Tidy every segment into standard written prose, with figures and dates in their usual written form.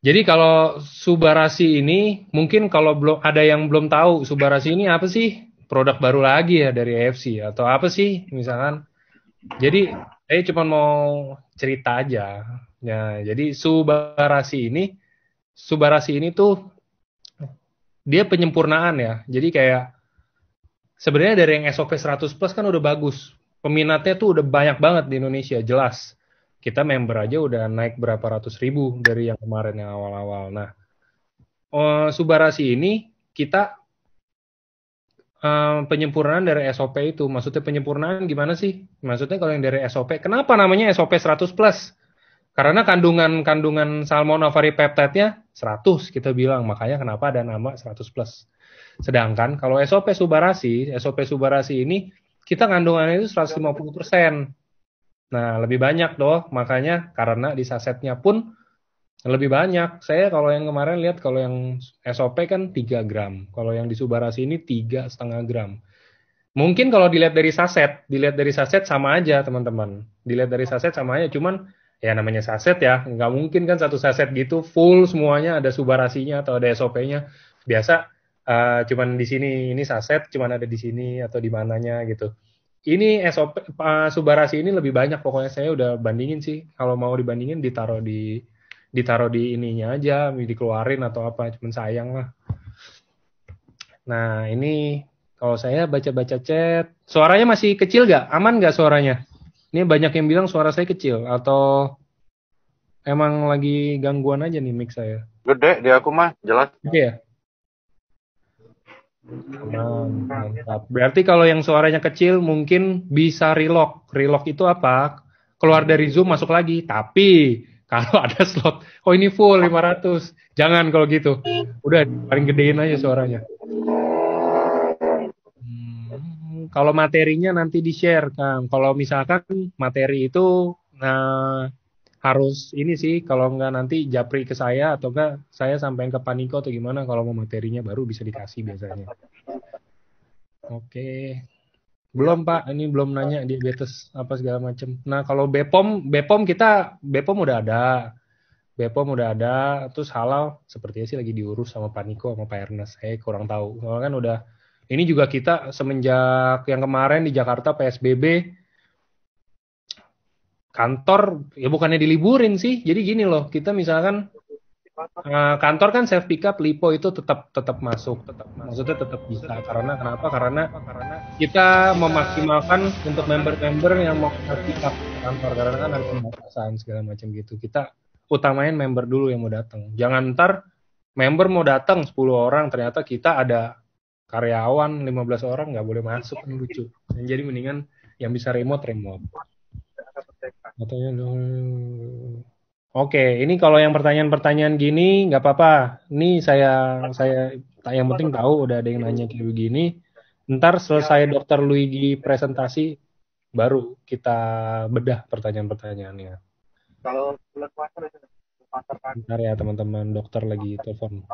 Jadi kalau Subarasi ini, mungkin kalau belum ada yang belum tahu Subarasi ini apa sih? Produk baru lagi ya dari AFC atau apa sih misalkan. Jadi saya cuma mau cerita aja. Ya, jadi Subarasi ini tuh dia penyempurnaan ya. Jadi kayak sebenarnya dari yang SOP 100 plus kan udah bagus. Peminatnya tuh udah banyak banget di Indonesia, jelas. Kita member aja udah naik berapa ratus ribu dari yang kemarin yang awal-awal. Nah, Subarasi ini kita penyempurnaan dari SOP itu. Maksudnya penyempurnaan gimana sih? Maksudnya kalau yang dari SOP, kenapa namanya SOP 100 plus? Karena kandungan salmon avari peptide-nya 100 kita bilang, makanya kenapa ada nama 100 plus. Sedangkan kalau SOP Subarasi ini kita kandungannya itu 150%. Nah, lebih banyak doh, makanya karena di sasetnya pun lebih banyak. Saya kalau yang kemarin lihat kalau yang SOP kan 3 gram. Kalau yang di Subarasi ini 3,5 gram. Mungkin kalau dilihat dari saset sama aja teman-teman. Dilihat dari saset sama aja, cuman ya namanya saset ya. Nggak mungkin kan satu saset gitu full semuanya ada Subarasinya atau ada SOP-nya. Biasa cuman di sini, ini saset cuman ada di sini atau di mananya gitu. Ini SOP Subarasi ini lebih banyak, pokoknya saya udah bandingin sih. Kalau mau dibandingin ditaruh di ininya aja, dikeluarin atau apa, cuman sayang lah. Nah, ini kalau saya baca-baca chat, suaranya masih kecil gak? Aman gak suaranya? Ini banyak yang bilang suara saya kecil, atau emang lagi gangguan aja nih mic saya? Gede di aku mah, jelas. Oke ya? Aman, mantap. Berarti kalau yang suaranya kecil mungkin bisa relock. Relock itu apa? Keluar dari Zoom masuk lagi. Tapi kalau ada slot, oh ini full 500. Jangan kalau gitu. Udah paling gedein aja suaranya. Kalau materinya nanti di-share, Kang. Kalau misalkan materi itu nah, harus ini sih, kalau nggak nanti japri ke saya atau enggak saya sampein ke Paniko atau gimana, kalau mau materinya baru bisa dikasih biasanya. Oke. Belum Pak, ini belum nanya diabetes apa segala macam. Nah, kalau BPOM udah ada. BPOM udah ada, terus halal sepertinya sih lagi diurus sama Paniko sama Pak Ernest. Saya kurang tahu. Soalnya kan udah ini juga kita semenjak yang kemarin di Jakarta PSBB, kantor ya bukannya diliburin sih. Jadi gini loh, kita misalkan kantor kan self pick up lipo itu tetap tetap masuk, maksudnya tetap bisa. Karena kenapa? Karena kita memaksimalkan untuk member-member yang mau self pick up ke kantor, karena kan ada pembatasan segala macam gitu. Kita utamain member dulu yang mau datang. Jangan ntar member mau datang 10 orang, ternyata kita ada karyawan 15 orang nggak boleh masuk, kan lucu. Jadi mendingan yang bisa remote. Katanya Oke, ini kalau yang pertanyaan-pertanyaan gini nggak apa-apa. Ini saya yang penting tahu udah ada yang nanya kayak begini. Ntar selesai Dokter Luigi presentasi, baru kita bedah pertanyaan-pertanyaannya. Bentar ya teman-teman, dokter lagi telepon.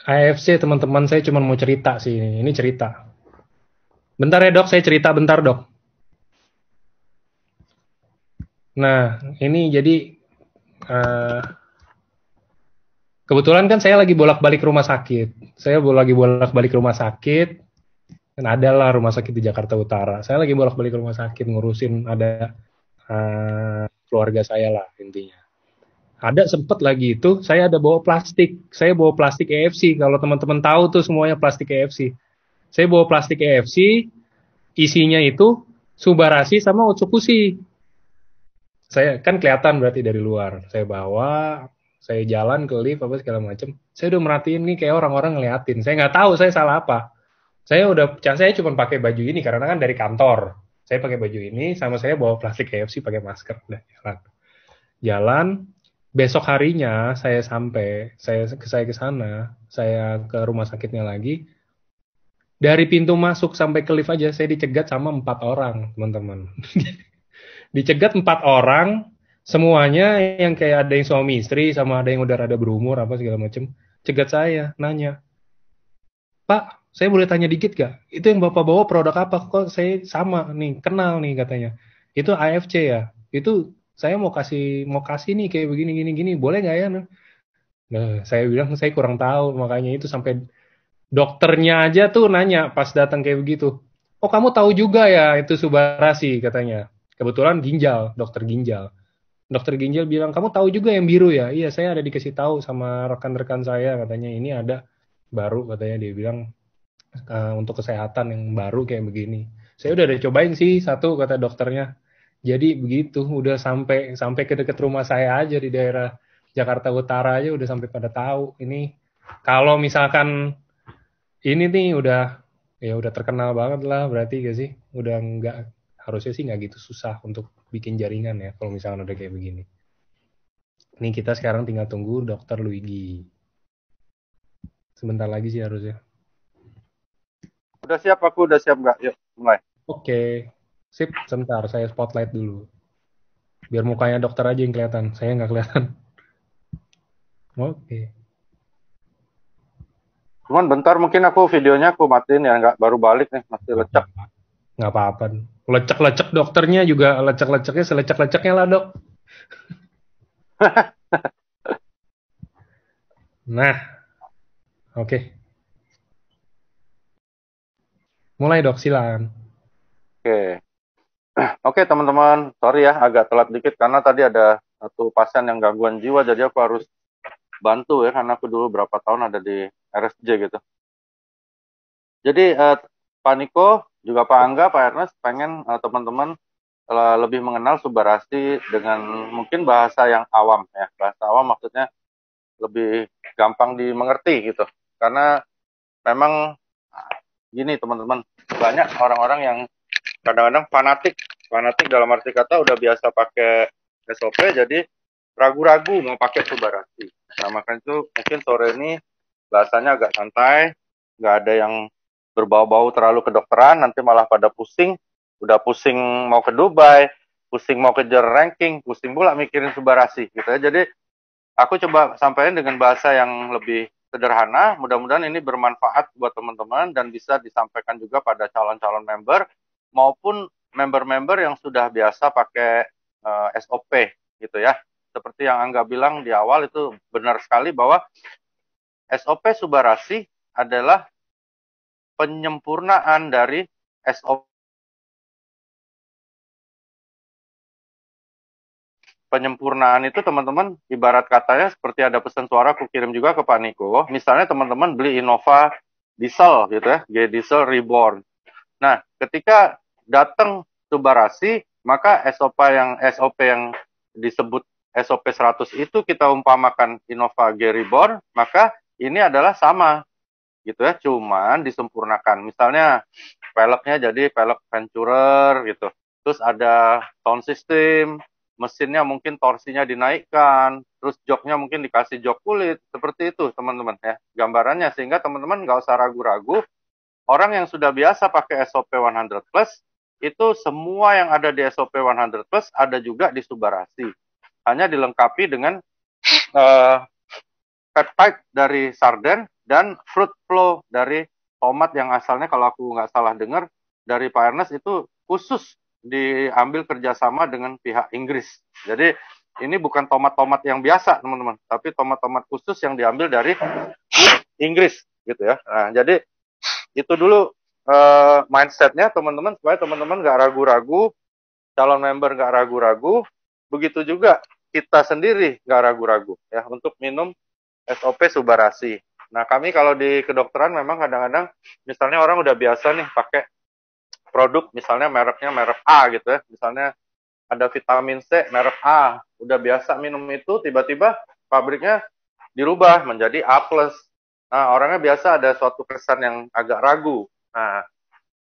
AFC teman-teman, saya cuma mau cerita sih ini cerita. Bentar ya dok, saya cerita bentar dok. Nah, ini jadi uh, kebetulan kan saya lagi bolak-balik rumah sakit. Saya lagi bolak-balik rumah sakit. Dan ada lah rumah sakit di Jakarta Utara. Saya lagi bolak-balik rumah sakit ngurusin ada keluarga saya lah intinya. Ada sempet lagi itu saya ada bawa plastik. Saya bawa plastik EFC. Kalau teman-teman tahu tuh semuanya plastik EFC. Saya bawa plastik EFC, isinya itu Subarasi sama Otsukushi. Saya kan kelihatan berarti dari luar. Saya bawa, saya jalan ke lift apa segala macam. Saya udah merhatiin nih kayak orang-orang ngeliatin. Saya nggak tahu saya salah apa. Saya cuma pakai baju ini karena kan dari kantor. Saya pakai baju ini sama saya bawa plastik KFC pakai masker. Udah jalan. Jalan. Besok harinya saya ke sana, saya ke rumah sakitnya lagi. Dari pintu masuk sampai ke lift aja saya dicegat sama 4 orang, teman-teman. Dicegat 4 orang, semuanya yang kayak ada yang suami istri sama ada yang udah rada berumur apa segala macem. Cegat saya, nanya, Pak, saya boleh tanya dikit gak? Itu yang Bapak bawa produk apa? Kok saya sama nih, kenal nih katanya. Itu AFC ya? itu saya mau kasih nih kayak begini gini gini, boleh nggak ya? Nah, saya bilang saya kurang tahu, makanya itu sampai dokternya aja tuh nanya pas datang kayak begitu. Oh, kamu tahu juga ya itu Subarasi katanya. Kebetulan ginjal, dokter ginjal. Dokter ginjal bilang, kamu tahu juga yang biru ya? Iya, saya ada dikasih tahu sama rekan-rekan saya katanya ini ada baru katanya dia bilang untuk kesehatan yang baru kayak begini. Saya udah ada cobain sih satu kata dokternya. Jadi begitu, udah sampai sampai ke dekat rumah saya aja di daerah Jakarta Utara aja udah sampai pada tahu. Ini kalau misalkan ini nih udah terkenal banget lah berarti gak sih? Udah nggak harusnya sih nggak gitu susah untuk bikin jaringan ya kalau misalkan udah kayak begini. Ini kita sekarang tinggal tunggu dokter Luigi. Sebentar lagi sih harusnya. Udah siap aku, udah siap nggak? Yuk, mulai. Oke, sip. Sebentar, saya spotlight dulu. Biar mukanya dokter aja yang kelihatan. Saya nggak kelihatan. Oke. Cuman bentar mungkin aku videonya aku matiin ya, nggak baru balik nih, masih Nggak lecek. apa-apa. Nggak apa-apa. Lecek-lecek dokternya juga lecek-leceknya selecek-leceknya lah dok. Nah, oke. Mulai dok, silakan. Oke. Oke teman-teman, sorry ya agak telat dikit karena tadi ada satu pasien yang gangguan jiwa, jadi aku harus bantu ya, karena aku dulu berapa tahun ada di RSJ gitu. Jadi Pak Niko, juga Pak Angga, Pak Ernest pengen teman-teman lebih mengenal Subarasi dengan mungkin bahasa yang awam ya. Bahasa awam maksudnya lebih gampang dimengerti gitu. Karena memang gini teman-teman, banyak orang-orang yang kadang-kadang fanatik dalam arti kata udah biasa pakai SOP, jadi ragu-ragu mau pakai Subarasi. Nah makanya itu mungkin sore ini bahasanya agak santai, nggak ada yang berbau-bau terlalu kedokteran, nanti malah pada pusing, udah pusing mau ke Dubai, pusing mau kejar ranking, pusing pula mikirin Subarasi gitu ya. Jadi aku coba sampaikan dengan bahasa yang lebih sederhana, mudah-mudahan ini bermanfaat buat teman-teman dan bisa disampaikan juga pada calon-calon member maupun member-member yang sudah biasa pakai SOP gitu ya. Seperti yang Angga bilang di awal itu benar sekali bahwa SOP Subarasi adalah penyempurnaan dari SOP. Penyempurnaan itu teman-teman ibarat katanya seperti ada pesan suara aku kirim juga ke Pak Niko. Misalnya teman-teman beli Innova diesel gitu ya, G diesel reborn. Nah, ketika datang Subarasi, maka SOP yang disebut SOP 100 itu kita umpamakan Innova G reborn, maka ini adalah sama gitu ya, cuman disempurnakan. Misalnya velgnya jadi velg Venturer gitu. Terus ada sound system, mesinnya mungkin torsinya dinaikkan, terus joknya mungkin dikasih jok kulit, seperti itu teman-teman ya gambarannya, sehingga teman-teman nggak usah ragu-ragu. Orang yang sudah biasa pakai SOP 100 plus, itu semua yang ada di SOP 100 plus ada juga di Subarasi. Hanya dilengkapi dengan uh, peptide dari sarden dan fruit flow dari tomat yang asalnya kalau aku nggak salah dengar dari Pak Ernest itu khusus diambil kerjasama dengan pihak Inggris. Jadi ini bukan tomat-tomat yang biasa teman-teman, tapi tomat-tomat khusus yang diambil dari Inggris gitu ya. Nah, jadi itu dulu mindsetnya teman-teman supaya teman-teman nggak ragu-ragu, calon member nggak ragu-ragu, begitu juga kita sendiri nggak ragu-ragu ya untuk minum SOP Subarasi. Nah, kami kalau di kedokteran memang kadang-kadang misalnya orang udah biasa nih pakai produk misalnya mereknya merek A gitu ya. Misalnya ada vitamin C merek A, udah biasa minum itu tiba-tiba pabriknya dirubah menjadi A+. Nah, orangnya biasa ada suatu kesan yang agak ragu. Nah,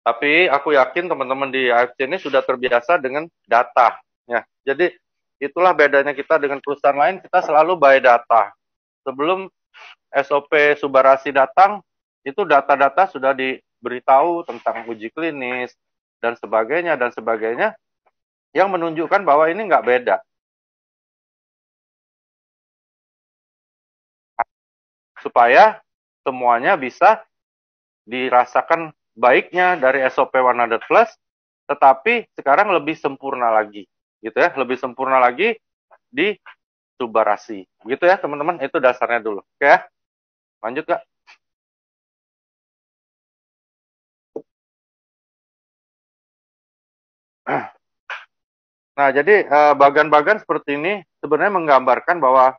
tapi aku yakin teman-teman di AFC ini sudah terbiasa dengan data. Ya, jadi itulah bedanya kita dengan perusahaan lain, kita selalu by data. Sebelum SOP Subarasi datang, itu data-data sudah diberitahu tentang uji klinis dan sebagainya yang menunjukkan bahwa ini nggak beda. Supaya semuanya bisa dirasakan baiknya dari SOP 100 plus, tetapi sekarang lebih sempurna lagi. gitu ya, lebih sempurna lagi di subarasi. Begitu ya teman-teman, itu dasarnya dulu. Oke ya, lanjut Kak. Nah, jadi bagan-bagan seperti ini sebenarnya menggambarkan bahwa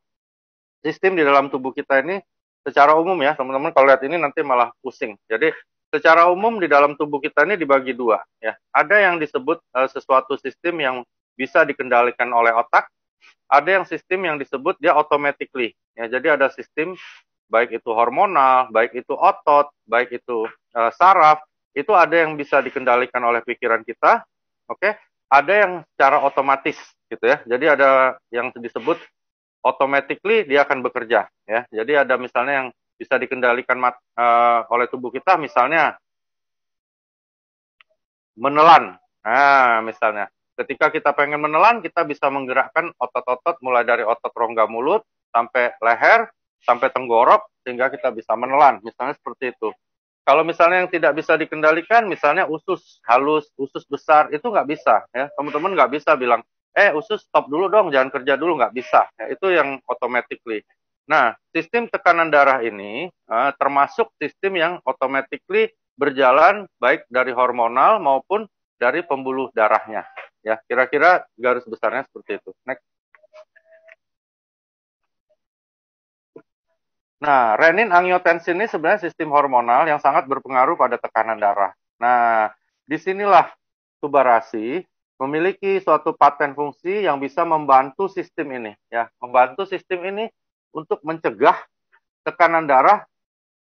sistem di dalam tubuh kita ini secara umum ya, teman-teman kalau lihat ini nanti malah pusing. Jadi secara umum di dalam tubuh kita ini dibagi dua ya. Ada yang disebut sesuatu sistem yang bisa dikendalikan oleh otak, ada yang sistem yang disebut dia automatically. Ya, jadi ada sistem baik itu hormonal, baik itu otot, baik itu saraf, itu ada yang bisa dikendalikan oleh pikiran kita, oke? Ada yang secara otomatis gitu ya. Jadi ada yang disebut automatically dia akan bekerja ya. Jadi ada misalnya yang bisa dikendalikan oleh tubuh kita, misalnya menelan. Nah, misalnya ketika kita pengen menelan, kita bisa menggerakkan otot-otot mulai dari otot rongga mulut sampai leher, sampai tenggorok, sehingga kita bisa menelan. Misalnya seperti itu. Kalau misalnya yang tidak bisa dikendalikan, misalnya usus halus, usus besar, itu nggak bisa. Ya, teman-teman nggak bisa bilang, usus stop dulu dong, jangan kerja dulu, nggak bisa. Ya, itu yang automatically. Nah, sistem tekanan darah ini termasuk sistem yang automatically berjalan baik dari hormonal maupun dari pembuluh darahnya. Ya, kira-kira garis besarnya seperti itu. Next. Nah, renin-angiotensin ini sebenarnya sistem hormonal yang sangat berpengaruh pada tekanan darah. Nah, disinilah subarasi memiliki suatu paten fungsi yang bisa membantu sistem ini, ya, membantu sistem ini untuk mencegah tekanan darah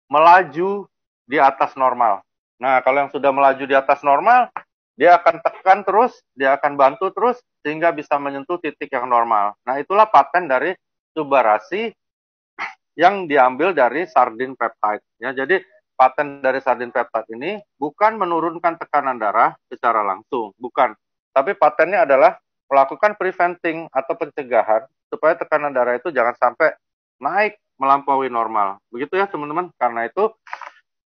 melaju di atas normal. Nah, kalau yang sudah melaju di atas normal, dia akan tekan terus, dia akan bantu terus, sehingga bisa menyentuh titik yang normal. Nah, itulah paten dari subarasi yang diambil dari sardine peptide. Ya, jadi paten dari sardine peptide ini bukan menurunkan tekanan darah secara langsung, bukan. Tapi patennya adalah melakukan preventing atau pencegahan supaya tekanan darah itu jangan sampai naik melampaui normal. Begitu ya teman-teman. Karena itu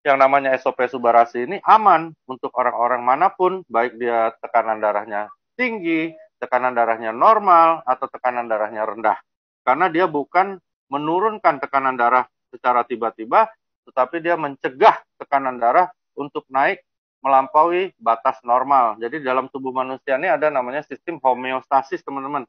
yang namanya SOP subarasi ini aman untuk orang-orang manapun, baik dia tekanan darahnya tinggi, tekanan darahnya normal, atau tekanan darahnya rendah. Karena dia bukan menurunkan tekanan darah secara tiba-tiba, tetapi dia mencegah tekanan darah untuk naik melampaui batas normal. Jadi dalam tubuh manusia ini ada namanya sistem homeostasis, teman-teman.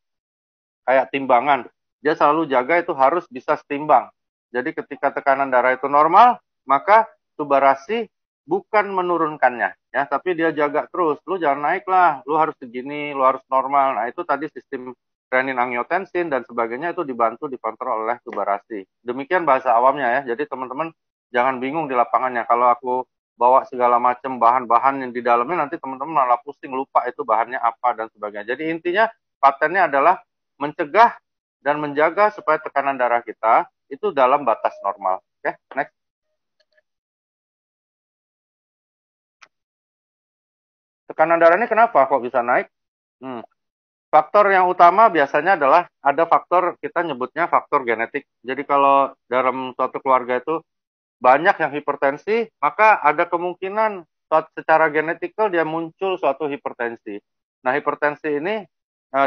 Kayak timbangan. Dia selalu jaga itu harus bisa setimbang. Jadi ketika tekanan darah itu normal, maka subarasi bukan menurunkannya, ya, tapi dia jaga terus. Lu jangan naik lah, lu harus segini, lu harus normal. Nah, itu tadi sistem renin-angiotensin dan sebagainya itu dibantu dikontrol oleh subarasi. Demikian bahasa awamnya ya. Jadi teman-teman jangan bingung di lapangannya. Kalau aku bawa segala macam bahan-bahan yang di dalamnya, nanti teman-teman malah pusing, lupa itu bahannya apa dan sebagainya. Jadi intinya patennya adalah mencegah dan menjaga supaya tekanan darah kita itu dalam batas normal. Oke, next. Tekanan darah ini kenapa kok bisa naik? Faktor yang utama biasanya adalah ada faktor, kita nyebutnya faktor genetik. Jadi kalau dalam suatu keluarga itu banyak yang hipertensi, maka ada kemungkinan secara genetikal dia muncul suatu hipertensi. Nah, hipertensi ini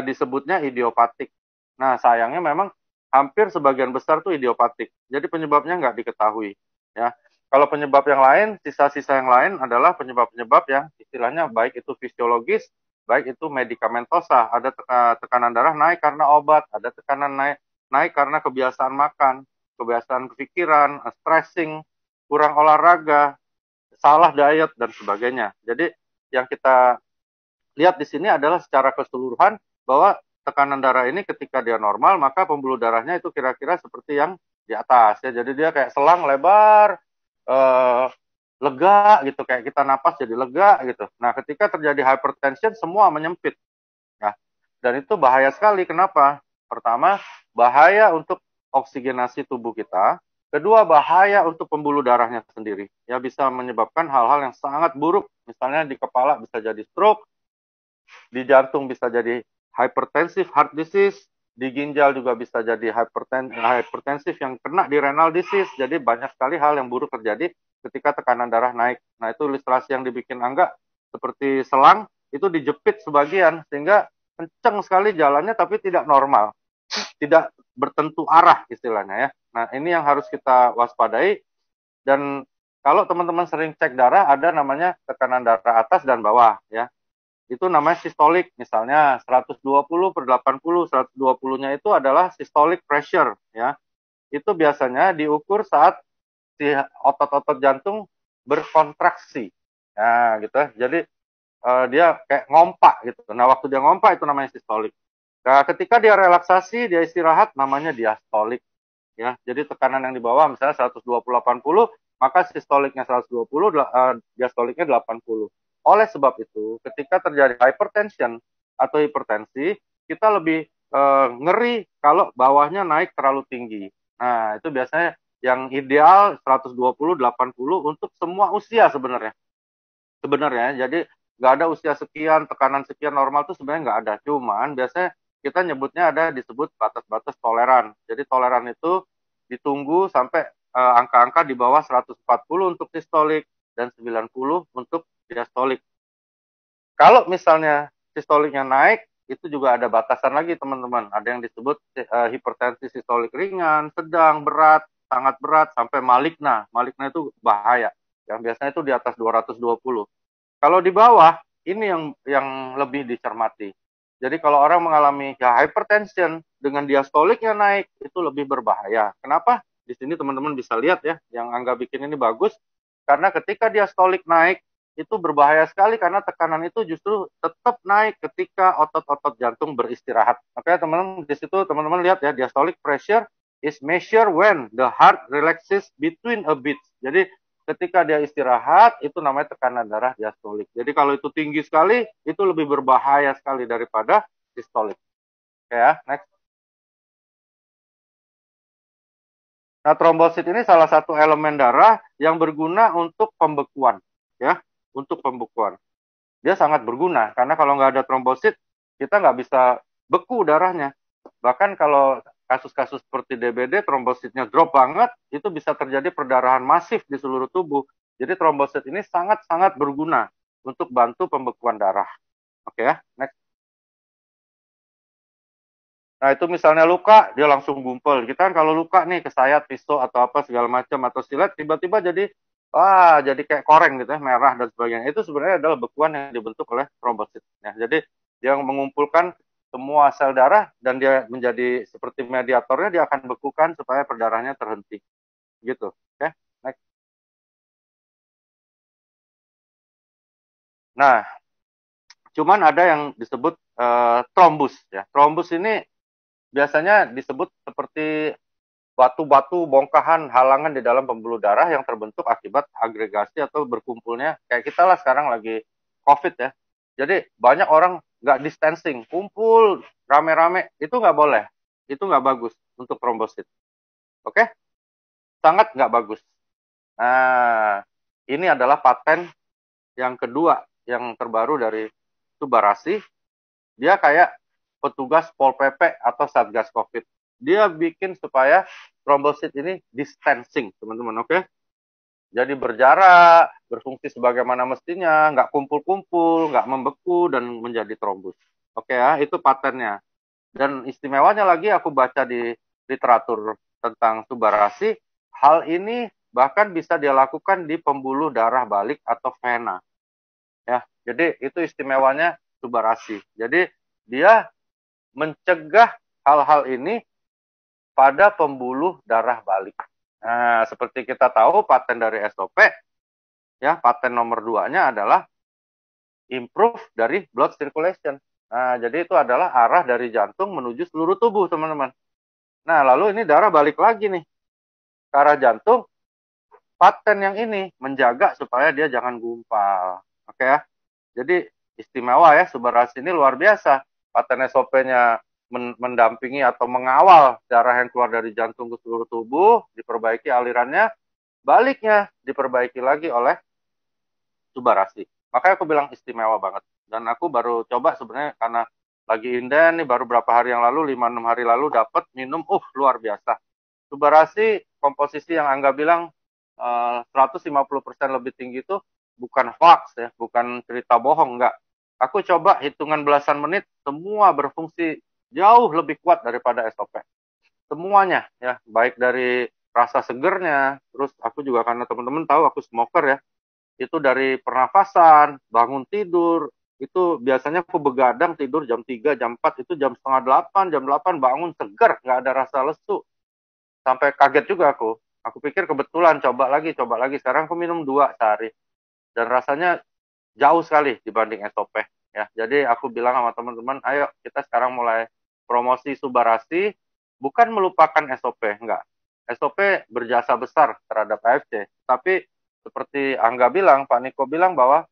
disebutnya idiopatik. Nah, sayangnya memang hampir sebagian besar tuh idiopatik. Jadi penyebabnya nggak diketahui. Ya, kalau penyebab yang lain, sisa-sisa yang lain adalah penyebab-penyebab yang istilahnya baik itu fisiologis, baik itu medikamentosa. Ada tekanan darah naik karena obat, ada tekanan naik karena kebiasaan makan, kebiasaan pikiran, stressing, kurang olahraga, salah diet, dan sebagainya. Jadi yang kita lihat di sini adalah secara keseluruhan bahwa tekanan darah ini ketika dia normal, maka pembuluh darahnya itu kira-kira seperti yang di atas. Ya. Jadi dia kayak selang lebar, lega gitu, kayak kita napas jadi lega gitu. Nah, ketika terjadi hypertension, semua menyempit. Nah, dan itu bahaya sekali. Kenapa? Pertama, bahaya untuk oksigenasi tubuh kita. Kedua, bahaya untuk pembuluh darahnya sendiri. Ya, bisa menyebabkan hal-hal yang sangat buruk. Misalnya di kepala bisa jadi stroke, di jantung bisa jadi hypertensive heart disease, di ginjal juga bisa jadi hypertensif yang kena di renal disease. Jadi banyak sekali hal yang buruk terjadi ketika tekanan darah naik. Nah, itu ilustrasi yang dibikin Angga seperti selang, itu dijepit sebagian, sehingga kenceng sekali jalannya tapi tidak normal, tidak bertentu arah istilahnya ya. Nah, ini yang harus kita waspadai. Dan kalau teman-teman sering cek darah, ada namanya tekanan darah atas dan bawah ya. Itu namanya sistolik, misalnya 120/80, 120-nya itu adalah systolic pressure ya. Itu biasanya diukur saat si otot-otot jantung berkontraksi. Ya, gitu. Jadi dia kayak ngompak gitu. Nah, waktu dia ngompak itu namanya sistolik. Nah, ketika dia relaksasi, dia istirahat, namanya diastolik. Ya, jadi tekanan yang di bawah misalnya 120/80, maka sistoliknya 120, diastoliknya 80. Oleh sebab itu, ketika terjadi hypertension atau hipertensi, kita lebih ngeri kalau bawahnya naik terlalu tinggi. Nah, itu biasanya yang ideal 120/80 untuk semua usia sebenarnya. Jadi nggak ada usia sekian, tekanan sekian normal tuh sebenarnya nggak ada. Cuman biasanya kita nyebutnya ada disebut batas-batas toleran. Jadi toleran itu ditunggu sampai angka-angka di bawah 140 untuk sistolik dan 90 untuk diastolik. Kalau misalnya sistoliknya naik, itu juga ada batasan lagi teman-teman. Ada yang disebut hipertensi sistolik ringan, sedang, berat, sangat berat, sampai maligna. Maligna itu bahaya. Yang biasanya itu di atas 220. Kalau di bawah, ini yang lebih dicermati. Jadi kalau orang mengalami hypertension dengan diastoliknya naik, itu lebih berbahaya. Kenapa? Di sini teman-teman bisa lihat ya, yang Angga bikin ini bagus. Karena ketika diastolik naik, itu berbahaya sekali karena tekanan itu justru tetap naik ketika otot-otot jantung beristirahat. Oke, teman-teman, di situ teman-teman lihat ya, diastolic pressure is measured when the heart relaxes between a beat. Jadi ketika dia istirahat, itu namanya tekanan darah diastolik. Jadi kalau itu tinggi sekali, itu lebih berbahaya sekali daripada sistolik. Oke ya, next. Nah, trombosit ini salah satu elemen darah yang berguna untuk pembekuan, ya, untuk pembekuan. Dia sangat berguna, karena kalau nggak ada trombosit, kita nggak bisa beku darahnya. Bahkan kalau kasus-kasus seperti DBD, trombositnya drop banget, itu bisa terjadi perdarahan masif di seluruh tubuh. Jadi trombosit ini sangat-sangat berguna untuk bantu pembekuan darah. Oke ya, next. Nah, itu misalnya luka, dia langsung gumpel. Kita kan kalau luka nih, kesayat, pisau, atau apa segala macam, atau silet, tiba-tiba jadi kayak koreng gitu ya, merah dan sebagainya. Itu sebenarnya adalah bekuan yang dibentuk oleh trombosit. Ya, jadi dia mengumpulkan semua sel darah, dan dia menjadi seperti mediatornya, dia akan bekukan supaya perdarahannya terhenti. Gitu. Oke, next. Nah, cuman ada yang disebut trombus. Ya. Trombus ini biasanya disebut seperti batu-batu bongkahan halangan di dalam pembuluh darah yang terbentuk akibat agregasi atau berkumpulnya kayak kita lah sekarang lagi COVID ya. Jadi banyak orang nggak distancing, kumpul rame-rame, itu nggak boleh, itu nggak bagus untuk trombosit. Oke, sangat nggak bagus. Nah, ini adalah paten yang kedua yang terbaru dari Subarasi. Dia kayak petugas Pol PP atau Satgas COVID. Dia bikin supaya trombosit ini distancing, teman-teman, oke? Jadi berjarak, berfungsi sebagaimana mestinya, nggak kumpul-kumpul, nggak membeku, dan menjadi trombus. Oke ya, itu patennya. Dan istimewanya lagi, aku baca di literatur tentang Subarasi, hal ini bahkan bisa dia lakukan di pembuluh darah balik atau vena. Ya, jadi itu istimewanya Subarasi. Jadi dia mencegah hal-hal ini pada pembuluh darah balik. Nah, seperti kita tahu paten dari SOP, ya, paten nomor 2-nya adalah improve dari blood circulation. Nah, jadi itu adalah arah dari jantung menuju seluruh tubuh, teman-teman. Nah, lalu ini darah balik lagi nih ke arah jantung. Paten yang ini menjaga supaya dia jangan gumpal. Oke ya. Jadi istimewa ya, Subarasi ini luar biasa. Paten SOP-nya mendampingi atau mengawal darah yang keluar dari jantung ke seluruh tubuh, diperbaiki alirannya, baliknya diperbaiki lagi oleh Subarasi. Makanya aku bilang istimewa banget. Dan aku baru coba sebenarnya karena lagi inden nih, baru berapa hari yang lalu, 5-6 hari lalu dapat minum, luar biasa. Subarasi komposisi yang Angga bilang 150% lebih tinggi itu bukan hoax ya, bukan cerita bohong, enggak. Aku coba hitungan belasan menit, semua berfungsi jauh lebih kuat daripada SOP. Semuanya ya, baik dari rasa segernya, terus aku juga karena teman-teman tahu aku smoker ya, itu dari pernafasan, bangun tidur, itu biasanya aku begadang tidur jam 3, jam 4, itu jam setengah 8, jam 8 bangun seger, nggak ada rasa lesu. Sampai kaget juga aku. Aku pikir kebetulan, coba lagi. Sekarang aku minum 2 sehari. Dan rasanya jauh sekali dibanding SOP. Ya, jadi aku bilang sama teman-teman, ayo kita sekarang mulai promosi Subarasi, bukan melupakan SOP, enggak. SOP berjasa besar terhadap AFC. Tapi seperti Angga bilang, Pak Niko bilang bahwa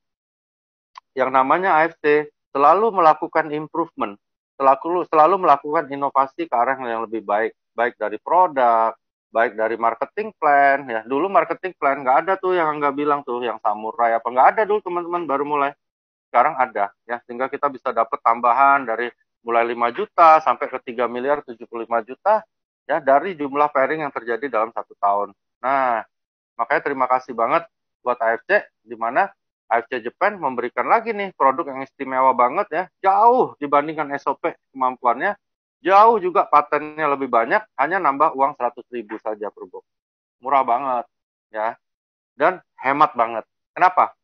yang namanya AFC selalu melakukan improvement, selalu melakukan inovasi ke arah yang lebih baik, baik dari produk, baik dari marketing plan. Ya, dulu marketing plan nggak ada tuh yang nggak bilang tuh, yang samurai apa nggak ada dulu teman-teman, baru mulai. Sekarang ada, ya, sehingga kita bisa dapat tambahan dari mulai 5 juta sampai ke 3 miliar 75 juta ya dari jumlah pairing yang terjadi dalam 1 tahun. Nah, makanya terima kasih banget buat AFC, di mana AFC Japan memberikan lagi nih produk yang istimewa banget ya, jauh dibandingkan SOP kemampuannya, jauh juga patennya lebih banyak, hanya nambah uang 100.000 saja per box. Murah banget ya, dan hemat banget. Kenapa?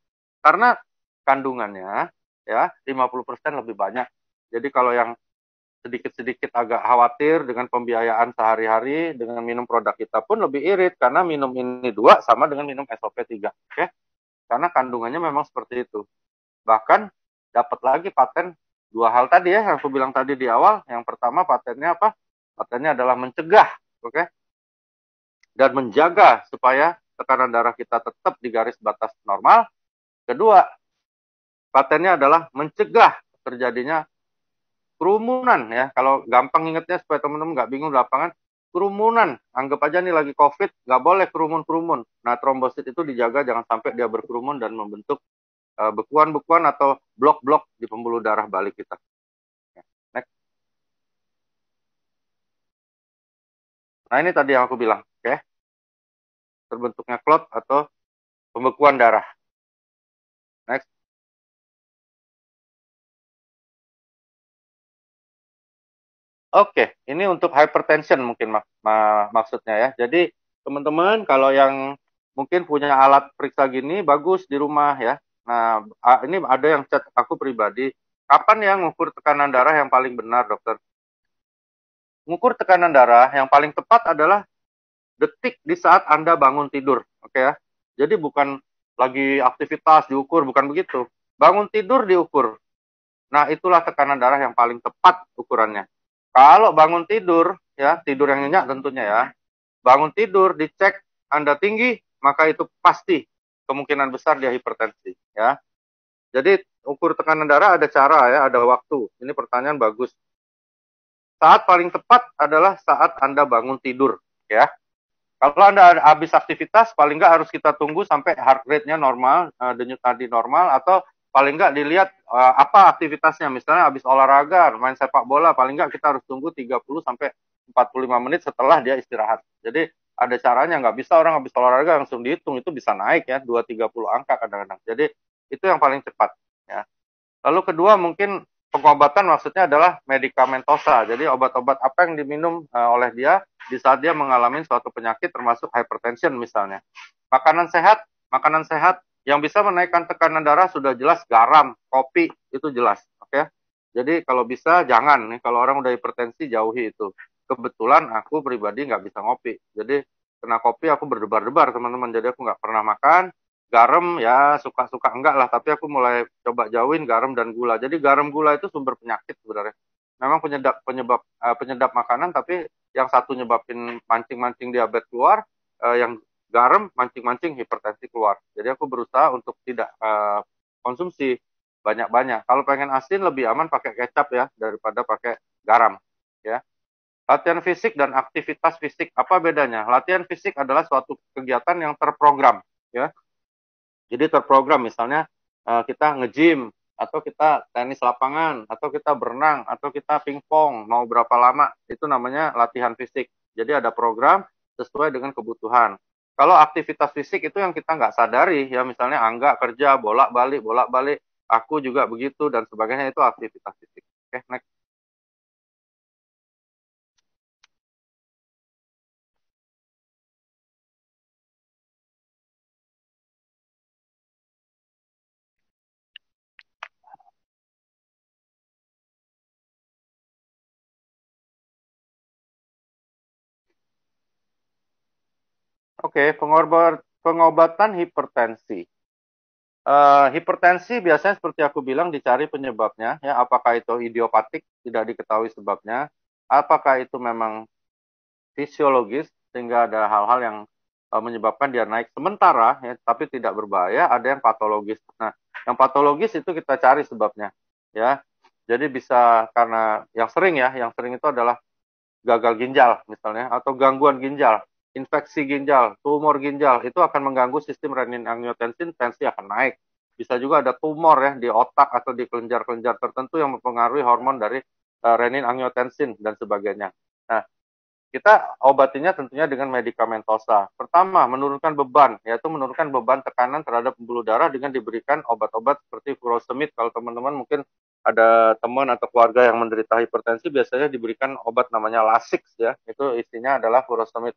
Karena kandungannya ya 50% lebih banyak. Jadi kalau yang sedikit-sedikit agak khawatir dengan pembiayaan sehari-hari, dengan minum produk kita pun lebih irit, karena minum ini 2 sama dengan minum SOP 3. Oke? Karena kandungannya memang seperti itu. Bahkan dapat lagi paten 2 hal tadi ya, yang aku bilang tadi di awal. Yang pertama patennya apa? Patennya adalah mencegah, oke? Dan menjaga supaya tekanan darah kita tetap di garis batas normal. Kedua, patennya adalah mencegah terjadinya kerumunan ya. Kalau gampang ingetnya supaya teman-teman nggak bingung di lapangan, kerumunan. Anggap aja nih lagi COVID, nggak boleh kerumun-kerumun. Nah, trombosit itu dijaga jangan sampai dia berkerumun dan membentuk bekuan-bekuan atau blok-blok di pembuluh darah balik kita. Next. Nah, ini tadi yang aku bilang, oke? Terbentuknya clot atau pembekuan darah. Next. Oke, ini untuk hypertension mungkin maksudnya ya. Jadi teman-teman kalau yang mungkin punya alat periksa gini bagus di rumah ya. Nah, ini ada yang chat aku pribadi. Kapan yang ngukur tekanan darah yang paling benar, dokter? Ngukur tekanan darah yang paling tepat adalah detik di saat Anda bangun tidur. Oke ya. Jadi bukan lagi aktivitas diukur, bukan begitu. Bangun tidur diukur. Nah, itulah tekanan darah yang paling tepat ukurannya. Kalau bangun tidur, ya, tidur yang nyenyak tentunya ya. Bangun tidur, dicek Anda tinggi, maka itu pasti kemungkinan besar dia hipertensi, ya. Jadi ukur tekanan darah ada cara ya, ada waktu. Ini pertanyaan bagus. Saat paling tepat adalah saat Anda bangun tidur, ya. Kalau Anda habis aktivitas, paling nggak harus kita tunggu sampai heart rate-nya normal, denyut nadi normal, atau paling nggak dilihat apa aktivitasnya. Misalnya habis olahraga, main sepak bola, paling nggak kita harus tunggu 30 sampai 45 menit setelah dia istirahat. Jadi ada caranya, nggak bisa orang habis olahraga langsung dihitung, itu bisa naik ya, 2-30 angka kadang-kadang. Jadi itu yang paling cepat. Ya. Lalu kedua mungkin pengobatan maksudnya adalah medikamentosa. Jadi obat-obat apa yang diminum oleh dia di saat dia mengalami suatu penyakit termasuk hypertension misalnya. Makanan sehat yang bisa menaikkan tekanan darah sudah jelas garam, kopi itu jelas, oke? Jadi kalau bisa jangan nih, kalau orang udah hipertensi jauhi itu. Kebetulan aku pribadi nggak bisa ngopi, jadi kena kopi aku berdebar-debar teman-teman. Jadi aku nggak pernah makan. Garam ya suka-suka enggak lah, tapi aku mulai coba jauhin garam dan gula. Jadi garam gula itu sumber penyakit sebenarnya. Memang penyedap makanan, tapi yang satu nyebabin mancing-mancing diabetes keluar, yang garam mancing-mancing hipertensi keluar. Jadi aku berusaha untuk tidak konsumsi banyak-banyak. Kalau pengen asin lebih aman pakai kecap ya daripada pakai garam ya. Latihan fisik dan aktivitas fisik apa bedanya? Latihan fisik adalah suatu kegiatan yang terprogram ya. Jadi terprogram, misalnya kita nge-gym, atau kita tenis lapangan, atau kita berenang, atau kita pingpong, mau berapa lama, itu namanya latihan fisik. Jadi ada program sesuai dengan kebutuhan. Kalau aktivitas fisik itu yang kita nggak sadari, ya misalnya Angga kerja, bolak-balik, aku juga begitu, dan sebagainya. Itu aktivitas fisik. Oke, next. Oke, pengobatan hipertensi. Hipertensi biasanya seperti aku bilang dicari penyebabnya, ya, apakah itu idiopatik, tidak diketahui sebabnya, apakah itu memang fisiologis sehingga ada hal-hal yang menyebabkan dia naik sementara, ya, tapi tidak berbahaya. Ada yang patologis. Nah, yang patologis itu kita cari sebabnya, ya. Jadi bisa karena yang sering itu adalah gagal ginjal misalnya, atau gangguan ginjal, infeksi ginjal, tumor ginjal, itu akan mengganggu sistem renin-angiotensin, tensi akan naik. Bisa juga ada tumor ya di otak atau di kelenjar-kelenjar tertentu yang mempengaruhi hormon dari renin-angiotensin dan sebagainya. Nah, kita obatinya tentunya dengan medikamentosa. Pertama, menurunkan beban, yaitu menurunkan beban tekanan terhadap pembuluh darah dengan diberikan obat-obat seperti furosemid. Kalau teman-teman mungkin ada teman atau keluarga yang menderita hipertensi, biasanya diberikan obat namanya Lasix, ya. Itu isinya adalah furosemid.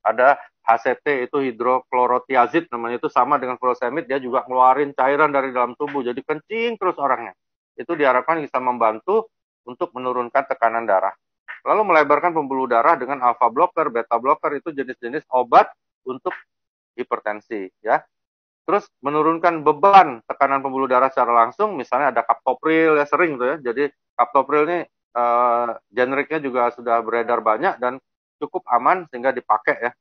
Ada HCT, itu hidroklorotiazid namanya, itu sama dengan furosemid, dia juga ngeluarin cairan dari dalam tubuh, jadi kencing terus orangnya. Itu diharapkan bisa membantu untuk menurunkan tekanan darah. Lalu melebarkan pembuluh darah dengan alpha blocker, beta blocker, itu jenis-jenis obat untuk hipertensi, ya. Terus menurunkan beban tekanan pembuluh darah secara langsung, misalnya ada captopril, ya, sering tuh ya. Jadi captopril ini generiknya juga sudah beredar banyak dan cukup aman sehingga dipakai, ya,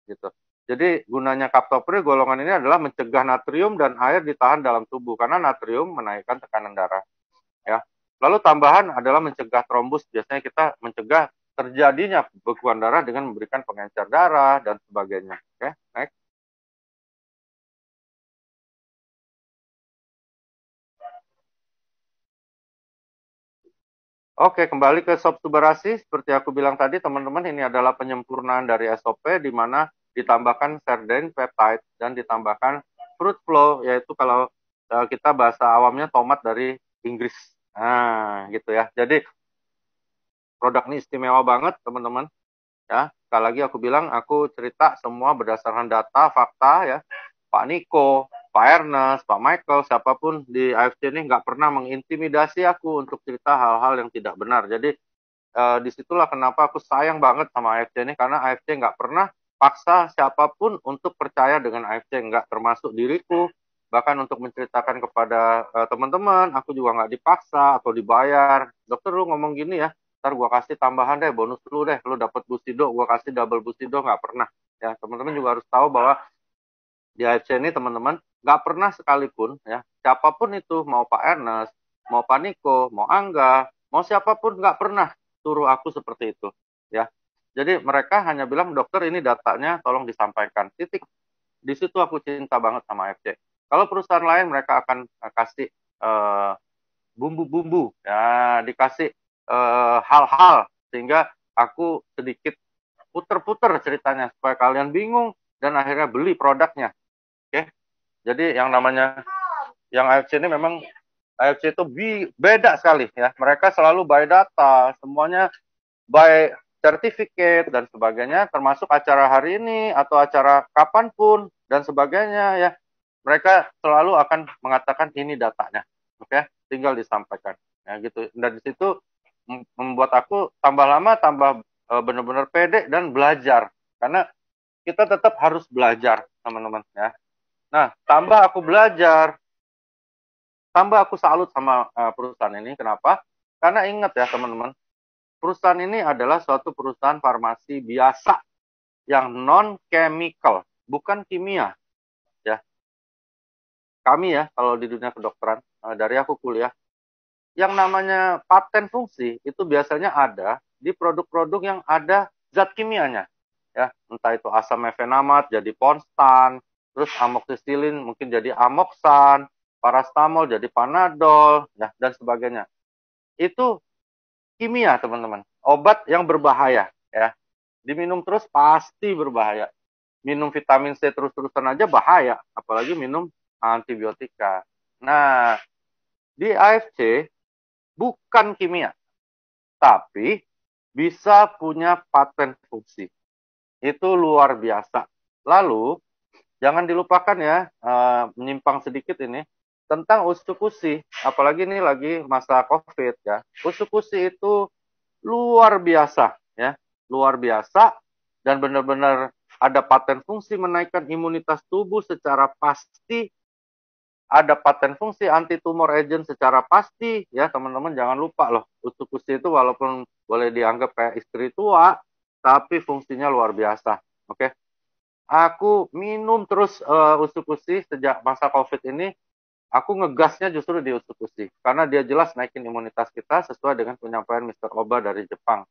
gitu. Jadi gunanya captopril golongan ini adalah mencegah natrium dan air ditahan dalam tubuh, karena natrium menaikkan tekanan darah, ya. Lalu tambahan adalah mencegah trombus. Biasanya kita mencegah terjadinya bekuan darah dengan memberikan pengencer darah dan sebagainya. Oke, next. Oke, kembali ke SOP Subarasi. Seperti aku bilang tadi, teman-teman, ini adalah penyempurnaan dari SOP, di mana ditambahkan serdine peptide dan ditambahkan fruit flow, yaitu kalau kita bahasa awamnya tomat dari Inggris. Nah, gitu ya. Jadi produk ini istimewa banget, teman-teman. Ya, sekali lagi aku bilang, aku cerita semua berdasarkan data, fakta, ya. Pak Niko, Pak Ernest, Pak Michael, siapapun di AFC ini nggak pernah mengintimidasi aku untuk cerita hal-hal yang tidak benar. Jadi disitulah kenapa aku sayang banget sama AFC ini, karena AFC nggak pernah paksa siapapun untuk percaya dengan AFC, nggak termasuk diriku. Bahkan untuk menceritakan kepada teman-teman, aku juga nggak dipaksa atau dibayar. Dokter, lu ngomong gini ya, ntar gua kasih tambahan deh, bonus lu deh, lu dapat busido, gua kasih double busido, nggak pernah. Ya, teman-teman juga harus tahu bahwa di AFC ini, teman-teman, nggak pernah sekalipun, ya, siapapun itu, mau Pak Ernest, mau Pak Niko, mau Angga, mau siapapun, nggak pernah suruh aku seperti itu, ya. Jadi mereka hanya bilang, dokter, ini datanya tolong disampaikan, titik. Di situ aku cinta banget sama AFC. Kalau perusahaan lain, mereka akan kasih bumbu-bumbu, ya, dikasih hal-hal sehingga aku sedikit puter-puter ceritanya supaya kalian bingung dan akhirnya beli produknya. Oke, jadi yang namanya yang AFC ini memang AFC itu beda sekali, ya. Mereka selalu by data, semuanya by certificate dan sebagainya, termasuk acara hari ini atau acara kapanpun dan sebagainya, ya. Mereka selalu akan mengatakan ini datanya, oke, tinggal disampaikan, ya, gitu. Dan di situ membuat aku tambah lama tambah benar-benar pede dan belajar, karena kita tetap harus belajar, teman-teman, ya. Nah, tambah aku belajar, tambah aku salut sama perusahaan ini. Kenapa? Karena ingat ya, teman-teman, perusahaan ini adalah suatu perusahaan farmasi biasa yang non-chemical, bukan kimia, ya. Kami ya, kalau di dunia kedokteran, dari aku kuliah, yang namanya paten fungsi itu biasanya ada di produk-produk yang ada zat kimianya, ya. Entah itu asam mefenamat jadi Ponstan, terus amoxicillin mungkin jadi Amoxan, parastamol jadi Panadol, ya, dan sebagainya. Itu kimia, teman-teman. Obat yang berbahaya, ya. Diminum terus pasti berbahaya. Minum vitamin C terus-terusan aja bahaya, apalagi minum antibiotika. Nah, di AFC bukan kimia, tapi bisa punya paten fungsi. Itu luar biasa. Lalu, jangan dilupakan ya, menyimpang sedikit ini, tentang usukusi, apalagi ini lagi masa COVID ya. Usukusi itu luar biasa ya, luar biasa, dan benar-benar ada paten fungsi menaikkan imunitas tubuh secara pasti, ada paten fungsi anti tumor agent secara pasti ya teman-teman, jangan lupa loh, usukusi itu walaupun boleh dianggap kayak istri tua, tapi fungsinya luar biasa. Oke, aku minum terus usukusi sejak masa COVID ini. Aku ngegasnya justru di usukusi karena dia jelas naikin imunitas kita sesuai dengan penyampaian Mr. Oba dari Jepang.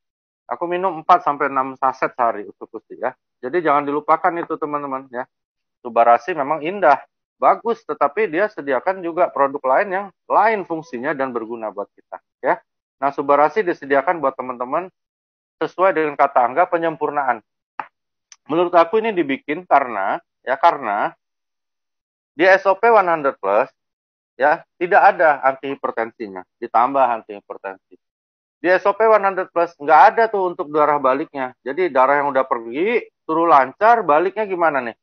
Aku minum 4 sampai 6 saset sehari usukusi ya. Jadi jangan dilupakan itu teman-teman ya. Subarasi memang indah, bagus, tetapi dia sediakan juga produk lain yang lain fungsinya dan berguna buat kita ya. Nah, Subarasi disediakan buat teman-teman sesuai dengan kata Angga, penyempurnaan. Menurut aku ini dibikin karena di SOP 100 plus ya tidak ada anti hipertensinya, ditambah anti hipertensi. Di SOP 100 plus nggak ada tuh untuk darah baliknya. Jadi darah yang udah pergi, suruh lancar, baliknya gimana nih?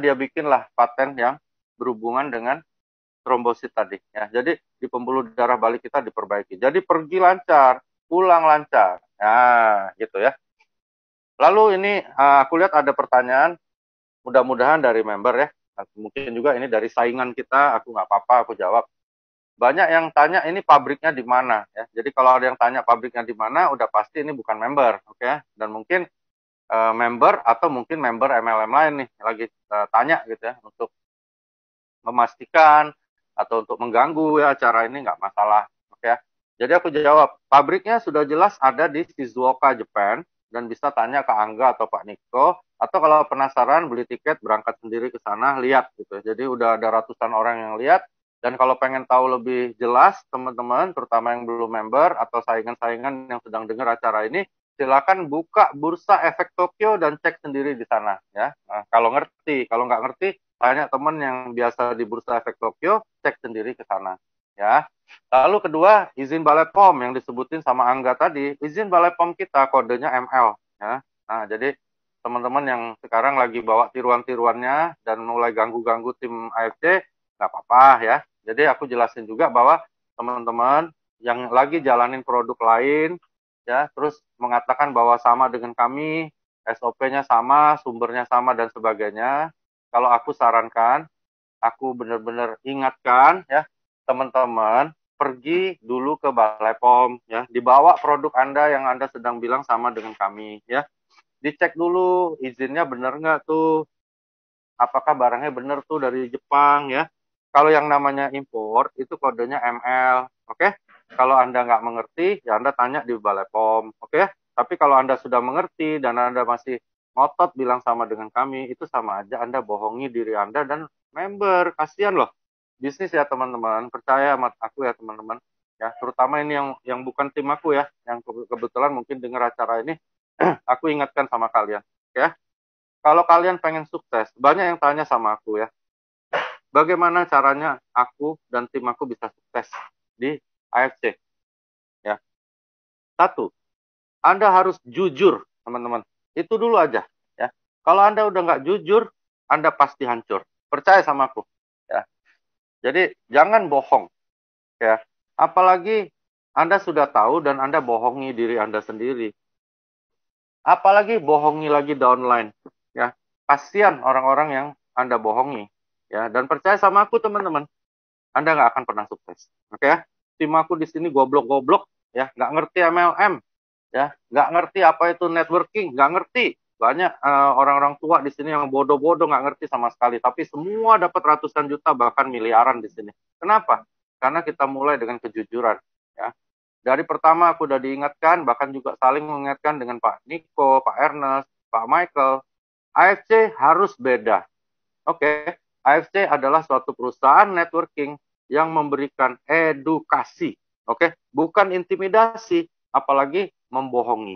Dia bikinlah paten yang berhubungan dengan trombosit tadi. Ya. Jadi di pembuluh darah balik kita diperbaiki. Jadi pergi lancar, pulang lancar. Nah, gitu ya. Lalu ini aku lihat ada pertanyaan, mudah-mudahan dari member ya. Mungkin juga ini dari saingan kita, aku nggak apa-apa, aku jawab. Banyak yang tanya ini pabriknya di mana ya. Jadi kalau ada yang tanya pabriknya di mana, udah pasti ini bukan member, oke? Okay? Dan mungkin member atau mungkin member MLM lain nih lagi tanya gitu ya untuk memastikan atau untuk mengganggu ya acara ini, nggak masalah, oke okay? Jadi aku jawab, pabriknya sudah jelas ada di Shizuoka, Jepang, dan bisa tanya ke Angga atau Pak Niko, atau kalau penasaran beli tiket berangkat sendiri ke sana lihat gitu. Jadi udah ada ratusan orang yang lihat. Dan kalau pengen tahu lebih jelas, teman-teman, terutama yang belum member atau saingan-saingan yang sedang dengar acara ini, silakan buka Bursa Efek Tokyo dan cek sendiri di sana. Ya, nah, kalau ngerti, kalau nggak ngerti, tanya teman yang biasa di Bursa Efek Tokyo, cek sendiri ke sana. Ya. Lalu kedua, izin Balai POM yang disebutin sama Angga tadi, izin Balai POM kita kodenya ML. Ya. Nah, jadi teman-teman yang sekarang lagi bawa tiruan-tiruannya dan mulai ganggu-ganggu tim AFC, nggak apa-apa ya. Jadi aku jelasin juga bahwa teman-teman yang lagi jalanin produk lain, ya, terus mengatakan bahwa sama dengan kami, SOP-nya sama, sumbernya sama, dan sebagainya. Kalau aku sarankan, aku benar-benar ingatkan, ya, teman-teman, pergi dulu ke Balai POM, ya, dibawa produk Anda yang Anda sedang bilang sama dengan kami, ya. Dicek dulu izinnya benar nggak tuh, apakah barangnya benar tuh dari Jepang ya. Kalau yang namanya impor itu kodenya ML, oke? Kalau Anda nggak mengerti, ya Anda tanya di Balai POM, oke? Tapi kalau Anda sudah mengerti dan Anda masih ngotot bilang sama dengan kami, itu sama aja Anda bohongi diri Anda dan member. Kasihan loh. Bisnis ya teman-teman, percaya sama aku ya teman-teman. Ya, terutama ini yang bukan tim aku ya, yang kebetulan mungkin dengar acara ini, aku ingatkan sama kalian, ya. Kalau kalian pengen sukses, banyak yang tanya sama aku ya, bagaimana caranya aku dan tim aku bisa sukses di AFC? Ya, satu, Anda harus jujur, teman-teman. Itu dulu aja. Ya, kalau Anda udah nggak jujur, Anda pasti hancur. Percaya sama aku. Ya, jadi jangan bohong. Ya, apalagi Anda sudah tahu dan Anda bohongi diri Anda sendiri. Apalagi bohongi lagi downline. Ya, kasihan orang-orang yang Anda bohongi. Ya, dan percaya sama aku teman-teman, Anda nggak akan pernah sukses. Oke ya? Tim aku di sini goblok-goblok, ya, nggak ngerti MLM, ya, nggak ngerti apa itu networking, nggak ngerti. Banyak orang-orang tua di sini yang bodoh-bodoh nggak ngerti sama sekali, tapi semua dapat ratusan juta bahkan miliaran di sini. Kenapa? Karena kita mulai dengan kejujuran. Ya. Dari pertama aku udah diingatkan, bahkan juga saling mengingatkan dengan Pak Niko, Pak Ernest, Pak Michael. AFC harus beda. Oke, AFC adalah suatu perusahaan networking yang memberikan edukasi. Oke, bukan intimidasi, apalagi membohongi.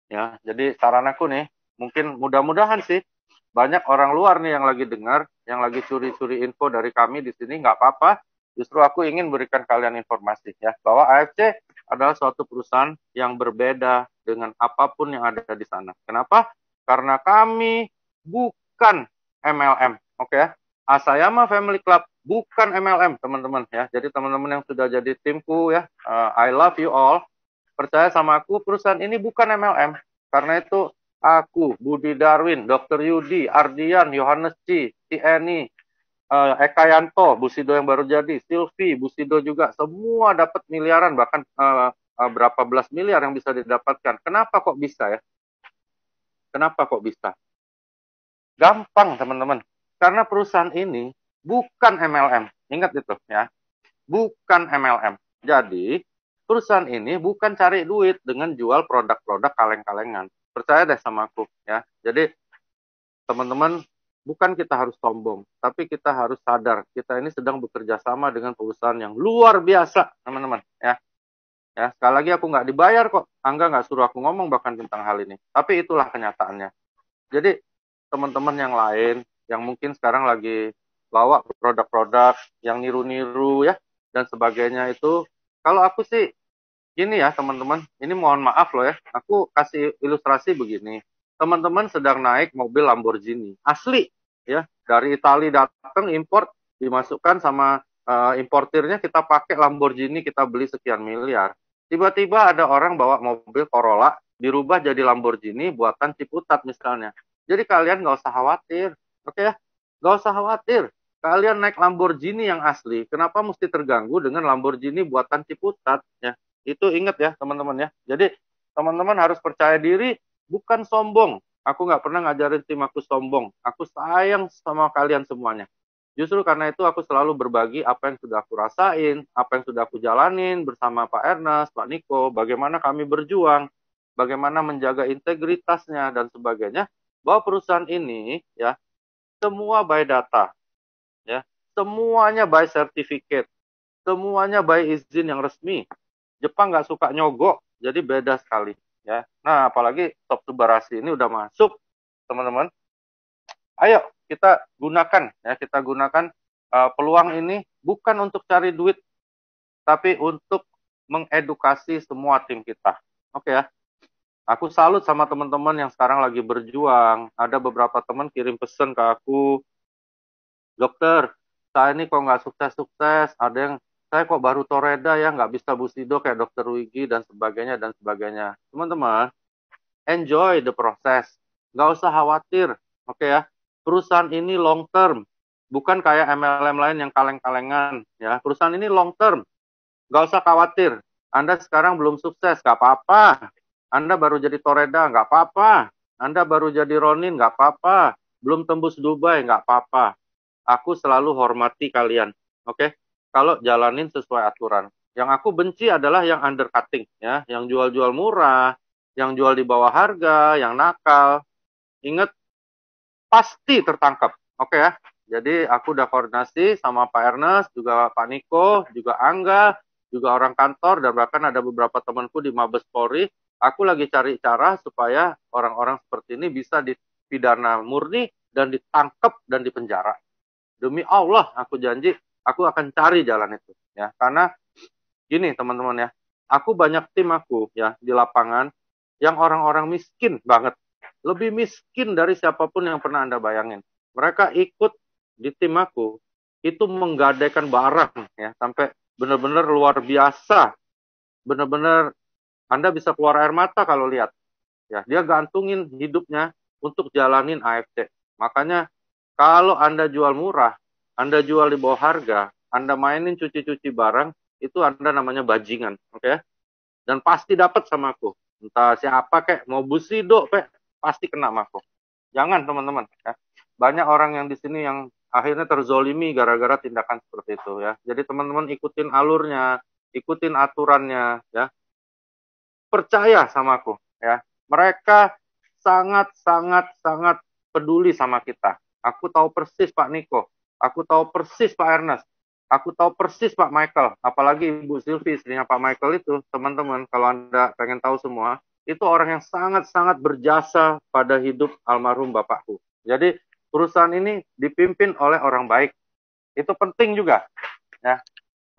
Ya, jadi saran aku nih, mungkin mudah-mudahan sih banyak orang luar nih yang lagi dengar, yang lagi curi-curi info dari kami di sini, nggak apa-apa. Justru aku ingin berikan kalian informasi ya bahwa AFC adalah suatu perusahaan yang berbeda dengan apapun yang ada di sana. Kenapa? Karena kami bukan MLM, oke ya. Asayama Family Club bukan MLM, teman-teman ya. Jadi teman-teman yang sudah jadi timku ya, I love you all. Percaya sama aku, perusahaan ini bukan MLM. Karena itu aku, Budi Darwin, Dr. Yudi, Ardian, Yohanes C, Eni, Eka Yanto, Busido yang baru jadi, Silvi, Busido juga, semua dapat miliaran, bahkan berapa belas miliar yang bisa didapatkan. Kenapa kok bisa ya? Kenapa kok bisa? Gampang teman-teman, karena perusahaan ini bukan MLM. Ingat itu ya, bukan MLM. Jadi perusahaan ini bukan cari duit dengan jual produk-produk kaleng-kalengan. Percaya deh sama aku ya. Jadi teman-teman, bukan kita harus sombong, tapi kita harus sadar kita ini sedang bekerja sama dengan perusahaan yang luar biasa, teman-teman ya. Ya, sekali lagi aku nggak dibayar kok. Angga nggak suruh aku ngomong bahkan tentang hal ini. Tapi itulah kenyataannya. Jadi teman-teman yang lain yang mungkin sekarang lagi bawa produk-produk yang niru-niru ya dan sebagainya itu, kalau aku sih gini ya teman-teman, ini mohon maaf loh ya, aku kasih ilustrasi begini. Teman-teman sedang naik mobil Lamborghini asli ya, dari Italia datang import, dimasukkan sama importirnya, kita pakai Lamborghini, kita beli sekian miliar. Tiba-tiba ada orang bawa mobil Corolla dirubah jadi Lamborghini buatan Ciputat misalnya. Jadi kalian nggak usah khawatir, oke ya, nggak usah khawatir. Kalian naik Lamborghini yang asli, kenapa mesti terganggu dengan Lamborghini buatan Ciputat ya? Itu ingat ya teman-teman ya. Jadi teman-teman harus percaya diri, bukan sombong. Aku nggak pernah ngajarin tim aku sombong. Aku sayang sama kalian semuanya. Justru karena itu aku selalu berbagi apa yang sudah aku rasain, apa yang sudah aku jalanin bersama Pak Ernest, Pak Niko, bagaimana kami berjuang, bagaimana menjaga integritasnya dan sebagainya. Bahwa perusahaan ini ya semua by data, ya semuanya by certificate, semuanya by izin yang resmi. Jepang nggak suka nyogok, jadi beda sekali ya. Nah, apalagi Top Subarasi ini udah masuk, teman-teman. Ayo kita gunakan ya, kita gunakan peluang ini bukan untuk cari duit, tapi untuk mengedukasi semua tim kita. Oke ya. Aku salut sama teman-teman yang sekarang lagi berjuang. Ada beberapa teman kirim pesan ke aku, dokter, saya ini kok nggak sukses-sukses. Ada yang, saya kok baru Toreda ya, nggak bisa Busido kayak dokter Wigi dan sebagainya dan sebagainya. Teman-teman, enjoy the process. Nggak usah khawatir, oke ya. Perusahaan ini long term, bukan kayak MLM lain yang kaleng-kalengan. Ya, perusahaan ini long term, nggak usah khawatir. Anda sekarang belum sukses, nggak apa-apa. Anda baru jadi Toreda, nggak apa-apa. Anda baru jadi Ronin, nggak apa-apa. Belum tembus Dubai, nggak apa-apa. Aku selalu hormati kalian, oke? Kalau jalanin sesuai aturan. Yang aku benci adalah yang undercutting, ya, yang jual-jual murah, yang jual di bawah harga, yang nakal. Ingat, pasti tertangkap, oke ya? Jadi aku udah koordinasi sama Pak Ernest, juga Pak Niko, juga Angga, juga orang kantor, dan bahkan ada beberapa temanku di Mabes Polri. Aku lagi cari cara supaya orang-orang seperti ini bisa dipidana murni dan ditangkap dan dipenjara. Demi Allah, aku janji, aku akan cari jalan itu. Ya, karena gini teman-teman ya, aku banyak tim aku ya di lapangan yang orang-orang miskin banget, lebih miskin dari siapapun yang pernah Anda bayangin. Mereka ikut di tim aku itu menggadaikan barang ya sampai benar-benar luar biasa, benar-benar Anda bisa keluar air mata kalau lihat. Ya, dia gantungin hidupnya untuk jalanin AFC. Makanya kalau Anda jual murah, Anda jual di bawah harga, Anda mainin cuci-cuci barang, itu Anda namanya bajingan, oke? Okay? Dan pasti dapat sama aku. Entah siapa kek, mau Busido kek, pasti kena sama aku. Jangan teman-teman, ya. Banyak orang yang di sini yang akhirnya terzolimi gara-gara tindakan seperti itu ya. Jadi teman-teman ikutin alurnya, ikutin aturannya ya. Percaya sama aku ya. Mereka sangat peduli sama kita. Aku tahu persis Pak Niko, aku tahu persis Pak Ernest, aku tahu persis Pak Michael, apalagi Ibu Silvi, istrinya Pak Michael itu, teman-teman, kalau Anda pengen tahu semua, itu orang yang sangat berjasa pada hidup almarhum Bapakku. Jadi perusahaan ini dipimpin oleh orang baik. Itu penting juga. Ya.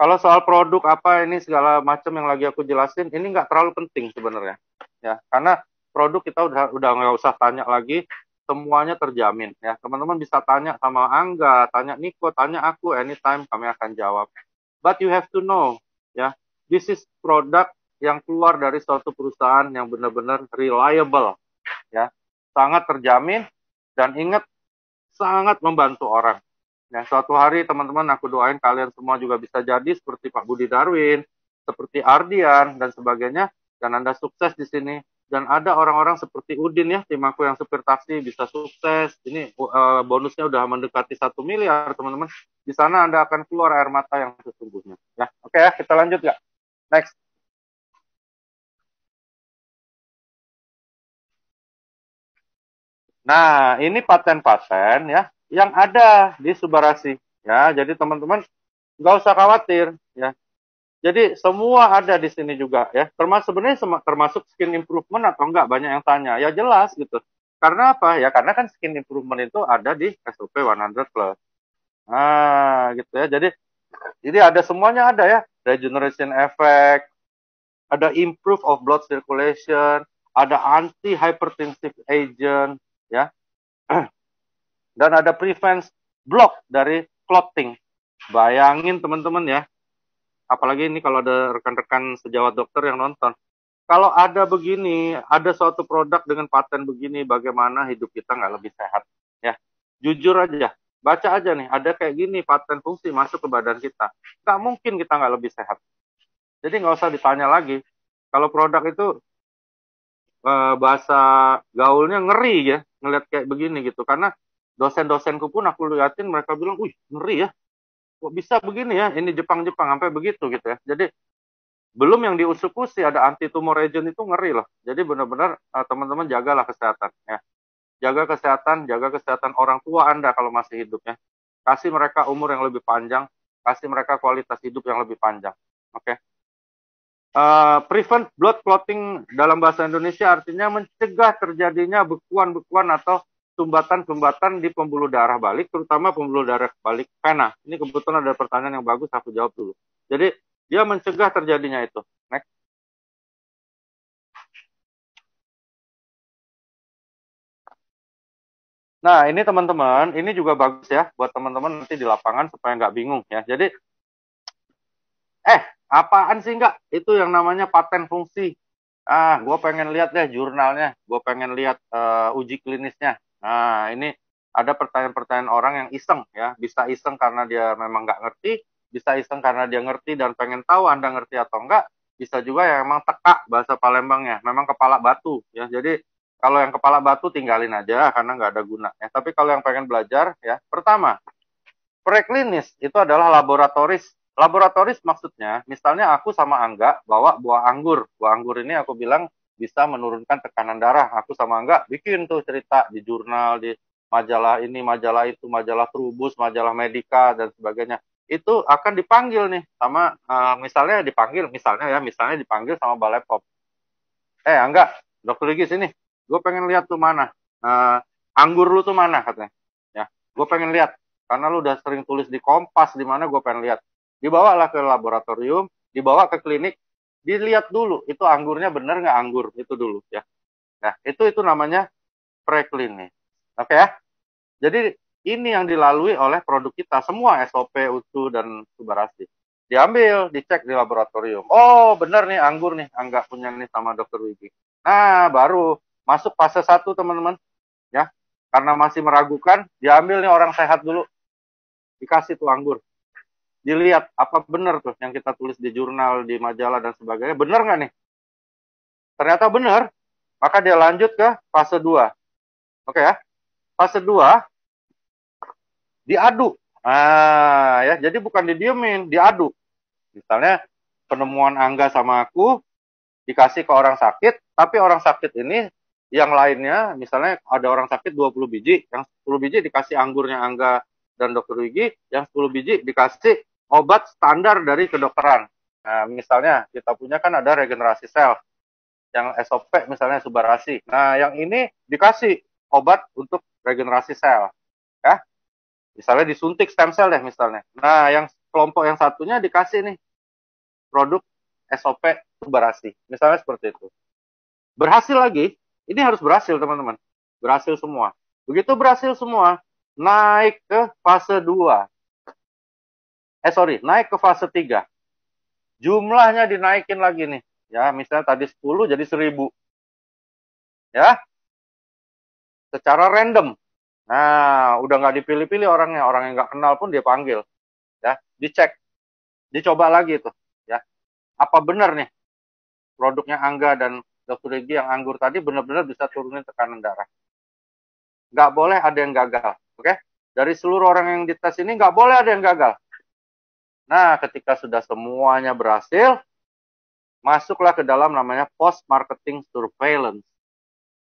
Kalau soal produk apa ini segala macam yang lagi aku jelasin, ini nggak terlalu penting sebenarnya, ya. Karena produk kita udah nggak usah tanya lagi, semuanya terjamin, ya. Teman-teman bisa tanya sama Angga, tanya Niko, tanya aku, anytime kami akan jawab. But you have to know, ya, this is produk yang keluar dari suatu perusahaan yang benar-benar reliable, ya, sangat terjamin, dan ingat, sangat membantu orang. Nah, suatu hari teman-teman aku doain kalian semua juga bisa jadi seperti Pak Budi Darwin, seperti Ardian dan sebagainya, dan Anda sukses di sini. Dan ada orang-orang seperti Udin ya, tim aku yang supir taksi bisa sukses. Ini bonusnya udah mendekati 1 miliar teman-teman. Di sana Anda akan keluar air mata yang sesungguhnya. Ya, oke ya, kita lanjut ya. Next. Nah, ini paten-paten ya yang ada di Subarasi. Ya, jadi teman-teman nggak usah khawatir ya. Jadi semua ada di sini juga ya. Termasuk skin improvement atau enggak, banyak yang tanya. Ya jelas gitu. Karena apa? Ya karena kan skin improvement itu ada di SOP 100 plus. Nah, gitu ya. Jadi ada semuanya ada ya. Regeneration effect, ada improve of blood circulation, ada anti hypertensive agent ya. Dan ada prevent block dari clotting. Bayangin teman-teman ya. Apalagi ini kalau ada rekan-rekan sejawat dokter yang nonton. Kalau ada begini, ada suatu produk dengan paten begini, bagaimana hidup kita nggak lebih sehat? Ya, jujur aja, baca aja nih, ada kayak gini paten fungsi masuk ke badan kita. Nggak mungkin kita nggak lebih sehat. Jadi nggak usah ditanya lagi. Kalau produk itu bahasa gaulnya ngeri ya, ngeliat kayak begini gitu. Karena dosen-dosenku pun aku liatin, mereka bilang, wih ngeri ya, kok bisa begini ya, ini Jepang-Jepang sampai begitu gitu ya. Jadi belum yang diusukusi ada anti tumor agent itu ngeri loh. Jadi benar-benar teman-teman jagalah kesehatan ya. Jaga kesehatan orang tua Anda kalau masih hidup ya. Kasih mereka umur yang lebih panjang, kasih mereka kualitas hidup yang lebih panjang. Oke. Prevent blood clotting dalam bahasa Indonesia artinya mencegah terjadinya bekuan-bekuan atau sumbatan-sumbatan di pembuluh darah balik, terutama pembuluh darah balik vena. Ini kebetulan ada pertanyaan yang bagus, aku jawab dulu. Jadi dia mencegah terjadinya itu. Next. Nah, ini teman-teman, ini juga bagus ya buat teman-teman nanti di lapangan supaya nggak bingung ya. Jadi, apaan sih nggak? Itu yang namanya paten fungsi. Gue pengen lihat deh jurnalnya, gue pengen lihat uji klinisnya. Nah, ini ada pertanyaan-pertanyaan orang yang iseng ya, bisa iseng karena dia memang nggak ngerti, bisa iseng karena dia ngerti dan pengen tahu Anda ngerti atau enggak, bisa juga yang memang teka bahasa Palembangnya, memang kepala batu ya. Jadi kalau yang kepala batu tinggalin aja karena nggak ada guna ya. Tapi kalau yang pengen belajar ya, pertama, preklinis itu adalah laboratoris. Laboratoris maksudnya, misalnya aku sama Angga bawa buah anggur. Buah anggur ini aku bilang bisa menurunkan tekanan darah. Aku sama Angga bikin tuh cerita di jurnal, di majalah ini, majalah itu, majalah Trubus, majalah Medika, dan sebagainya. Itu akan dipanggil nih sama, misalnya dipanggil sama Balai POM. Angga, dokter Ligi sini. Gue pengen lihat tuh mana. Anggur lu tuh mana katanya. Ya, gue pengen lihat. Karena lu udah sering tulis di Kompas, di mana gue pengen lihat. Dibawalah ke laboratorium, dibawa ke klinik, dilihat dulu, itu anggurnya bener nggak anggur, itu dulu ya. Nah, itu namanya preklinis. Oke ya? Jadi ini yang dilalui oleh produk kita, semua SOP, UTU, dan Subarasi. Diambil, dicek di laboratorium. Oh, bener nih anggur nih, Angga punya nih sama dokter Wigi. Nah, baru masuk fase 1 teman-teman. Ya, karena masih meragukan, diambil nih orang sehat dulu. Dikasih tuh anggur. Dilihat apa benar tuh yang kita tulis di jurnal, di majalah dan sebagainya, benar nggak nih? Ternyata benar, maka dia lanjut ke fase 2. Oke ya, fase 2 diadu. Ya, jadi bukan didiemin, diadu. Misalnya penemuan Angga sama aku dikasih ke orang sakit, tapi orang sakit ini yang lainnya, misalnya ada orang sakit 20 biji, yang 10 biji dikasih anggurnya Angga dan dokter Wigi, yang 10 biji dikasih obat standar dari kedokteran. Nah, misalnya kita punya kan ada regenerasi sel, yang SOP misalnya Subarasi. Nah, yang ini dikasih obat untuk regenerasi sel. Ya, misalnya disuntik stem cell deh misalnya. Nah, yang kelompok yang satunya dikasih nih produk SOP Subarasi. Misalnya seperti itu. Berhasil lagi, ini harus berhasil teman-teman. Berhasil semua. Begitu berhasil semua, naik ke fase 2. Naik ke fase 3. Jumlahnya dinaikin lagi nih. Ya, misalnya tadi 10 jadi 1000. Ya, secara random. Nah, udah nggak dipilih-pilih orangnya. Orang yang nggak kenal pun dia panggil. Ya, dicek. Dicoba lagi tuh. Ya, apa benar nih produknya Angga dan Dr. Regi yang anggur tadi benar-benar bisa turunin tekanan darah. Nggak boleh ada yang gagal. Oke? Dari seluruh orang yang dites ini nggak boleh ada yang gagal. Nah, ketika sudah semuanya berhasil, masuklah ke dalam namanya post-marketing surveillance.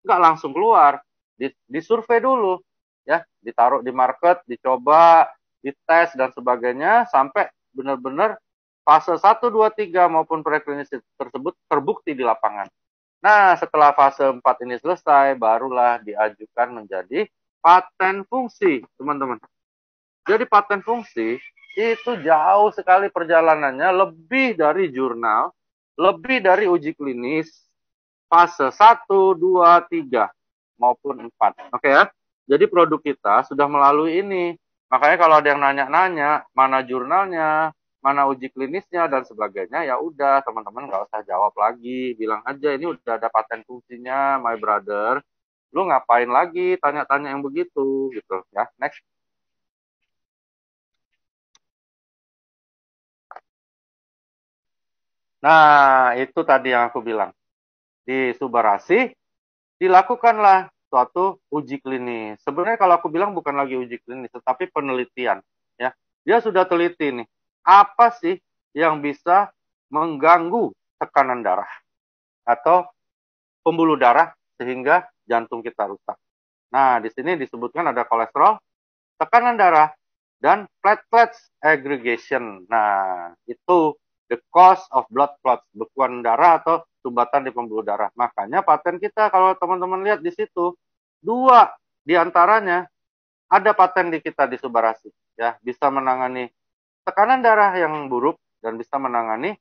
Nggak langsung keluar. Disurvei dulu. Ya, ditaruh di market, dicoba, dites, dan sebagainya, sampai benar-benar fase 1, 2, 3 maupun preklinis tersebut terbukti di lapangan. Nah, setelah fase 4 ini selesai, barulah diajukan menjadi paten fungsi, teman-teman. Jadi paten fungsi itu jauh sekali perjalanannya, lebih dari jurnal, lebih dari uji klinis, fase 1, 2, 3, maupun 4. Oke ya? Jadi produk kita sudah melalui ini. Makanya kalau ada yang nanya-nanya, mana jurnalnya, mana uji klinisnya, dan sebagainya, ya udah teman-teman nggak usah jawab lagi. Bilang aja, ini udah ada paten fungsinya, my brother. Lu ngapain lagi tanya-tanya yang begitu, gitu ya. Next. Nah, itu tadi yang aku bilang. Di Subarasi, dilakukanlah suatu uji klinis. Sebenarnya kalau aku bilang bukan lagi uji klinis, tetapi penelitian. Ya, dia sudah teliti nih. Apa sih yang bisa mengganggu tekanan darah atau pembuluh darah sehingga jantung kita rusak. Nah, di sini disebutkan ada kolesterol, tekanan darah, dan platelets aggregation. Nah, itu the cause of blood clots, bekuan darah atau sumbatan di pembuluh darah. Makanya paten kita, kalau teman-teman lihat di situ, 2 diantaranya ada paten di kita di Subarasi. Ya, bisa menangani tekanan darah yang buruk dan bisa menangani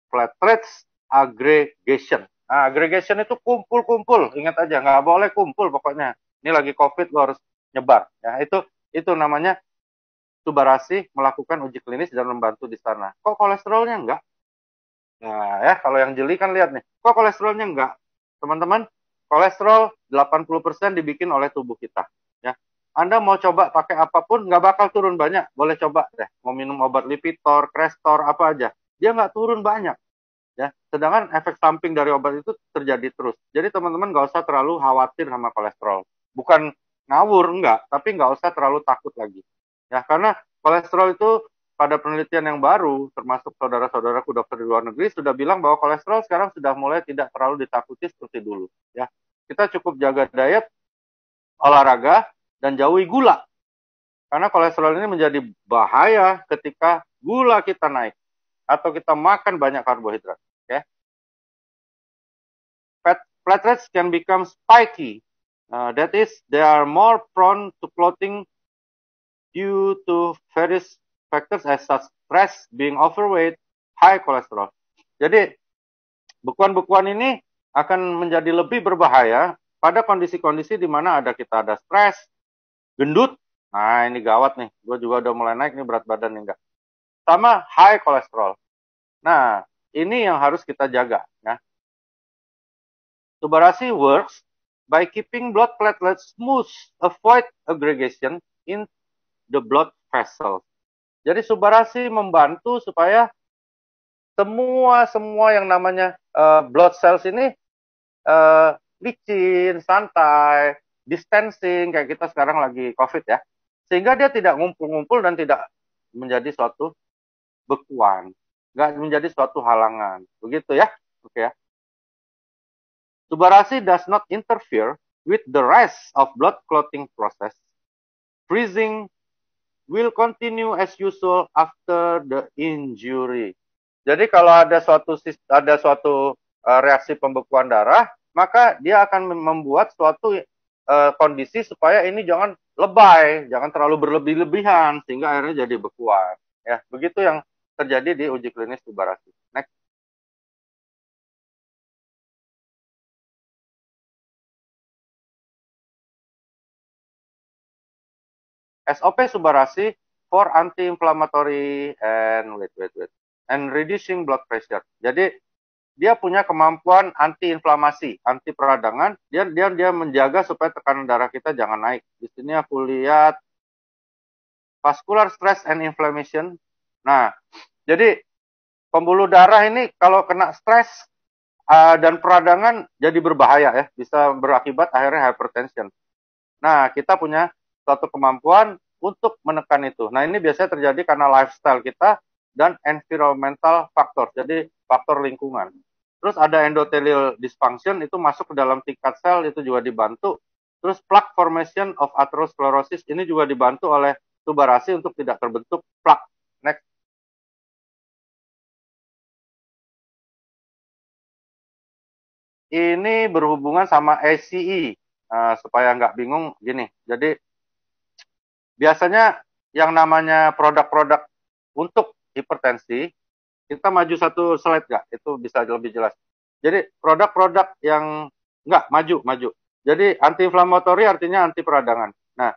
platelets aggregation. Nah, aggregation itu kumpul-kumpul. Ingat aja, nggak boleh kumpul pokoknya. Ini lagi COVID, lo harus nyebar. Ya, itu namanya Subarasi melakukan uji klinis dan membantu di sana. Kok kolesterolnya enggak? Nah, ya, kalau yang jeli kan lihat nih. Kok kolesterolnya enggak? Teman-teman, kolesterol 80% dibikin oleh tubuh kita. Ya. Anda mau coba pakai apapun, nggak bakal turun banyak. Boleh coba deh. Mau minum obat Lipitor, Crestor, apa aja. Dia nggak turun banyak. Ya. Sedangkan efek samping dari obat itu terjadi terus. Jadi teman-teman nggak usah terlalu khawatir sama kolesterol. Bukan ngawur, enggak. Tapi nggak usah terlalu takut lagi. Ya, karena kolesterol itu pada penelitian yang baru, termasuk saudara-saudaraku dokter di luar negeri, sudah bilang bahwa kolesterol sekarang sudah mulai tidak terlalu ditakuti seperti dulu. Ya, kita cukup jaga diet, olahraga, dan jauhi gula. Karena kolesterol ini menjadi bahaya ketika gula kita naik atau kita makan banyak karbohidrat. Okay? Platelets can become spiky. That is, they are more prone to clotting due to various factors as such stress, being overweight, high cholesterol. Jadi, bekuan-bekuan ini akan menjadi lebih berbahaya pada kondisi-kondisi di mana kita ada stres, gendut. Nah, ini gawat nih. Gue juga udah mulai naik nih berat badan nih, enggak. Sama high cholesterol. Nah, ini yang harus kita jaga. Ya. Subarasi works by keeping blood platelets smooth, avoid aggregation in the blood vessel. Jadi Subarasi membantu supaya semua yang namanya blood cells ini licin, santai, distancing kayak kita sekarang lagi COVID ya. Sehingga dia tidak ngumpul-ngumpul dan tidak menjadi suatu bekuan, nggak menjadi suatu halangan. Begitu ya. Oke ya. Subarasi does not interfere with the rest of blood clotting process. Freezing will continue as usual after the injury. Jadi kalau ada suatu reaksi pembekuan darah, maka dia akan membuat suatu kondisi supaya ini jangan lebay, jangan terlalu berlebih-lebihan sehingga akhirnya jadi bekuan. Ya, begitu yang terjadi di uji klinis subarasi. Next. SOP subarasi for anti-inflammatory and and reducing blood pressure. Jadi dia punya kemampuan anti-inflamasi, anti peradangan. Dia menjaga supaya tekanan darah kita jangan naik. Di sini aku lihat vascular stress and inflammation. Nah, jadi pembuluh darah ini kalau kena stres dan peradangan jadi berbahaya ya, bisa berakibat akhirnya hypertension. Nah, kita punya suatu kemampuan untuk menekan itu. Nah, ini biasanya terjadi karena lifestyle kita dan environmental factor, jadi faktor lingkungan. Terus ada endothelial dysfunction, itu masuk ke dalam tingkat sel, itu juga dibantu. Terus plaque formation of atherosclerosis, ini juga dibantu oleh subarasi untuk tidak terbentuk plaque. Next. Ini berhubungan sama ACE, supaya nggak bingung gini. Jadi biasanya yang namanya produk-produk untuk hipertensi, kita maju satu slide nggak? Itu bisa lebih jelas. Jadi produk-produk yang nggak maju. Jadi anti-inflamatori artinya anti peradangan. Nah,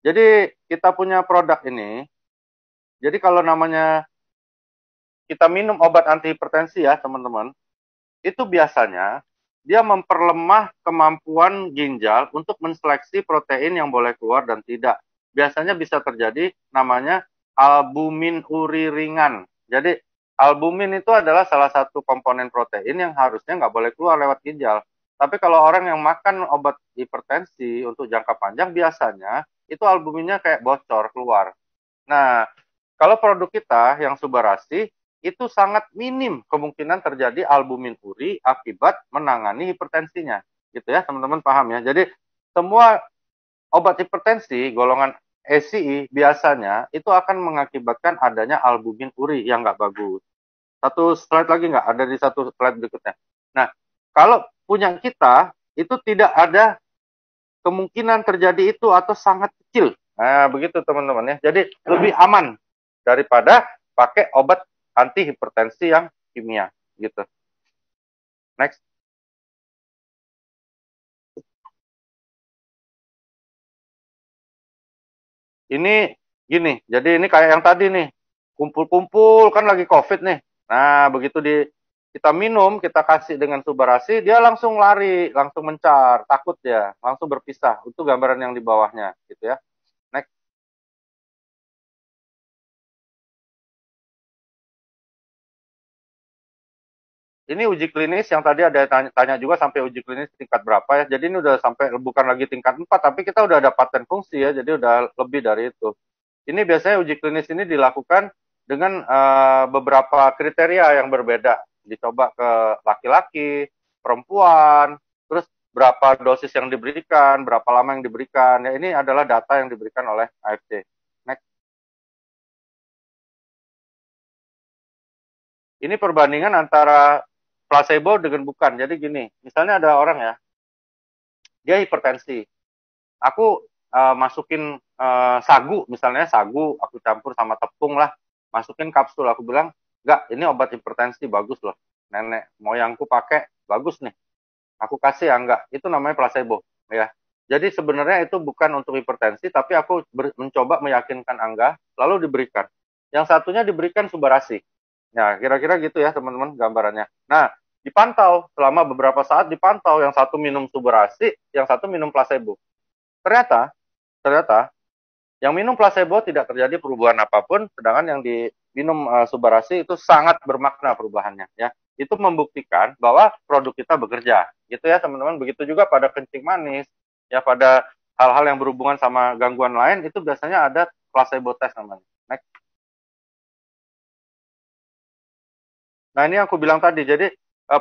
jadi kita punya produk ini. Jadi kalau namanya kita minum obat anti hipertensi ya teman-teman, itu biasanya dia memperlemah kemampuan ginjal untuk menseleksi protein yang boleh keluar dan tidak. Biasanya bisa terjadi namanya albumin uri ringan. Jadi albumin itu adalah salah satu komponen protein yang harusnya nggak boleh keluar lewat ginjal. Tapi kalau orang yang makan obat hipertensi untuk jangka panjang, biasanya itu albuminnya kayak bocor keluar. Nah, kalau produk kita yang subarasi, itu sangat minim kemungkinan terjadi albumin uri akibat menangani hipertensinya. Gitu ya, teman-teman paham ya. Jadi, semua obat hipertensi golongan ACE biasanya itu akan mengakibatkan adanya albumin uri yang nggak bagus. Satu slide lagi nggak? Ada di satu slide berikutnya. Nah, kalau punya kita, itu tidak ada kemungkinan terjadi itu atau sangat kecil. Nah, begitu teman-teman ya. Jadi, lebih aman daripada pakai obat anti hipertensi yang kimia gitu. Next. Ini gini, jadi ini kayak yang tadi nih, kumpul-kumpul kan lagi COVID nih. Nah, begitu kita minum, kita kasih dengan subarasi, dia langsung lari, langsung mencar, takut ya, langsung berpisah. Itu gambaran yang di bawahnya gitu ya. Next. Ini uji klinis yang tadi ada tanya juga sampai uji klinis tingkat berapa ya. Jadi ini udah sampai bukan lagi tingkat 4, tapi kita udah ada paten fungsi ya. Jadi udah lebih dari itu. Ini biasanya uji klinis ini dilakukan dengan beberapa kriteria yang berbeda. Dicoba ke laki-laki, perempuan, terus berapa dosis yang diberikan, berapa lama yang diberikan. Ya, ini adalah data yang diberikan oleh AFC. Next. Ini perbandingan antara placebo dengan bukan. Jadi gini, misalnya ada orang ya, dia hipertensi. Aku masukin sagu, misalnya sagu, aku campur sama tepung lah, masukin kapsul. Aku bilang, enggak, ini obat hipertensi, bagus loh. Nenek moyangku pakai, bagus nih. Aku kasih ya, enggak. Itu namanya placebo. Ya. Jadi sebenarnya itu bukan untuk hipertensi, tapi aku mencoba meyakinkan Angga, lalu diberikan. Yang satunya diberikan subarasi. Ya, kira-kira gitu ya teman-teman gambarannya. Nah, dipantau selama beberapa saat, dipantau yang satu minum subarasi, yang satu minum placebo. Ternyata yang minum placebo tidak terjadi perubahan apapun, sedangkan yang diminum subarasi itu sangat bermakna perubahannya ya. Itu membuktikan bahwa produk kita bekerja. Gitu ya teman-teman. Begitu juga pada kencing manis, ya pada hal-hal yang berhubungan sama gangguan lain itu biasanya ada placebo test namanya. Next. Nah, ini yang aku bilang tadi. Jadi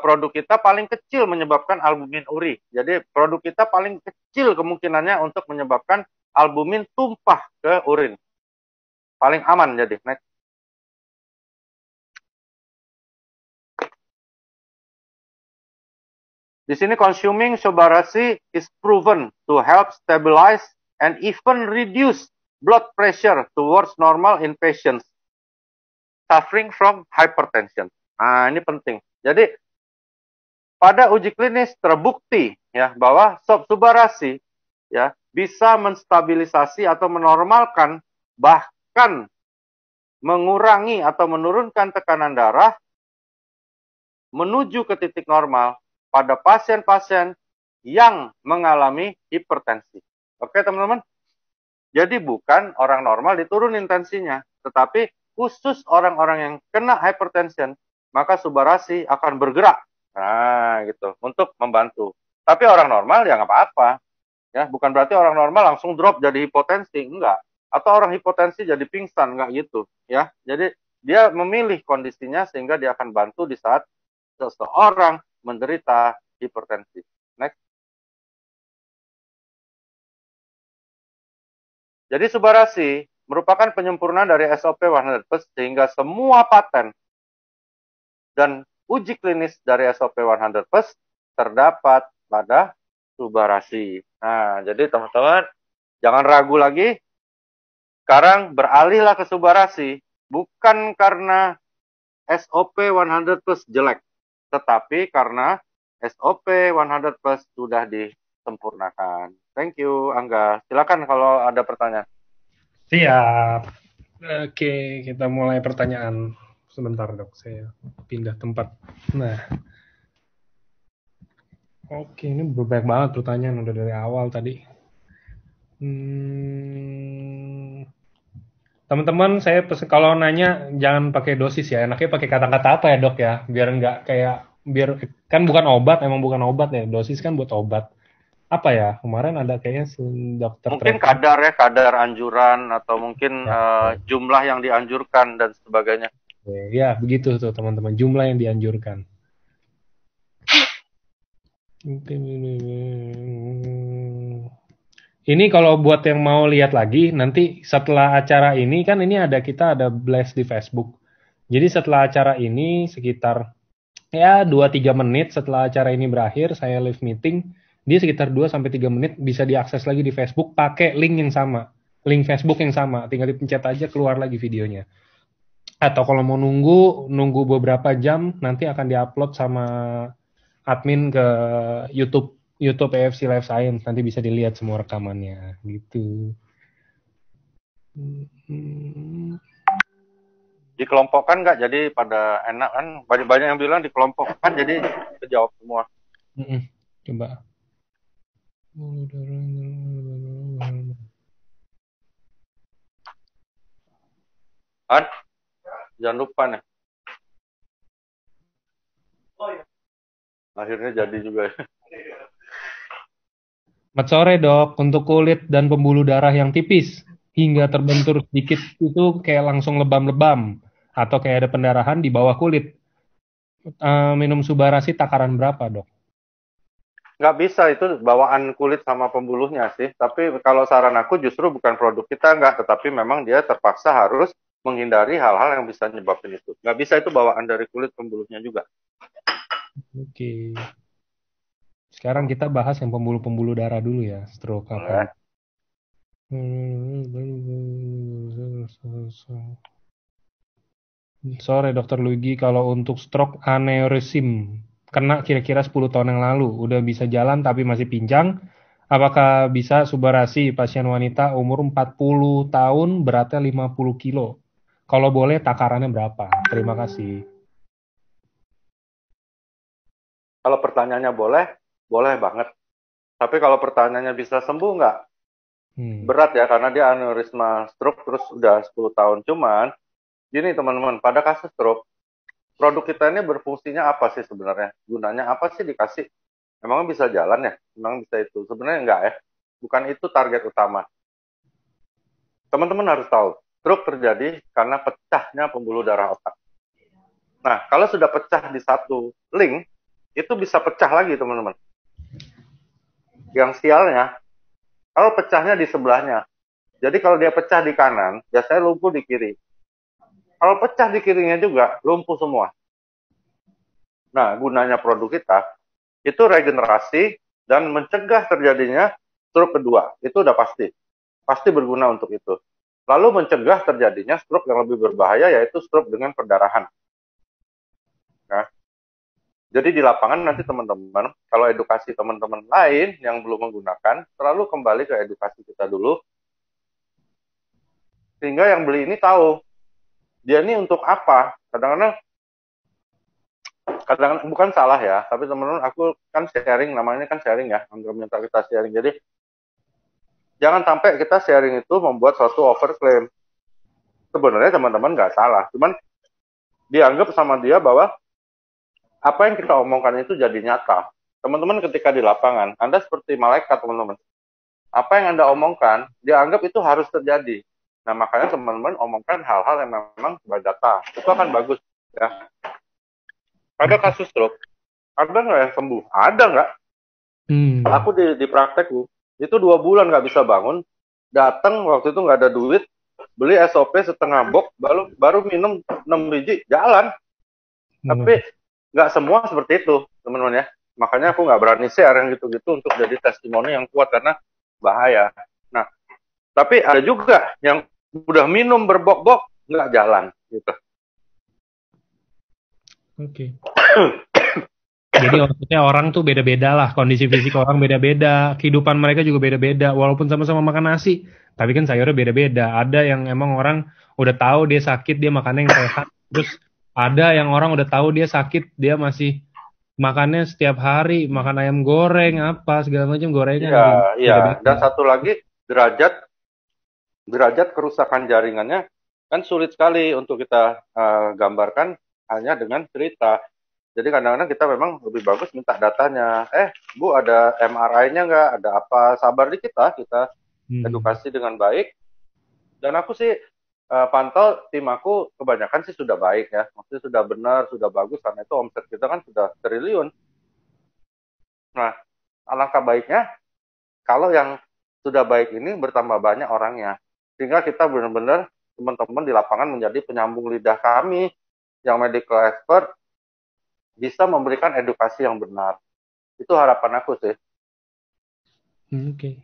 produk kita paling kecil menyebabkan albumin uri. Jadi produk kita paling kecil kemungkinannya untuk menyebabkan albumin tumpah ke urin. Paling aman jadi. Next. Di sini consuming subarasi is proven to help stabilize and even reduce blood pressure towards normal in patients. suffering from hypertension. Nah, ini penting. Jadi pada uji klinis terbukti ya bahwa sop subarasi ya bisa menstabilisasi atau menormalkan bahkan mengurangi atau menurunkan tekanan darah menuju ke titik normal pada pasien-pasien yang mengalami hipertensi. Oke, teman-teman? Jadi bukan orang normal diturunin tensinya, tetapi khusus orang-orang yang kena hypertension, maka subarasi akan bergerak. Nah, gitu, untuk membantu. Tapi orang normal ya nggak apa-apa. Ya, bukan berarti orang normal langsung drop jadi hipotensi, enggak. Atau orang hipotensi jadi pingsan, enggak gitu. Ya, jadi dia memilih kondisinya sehingga dia akan bantu di saat seseorang menderita hipertensi. Next. Jadi subarasi merupakan penyempurnaan dari SOP 100+ sehingga semua paten dan uji klinis dari SOP 100+ terdapat pada subarasi. Nah, jadi teman-teman jangan ragu lagi. Sekarang beralihlah ke subarasi bukan karena SOP 100+ jelek, tetapi karena SOP 100+ sudah disempurnakan. Thank you, Angga. Silakan kalau ada pertanyaan. Siap. Oke, kita mulai pertanyaan. Sebentar dok, saya pindah tempat. Nah, oke, ini banyak banget pertanyaan udah dari awal tadi. Teman-teman, saya kalau nanya jangan pakai dosis ya, enaknya pakai kata-kata apa ya dok ya, biar nggak kayak kan bukan obat, emang bukan obat ya, dosis kan buat obat. Apa ya, kemarin ada kayaknya dokter mungkin kadar ya, kadar anjuran atau mungkin ya, jumlah yang dianjurkan dan sebagainya. Ya, begitu tuh teman-teman, jumlah yang dianjurkan. Ini kalau buat yang mau lihat lagi, nanti setelah acara ini, kan ini kita ada blast di Facebook. Jadi setelah acara ini, sekitar ya 2-3 menit setelah acara ini berakhir, saya live meeting, dia sekitar 2-3 menit bisa diakses lagi di Facebook pakai link yang sama. Link Facebook yang sama, tinggal dipencet aja keluar lagi videonya. Atau kalau mau nunggu beberapa jam, nanti akan diupload sama admin ke YouTube AFC Life Science, nanti bisa dilihat semua rekamannya gitu. Dikelompokkan nggak? Jadi pada enak kan, banyak yang bilang dikelompokkan jadi kejawab semua. Coba. Kan? Jangan lupa nih. Oh iya. Akhirnya jadi juga. Selamat sore dok, untuk kulit dan pembuluh darah yang tipis hingga terbentur sedikit itu kayak langsung lebam-lebam atau kayak ada pendarahan di bawah kulit. Minum subarasi takaran berapa dok? Nggak bisa, itu bawaan kulit sama pembuluhnya sih. Tapi kalau saran aku justru bukan produk kita nggak, tetapi memang dia terpaksa harus menghindari hal-hal yang bisa nyebabin itu. Nggak bisa itu bawaan dari kulit pembuluhnya juga. Oke. Sekarang kita bahas yang pembuluh-pembuluh darah dulu ya, stroke apa. Sore Dokter Luigi, kalau untuk stroke aneurism kena kira-kira 10 tahun yang lalu, udah bisa jalan tapi masih pincang, apakah bisa subarasi pasien wanita umur 40 tahun beratnya 50 kilo? Kalau boleh takarannya berapa? Terima kasih. Kalau pertanyaannya boleh banget. Tapi kalau pertanyaannya bisa sembuh nggak? Berat ya, karena dia aneurisma stroke terus udah 10 tahun. Cuman, gini teman-teman, pada kasus stroke, produk kita ini berfungsinya apa sih sebenarnya? Gunanya apa sih dikasih? Emangnya bisa jalan ya? Emang bisa itu? Sebenarnya enggak ya. Bukan itu target utama. Teman-teman harus tahu, stroke terjadi karena pecahnya pembuluh darah otak. Nah, kalau sudah pecah di satu link, itu bisa pecah lagi teman-teman. Yang sialnya, kalau pecahnya di sebelahnya. Jadi kalau dia pecah di kanan, biasanya lumpuh di kiri. Kalau pecah di kirinya juga, lumpuh semua. Nah, gunanya produk kita, itu regenerasi dan mencegah terjadinya stroke kedua. Itu udah pasti. Pasti berguna untuk itu. lalu mencegah terjadinya stroke yang lebih berbahaya, yaitu stroke dengan perdarahan. Nah, jadi di lapangan nanti teman-teman, kalau edukasi teman-teman lain yang belum menggunakan, selalu kembali ke edukasi kita dulu, sehingga yang beli ini tahu, dia ini untuk apa. Kadang-kadang bukan salah ya, tapi teman-teman aku kan sharing, namanya kan sharing ya, anggap minta kita sharing. Jadi jangan sampai kita sharing itu membuat suatu overclaim. Sebenarnya teman-teman nggak salah, cuman dianggap sama dia bahwa apa yang kita omongkan itu jadi nyata. Teman-teman ketika di lapangan, Anda seperti malaikat, teman-teman. Apa yang Anda omongkan, dianggap itu harus terjadi. Nah, makanya teman-teman omongkan hal-hal yang memang berdata. Itu akan bagus. Ya. Ada kasus stroke, ada nggak yang sembuh? Ada nggak? Aku di praktekku, itu 2 bulan nggak bisa bangun. Datang waktu itu nggak ada duit, beli SOP setengah box, baru minum 6 biji, jalan. Tapi nggak semua seperti itu, teman-teman ya. Makanya aku nggak berani share yang gitu-gitu untuk jadi testimoni yang kuat, karena bahaya. Nah, tapi ada juga yang udah minum berbok-bok, nggak jalan. Gitu. Oke. Jadi maksudnya orang tuh beda-beda lah, kondisi fisik orang beda-beda, kehidupan mereka juga beda-beda, walaupun sama-sama makan nasi, tapi kan sayurnya beda-beda. Ada yang emang orang udah tahu dia sakit, dia makannya yang sehat. Terus ada yang orang udah tahu dia sakit, dia masih makannya setiap hari, makan ayam goreng, apa, segala macam gorengan. Iya, iya. Beda-beda. Dan satu lagi, derajat kerusakan jaringannya kan sulit sekali untuk kita gambarkan hanya dengan cerita. Jadi kadang-kadang kita memang lebih bagus minta datanya. Bu, ada MRI-nya nggak? Ada apa? Sabar dikit lah, kita edukasi dengan baik. Dan aku sih pantau tim aku kebanyakan sih sudah baik ya. Maksudnya sudah benar, sudah bagus, karena itu omset kita kan sudah triliun. Nah, alangkah baiknya kalau yang sudah baik ini bertambah banyak orangnya. Sehingga kita benar-benar teman-teman di lapangan menjadi penyambung lidah kami yang medical expert, bisa memberikan edukasi yang benar. Itu harapan aku sih. Oke.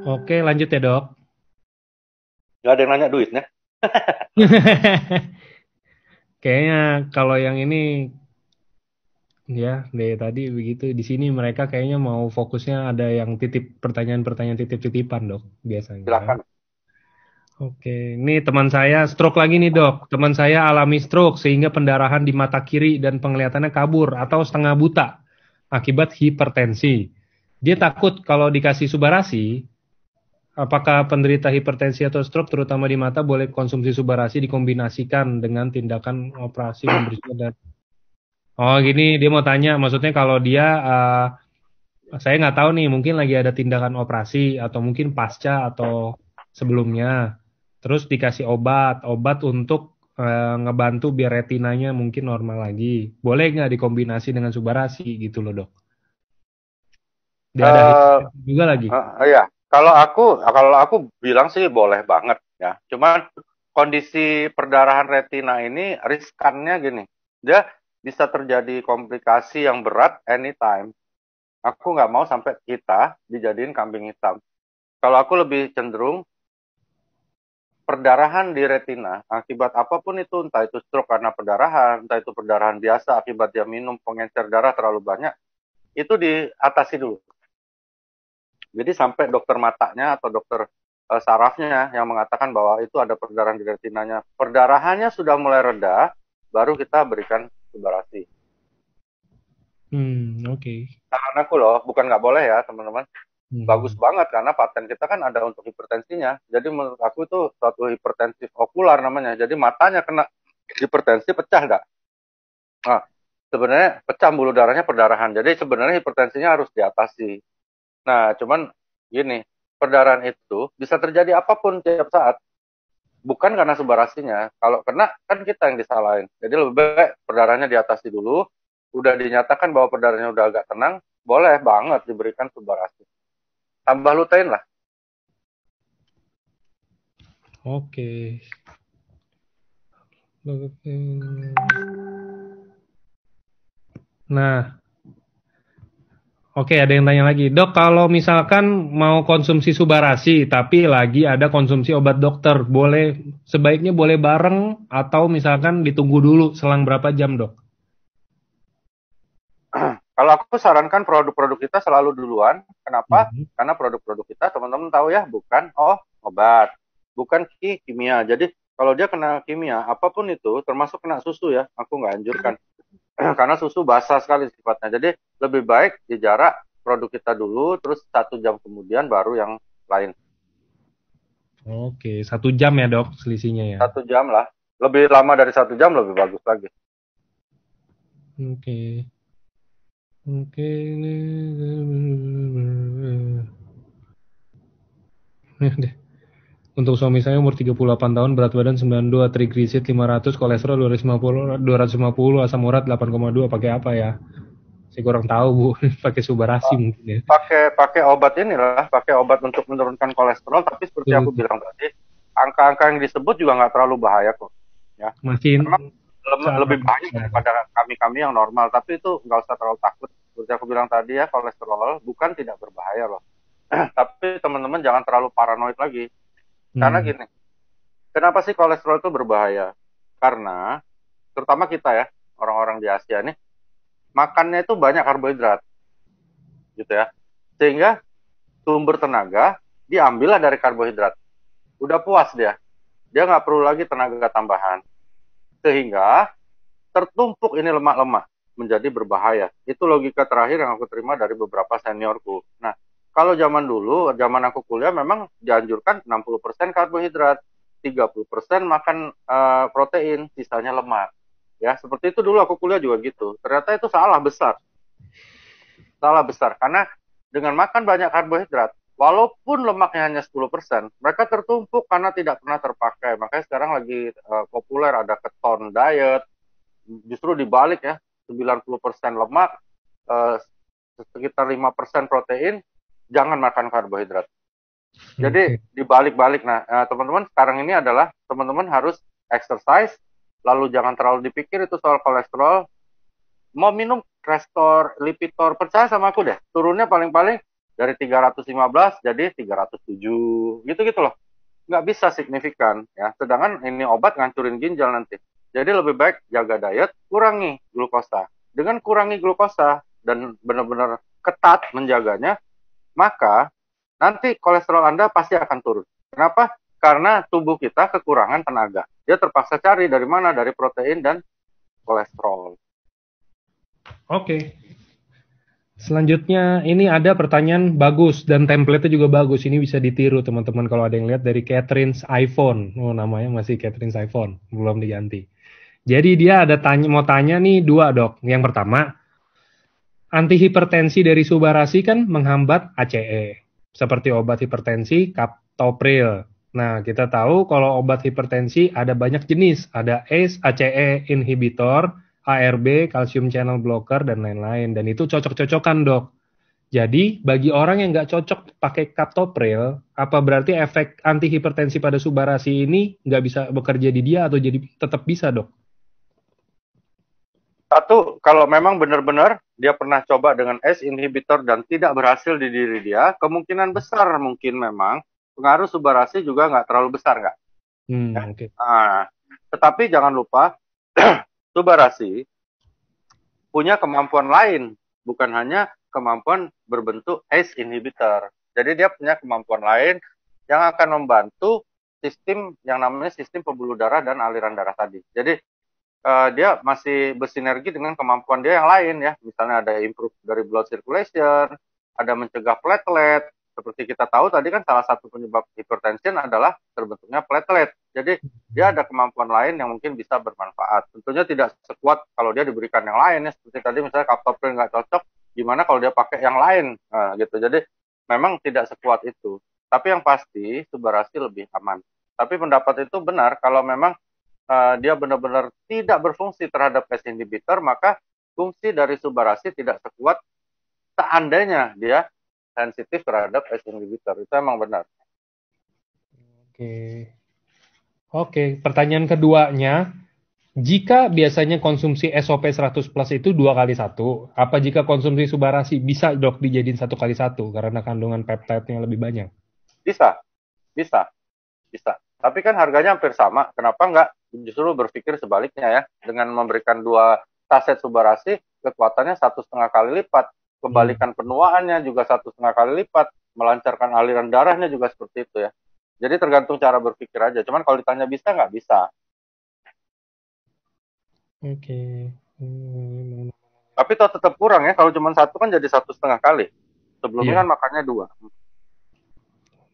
Oke, lanjut ya, Dok. Nggak ada yang nanya duitnya. Kayaknya kalau yang ini ya dari tadi begitu, di sini mereka kayaknya mau fokusnya ada yang titip pertanyaan-pertanyaan titip-titipan, Dok, biasanya. Silakan. Oke, ini teman saya stroke lagi nih, Dok. Teman saya alami stroke sehingga pendarahan di mata kiri dan penglihatannya kabur atau setengah buta akibat hipertensi. Dia takut kalau dikasih subarasi, apakah penderita hipertensi atau stroke terutama di mata boleh konsumsi subarasi dikombinasikan dengan tindakan operasi membersihkan dan oh gini, dia mau tanya, maksudnya kalau dia saya nggak tahu nih, mungkin lagi ada tindakan operasi atau mungkin pasca atau sebelumnya. Terus dikasih obat untuk ngebantu biar retinanya mungkin normal lagi. Boleh nggak dikombinasi dengan subarasi gitu loh, Dok? Dia ada hipertensi juga lagi. Iya, kalau aku bilang sih boleh banget ya. Cuman kondisi perdarahan retina ini riskannya gini, dia bisa terjadi komplikasi yang berat anytime. Aku nggak mau sampai kita dijadiin kambing hitam. Kalau aku lebih cenderung perdarahan di retina akibat apapun itu, entah itu stroke karena perdarahan, entah itu perdarahan biasa akibat dia minum pengencer darah terlalu banyak, itu diatasi dulu. Jadi sampai dokter matanya atau dokter sarafnya yang mengatakan bahwa itu ada perdarahan di retinanya. Perdarahannya sudah mulai reda, baru kita berikan subarasi. Oke. Karena aku loh, bukan nggak boleh ya teman-teman. Bagus banget karena paten kita kan ada untuk hipertensinya. Jadi menurut aku itu suatu hipertensif okular namanya. Jadi matanya kena hipertensi, pecah nggak? Nah, sebenarnya pecah pembuluh darahnya, perdarahan. Jadi sebenarnya hipertensinya harus diatasi. Nah, cuman gini, perdarahan itu bisa terjadi apapun tiap saat. Bukan karena subarasinya. Kalau kena, kan kita yang disalahin. Jadi lebih baik perdarahannya diatasi dulu. Udah dinyatakan bahwa perdarahannya udah agak tenang, boleh banget diberikan subarasi. Tambah lutein lah. Oke. Nah, Oke, ada yang tanya lagi. Dok, kalau misalkan mau konsumsi Subarasi, tapi lagi ada konsumsi obat dokter, sebaiknya boleh bareng atau misalkan ditunggu dulu selang berapa jam, dok? Kalau aku sarankan produk-produk kita selalu duluan. Kenapa? Mhm. Karena produk-produk kita teman-teman tahu ya, bukan obat, bukan kimia. Jadi kalau dia kena kimia, apapun itu, termasuk kena susu ya, aku nggak anjurkan. Karena susu basah sekali sifatnya. Jadi lebih baik dijarak produk kita dulu, terus 1 jam kemudian baru yang lain. Oke, 1 jam ya, dok, selisihnya ya. 1 jam lah. Lebih lama dari 1 jam lebih bagus lagi. Oke. Oke. Untuk suami saya umur 38 tahun, berat badan 92, triglycerid 500, kolesterol 250, asam urat 8,2. Pakai apa ya? Saya kurang tahu, Bu. Pakai Subarasi mungkin ya. Pakai obat inilah, pakai obat untuk menurunkan kolesterol. Tapi seperti Betul, aku betul. bilang tadi, angka-angka yang disebut juga nggak terlalu bahaya kok. Ya, Masih memang lebih bahaya ya. daripada kami-kami yang normal. Tapi itu nggak usah terlalu takut. Seperti aku bilang tadi ya, kolesterol bukan tidak berbahaya loh. Tapi teman-teman jangan terlalu paranoid lagi. Karena Hmm. gini, kenapa sih kolesterol itu berbahaya? Karena terutama kita ya, orang-orang di Asia nih, makannya itu banyak karbohidrat, gitu ya. Sehingga sumber tenaga diambillah dari karbohidrat. Udah puas dia nggak perlu lagi tenaga tambahan. Sehingga tertumpuk ini lemak-lemak menjadi berbahaya. Itu logika terakhir yang aku terima dari beberapa seniorku. Nah, kalau zaman dulu, zaman aku kuliah memang dianjurkan 60% karbohidrat, 30% makan protein, sisanya lemak. Ya, seperti itu dulu aku kuliah juga gitu. Ternyata itu salah besar. Salah besar karena dengan makan banyak karbohidrat, walaupun lemaknya hanya 10%, mereka tertumpuk karena tidak pernah terpakai. Makanya sekarang lagi populer ada keton diet, justru dibalik ya, 90% lemak, eh, sekitar 5% protein, jangan makan karbohidrat. Jadi Oke. dibalik-balik. Nah, teman-teman sekarang ini adalah teman-teman harus exercise, lalu jangan terlalu dipikir itu soal kolesterol. Mau minum Restor, Lipitor, percaya sama aku deh, turunnya paling-paling dari 315 jadi 307, gitu-gitu loh. Nggak bisa signifikan ya. Sedangkan ini obat ngancurin ginjal nanti. Jadi lebih baik jaga diet, kurangi glukosa. Dengan kurangi glukosa dan benar-benar ketat menjaganya, maka nanti kolesterol Anda pasti akan turun. Kenapa? Karena tubuh kita kekurangan tenaga. Dia terpaksa cari dari mana? Dari protein dan kolesterol. Oke. Selanjutnya ini ada pertanyaan bagus dan template-nya juga bagus. Ini bisa ditiru teman-teman kalau ada yang lihat dari Catherine's iPhone. Oh, namanya masih Catherine's iPhone, belum diganti. Jadi dia mau tanya nih dua, Dok. Yang pertama, antihipertensi dari Subarasi kan menghambat ACE. Seperti obat hipertensi captopril. Nah, kita tahu kalau obat hipertensi ada banyak jenis. Ada ACE, ACE inhibitor, ARB, calcium channel blocker, dan lain-lain. Dan itu cocok-cocokan, Dok. Jadi, bagi orang yang nggak cocok pakai captopril, apa berarti efek antihipertensi pada Subarasi ini nggak bisa bekerja di dia atau jadi tetap bisa, Dok? Satu, kalau memang benar-benar dia pernah coba dengan ACE inhibitor dan tidak berhasil di diri dia, kemungkinan besar mungkin memang pengaruh Subarasi juga nggak terlalu besar, nggak? Ya. Oke. Nah, tetapi jangan lupa, Subarasi punya kemampuan lain, bukan hanya kemampuan berbentuk ACE inhibitor. Jadi dia punya kemampuan lain yang akan membantu sistem yang namanya sistem pembuluh darah dan aliran darah tadi. Jadi dia masih bersinergi dengan kemampuan dia yang lain ya. Misalnya ada improve dari blood circulation, ada mencegah platelet. Seperti kita tahu tadi kan salah satu penyebab hipertension adalah terbentuknya platelet. Jadi dia ada kemampuan lain yang mungkin bisa bermanfaat. Tentunya tidak sekuat kalau dia diberikan yang lain ya. Seperti tadi misalnya captopril nggak cocok, gimana kalau dia pakai yang lain gitu. Jadi memang tidak sekuat itu. Tapi yang pasti Subarasi lebih aman. Tapi pendapat itu benar kalau memang dia benar-benar tidak berfungsi terhadap ACE inhibitor, maka fungsi dari Subarasi tidak sekuat seandainya dia sensitif terhadap ACE inhibitor. Itu emang benar. Oke. Oke, pertanyaan keduanya, Jika biasanya konsumsi SOP 100 plus itu 2 kali 1, apa jika konsumsi Subarasi bisa dok dijadiin 1 kali 1 karena kandungan peptide-nya lebih banyak? Bisa, bisa, bisa. Tapi kan harganya hampir sama. Kenapa nggak justru berpikir sebaliknya ya? Dengan memberikan 2 saset Subarasi, kekuatannya 1,5 kali lipat. Kebalikan penuaannya juga 1,5 kali lipat. Melancarkan aliran darahnya juga seperti itu ya. Jadi tergantung cara berpikir aja. Cuman kalau ditanya bisa nggak, bisa. Oke. Tapi tetap kurang ya. Kalau cuma 1 kan jadi 1,5 kali. Sebelumnya Iya. kan makannya 2.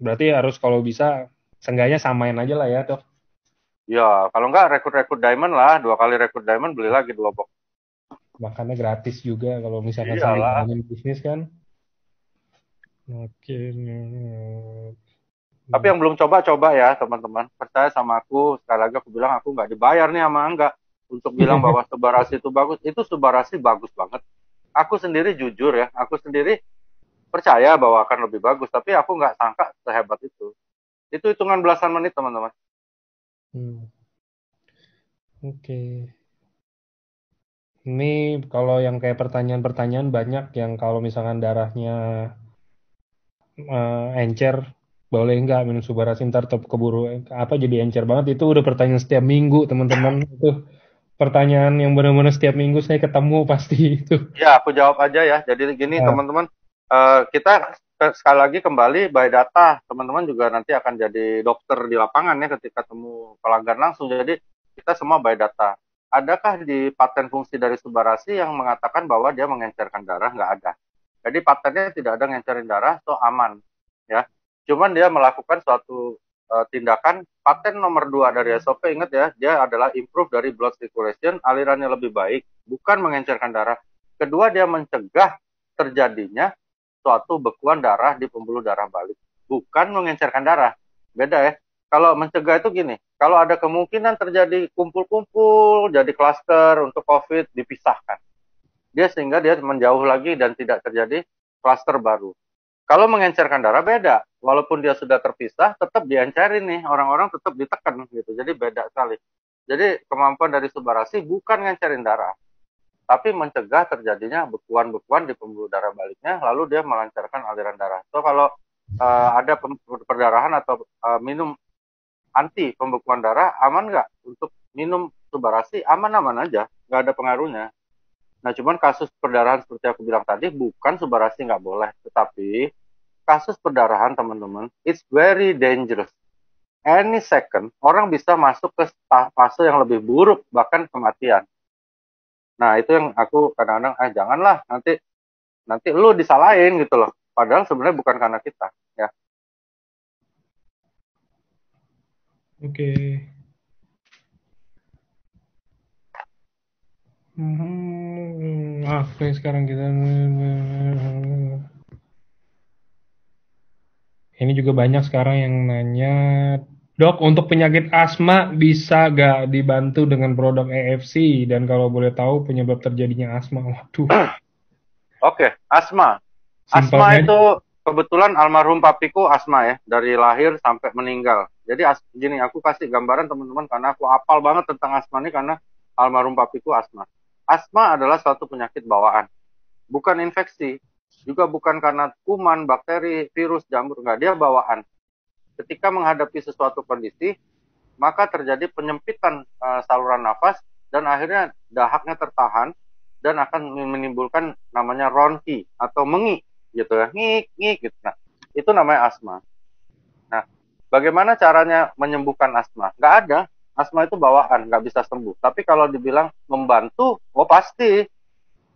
Berarti harus kalau bisa seenggaknya samain aja lah ya dok. Ya, kalau nggak rekrut diamond lah. 2 kali rekrut diamond, beli lagi 2 box. Makannya gratis juga kalau misalkan sambil Iyalah. jalanin bisnis kan. Oke. Tapi yang belum coba ya teman-teman. Percaya sama aku. Sekali lagi aku bilang aku nggak dibayar nih sama Angga untuk bilang bahwa Subarasi itu bagus. Itu Subarasi bagus banget. Aku sendiri jujur ya. Aku sendiri percaya bahwa akan lebih bagus. Tapi aku nggak sangka sehebat itu. Itu hitungan belasan menit teman-teman. Oke. Ini kalau yang kayak pertanyaan-pertanyaan banyak yang kalau misalkan darahnya encer, boleh nggak minum Subarasi ntar tetap keburu apa jadi encer banget, itu udah pertanyaan setiap minggu teman-teman. Itu pertanyaan yang benar-benar setiap minggu saya ketemu pasti itu. Ya, aku jawab aja ya. Jadi gini teman-teman, kita sekali lagi kembali by data. Teman-teman juga nanti akan jadi dokter di lapangan ya ketika temu pelanggan langsung. Jadi kita semua by data. Adakah di paten fungsi dari Subarasi yang mengatakan bahwa dia mengencerkan darah? Nggak ada. Jadi patennya tidak ada ngencerin darah, so aman. Ya, cuman dia melakukan suatu tindakan. Paten nomor 2 dari SOP, ingat ya, dia adalah improve dari blood circulation, alirannya lebih baik, bukan mengencerkan darah. Kedua, dia mencegah terjadinya suatu bekuan darah di pembuluh darah balik, bukan mengencerkan darah. Beda ya. Kalau mencegah itu gini, kalau ada kemungkinan terjadi kumpul-kumpul, jadi klaster untuk COVID, dipisahkan. Sehingga dia menjauh lagi dan tidak terjadi klaster baru. Kalau mengencerkan darah beda, walaupun dia sudah terpisah, tetap diencerin nih, orang-orang tetap ditekan gitu. Jadi beda sekali. Jadi kemampuan dari Subarasi bukan ngencerin darah, tapi mencegah terjadinya bekuan-bekuan di pembuluh darah baliknya, lalu dia melancarkan aliran darah. So kalau ada perdarahan atau minum anti pembekuan darah, aman nggak? Untuk minum Subarasi aman-aman aja, nggak ada pengaruhnya. Nah, cuman kasus perdarahan seperti aku bilang tadi, bukan Subarasi nggak boleh, tetapi kasus perdarahan teman-teman, it's very dangerous. Any second, orang bisa masuk ke fase yang lebih buruk, bahkan kematian. Nah, itu yang aku kadang-kadang, janganlah, nanti lu disalahin gitu loh. Padahal sebenarnya bukan karena kita. Ya. Oke. Oke, sekarang kita ini juga banyak sekarang yang nanya, dok, untuk penyakit asma bisa gak dibantu dengan produk EFC? Dan kalau boleh tahu penyebab terjadinya asma? Waduh. Oke, asma. Asma Simpelnya. itu kebetulan almarhum papiku asma ya, dari lahir sampai meninggal. Jadi gini, aku kasih gambaran teman-teman karena aku apal banget tentang asma ini karena almarhum papiku asma. Asma adalah suatu penyakit bawaan, bukan infeksi, juga bukan karena kuman, bakteri, virus, jamur, enggak, dia bawaan. Ketika menghadapi sesuatu kondisi, maka terjadi penyempitan saluran nafas dan akhirnya dahaknya tertahan dan akan menimbulkan namanya ronki atau mengi gitu ya, ngik gitu. Nah, itu namanya asma. Nah, bagaimana caranya menyembuhkan asma? Nggak ada. Asma itu bawaan, nggak bisa sembuh. Tapi kalau dibilang membantu, oh pasti.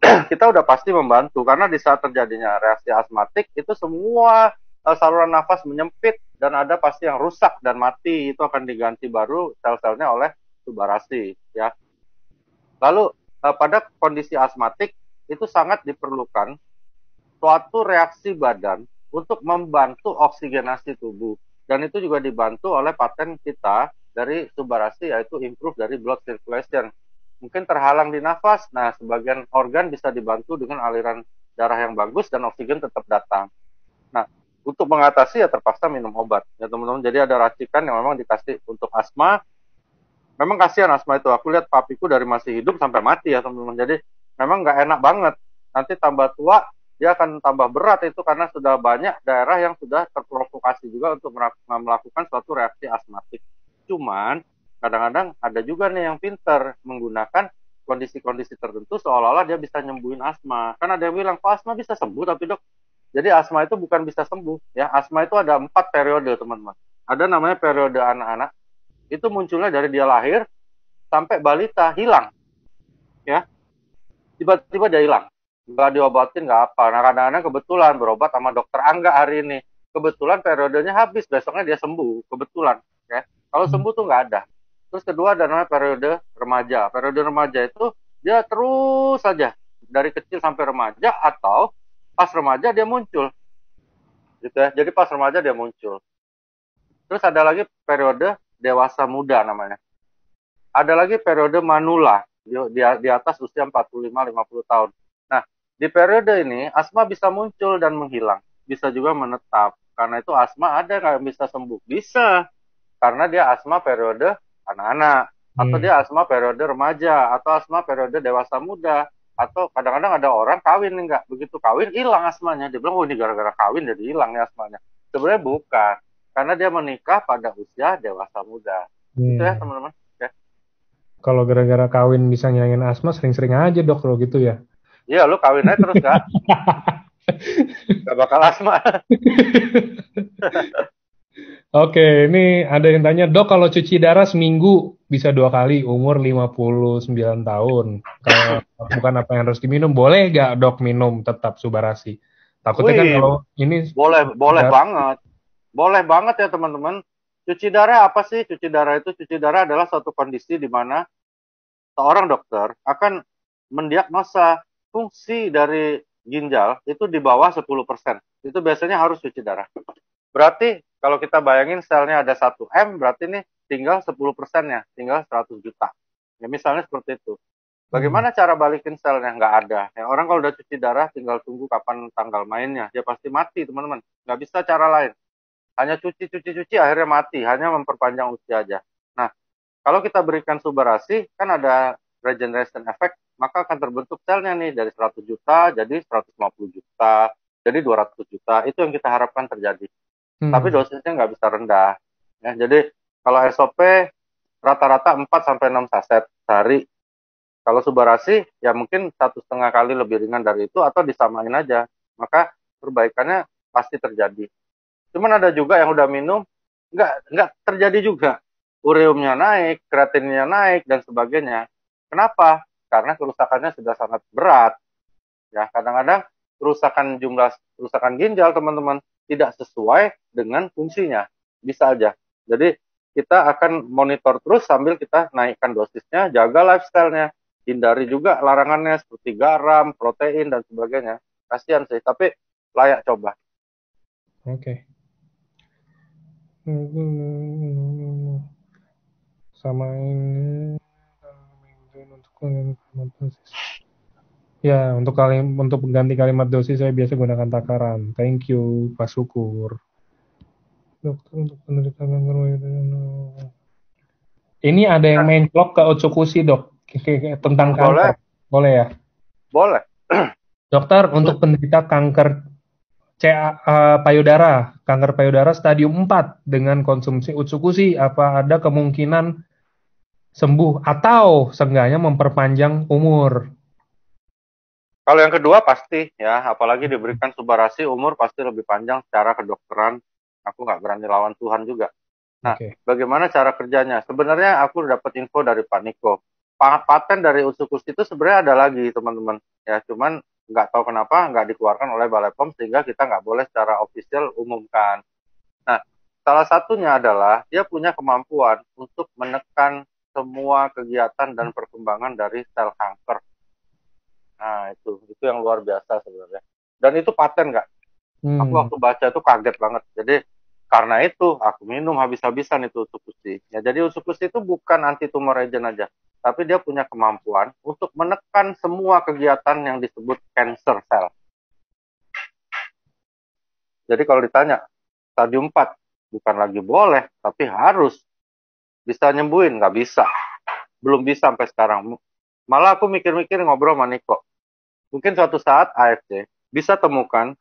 Kita udah pasti membantu. Karena di saat terjadinya reaksi asmatik, itu semua saluran nafas menyempit dan ada pasti yang rusak dan mati. Itu akan diganti baru sel-selnya oleh Subarasi. Ya. Lalu pada kondisi asmatik, itu sangat diperlukan suatu reaksi badan untuk membantu oksigenasi tubuh. Dan itu juga dibantu oleh paten kita dari Subarasi, yaitu improve dari blood circulation. Mungkin terhalang di nafas, nah sebagian organ bisa dibantu dengan aliran darah yang bagus dan oksigen tetap datang. Nah, untuk mengatasi ya terpaksa minum obat. Ya teman-teman, jadi ada racikan yang memang dikasih untuk asma, memang kasihan asma itu. Aku lihat papiku dari masih hidup sampai mati ya teman-teman. Jadi memang nggak enak banget. Nanti tambah tua dia akan tambah berat itu karena sudah banyak daerah yang sudah terprovokasi juga untuk melakukan suatu reaksi asmatik. Cuman kadang-kadang ada juga nih yang pinter menggunakan kondisi-kondisi tertentu seolah-olah dia bisa nyembuhin asma. Kan ada yang bilang, kok asma bisa sembuh tapi dok. Jadi asma itu bukan bisa sembuh ya. Asma itu ada 4 periode teman-teman. Ada namanya periode anak-anak. Itu munculnya dari dia lahir sampai balita hilang ya. Tiba-tiba dia hilang, nggak diobatin nggak apa. Nah kadang-kadang kebetulan berobat sama dokter Angga hari ini, kebetulan periodenya habis, besoknya dia sembuh kebetulan ya. Kalau sembuh tuh nggak ada. Terus kedua ada namanya periode remaja. Periode remaja itu dia terus saja dari kecil sampai remaja atau pas remaja dia muncul gitu ya. Jadi pas remaja dia muncul. Terus ada lagi periode dewasa muda namanya. Ada lagi periode manula di atas usia 45-50 tahun. Nah, di periode ini asma bisa muncul dan menghilang, bisa juga menetap. Karena itu asma ada nggak bisa sembuh? Bisa, karena dia asma periode anak-anak, atau dia asma periode remaja, atau asma periode dewasa muda, atau kadang-kadang ada orang kawin nih nggak begitu kawin hilang asmanya. Dia bilang, oh ini gara-gara kawin jadi hilang nih asmanya. Sebenarnya bukan, karena dia menikah pada usia dewasa muda. Itu ya teman-teman. Kalau gara-gara kawin bisa ngilangin asma, sering-sering aja dok kalau gitu ya. Iya, lu kawin aja terus gak? Gak bakal asma. Oke, ini ada yang tanya, dok kalau cuci darah seminggu bisa 2 kali, umur 59 tahun. Kalau bukan apa yang harus diminum, boleh gak dok minum tetap Subarasi? Takutnya kan kalau ini... Boleh banget. Boleh banget ya teman-teman. Cuci darah apa sih? Cuci darah adalah suatu kondisi di mana seorang dokter akan mendiagnosa fungsi dari ginjal itu di bawah 10%. Itu biasanya harus cuci darah. Berarti kalau kita bayangin selnya ada 1M, berarti nih tinggal 10%-nya, tinggal 100 juta. Ya misalnya seperti itu. Bagaimana cara balikin selnya? Nggak ada. Ya, orang kalau udah cuci darah tinggal tunggu kapan tanggal mainnya. Dia pasti mati teman-teman. Nggak bisa cara lain. Hanya cuci akhirnya mati. Hanya memperpanjang usia aja. Nah, kalau kita berikan Subarasi, kan ada regeneration effect, maka akan terbentuk selnya nih dari 100 juta jadi 150 juta, jadi 200 juta. Itu yang kita harapkan terjadi. Tapi dosisnya nggak bisa rendah. Ya, jadi kalau SOP rata-rata 4-6 saset sehari. Kalau Subarasi ya mungkin 1,5 kali lebih ringan dari itu atau disamain aja. Maka perbaikannya pasti terjadi. Cuman ada juga yang udah minum nggak terjadi juga. Ureumnya naik, kreatinnya naik dan sebagainya. Kenapa? Karena kerusakannya sudah sangat berat. Ya, kadang-kadang kerusakan ginjal teman-teman tidak sesuai dengan fungsinya. Bisa aja. Jadi kita akan monitor terus sambil kita naikkan dosisnya, jaga lifestyle-nya, hindari juga larangannya seperti garam, protein dan sebagainya. Kasihan sih, tapi layak coba. Oke. Sama ini ya untuk mengganti kalimat dosis saya biasa gunakan takaran. Thank you Pak Syukur. Dokter untuk penderita kanker ini ada yang main vlog ke Otsukushi dok tentang kanker. Boleh ya? Boleh. Dokter untuk penderita kanker payudara, kanker payudara stadium 4 dengan konsumsi Otsukushi, apa ada kemungkinan sembuh atau seenggaknya memperpanjang umur? Kalau yang kedua pasti ya, apalagi diberikan Subarasi umur pasti lebih panjang secara kedokteran. Aku nggak berani lawan Tuhan juga. Nah, bagaimana cara kerjanya? Sebenarnya aku dapat info dari Pak Niko. Paten dari Otsukushi itu sebenarnya ada lagi teman-teman. Ya, cuman nggak tahu kenapa nggak dikeluarkan oleh Balai POM sehingga kita nggak boleh secara ofisial umumkan. Nah, salah satunya adalah dia punya kemampuan untuk menekan semua kegiatan dan perkembangan dari sel kanker. Nah, itu yang luar biasa sebenarnya. Dan itu paten nggak? Aku waktu baca itu kaget banget. Jadi karena itu aku minum habis-habisan itu Otsukushi. Ya, jadi Otsukushi itu bukan anti tumor agent aja, tapi dia punya kemampuan untuk menekan semua kegiatan yang disebut cancer cell. Jadi kalau ditanya stadium 4 bukan lagi boleh, tapi harus bisa nyembuhin, nggak bisa. belum bisa sampai sekarang. Malah aku mikir-mikir ngobrol sama Niko. Mungkin suatu saat AFC bisa temukan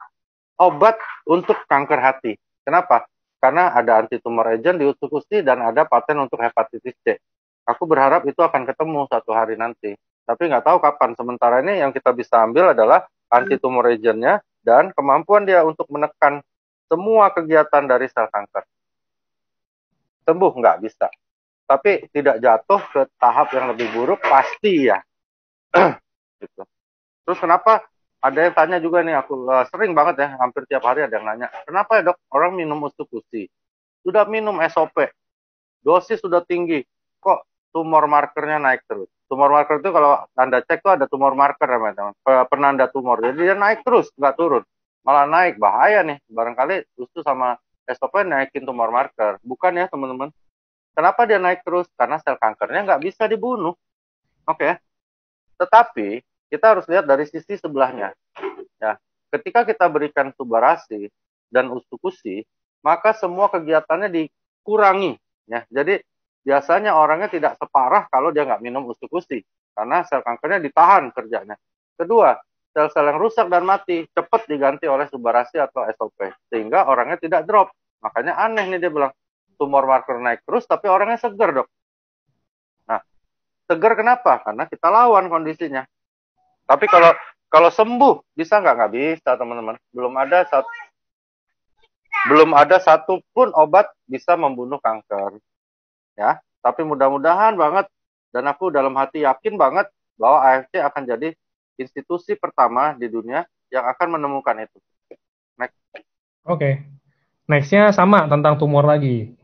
obat untuk kanker hati. Kenapa? Karena ada antitumor agent di usus usi dan ada paten untuk hepatitis C. Aku berharap itu akan ketemu suatu hari nanti. Tapi nggak tahu kapan. Sementara ini yang kita bisa ambil adalah antitumor agentnya dan kemampuan dia untuk menekan semua kegiatan dari sel kanker. Sembuh nggak bisa. Tapi tidak jatuh ke tahap yang lebih buruk pasti ya. Gitu. Terus kenapa ada yang tanya juga nih, aku sering banget ya, hampir tiap hari ada yang nanya, kenapa ya dok orang minum ustukusi? Sudah minum SOP, dosis sudah tinggi, kok tumor markernya naik terus? Tumor marker itu kalau Anda cek tuh ada tumor marker ya teman-teman, penanda tumor. Jadi dia naik terus, nggak turun. Malah naik, bahaya nih. Barangkali ustu sama SOP naikin tumor marker. Bukan ya teman-teman. Kenapa dia naik terus? Karena sel kankernya nggak bisa dibunuh. Oke. Tetapi kita harus lihat dari sisi sebelahnya. Ya, ketika kita berikan subarasi dan ustukusi, maka semua kegiatannya dikurangi. Ya, jadi biasanya orangnya tidak separah kalau dia nggak minum ustukusi, karena sel kankernya ditahan kerjanya. Kedua, sel-sel yang rusak dan mati cepat diganti oleh subarasi atau SOP, sehingga orangnya tidak drop. Makanya aneh nih dia bilang, tumor marker naik terus, tapi orangnya segar dok. Nah, segar kenapa? Karena kita lawan kondisinya. Tapi kalau sembuh bisa nggak? Nggak bisa teman-teman. Belum ada satupun obat bisa membunuh kanker. Ya, tapi mudah-mudahan banget dan aku dalam hati yakin banget bahwa AFC akan jadi institusi pertama di dunia yang akan menemukan itu. Next. Oke. Nextnya sama tentang tumor lagi.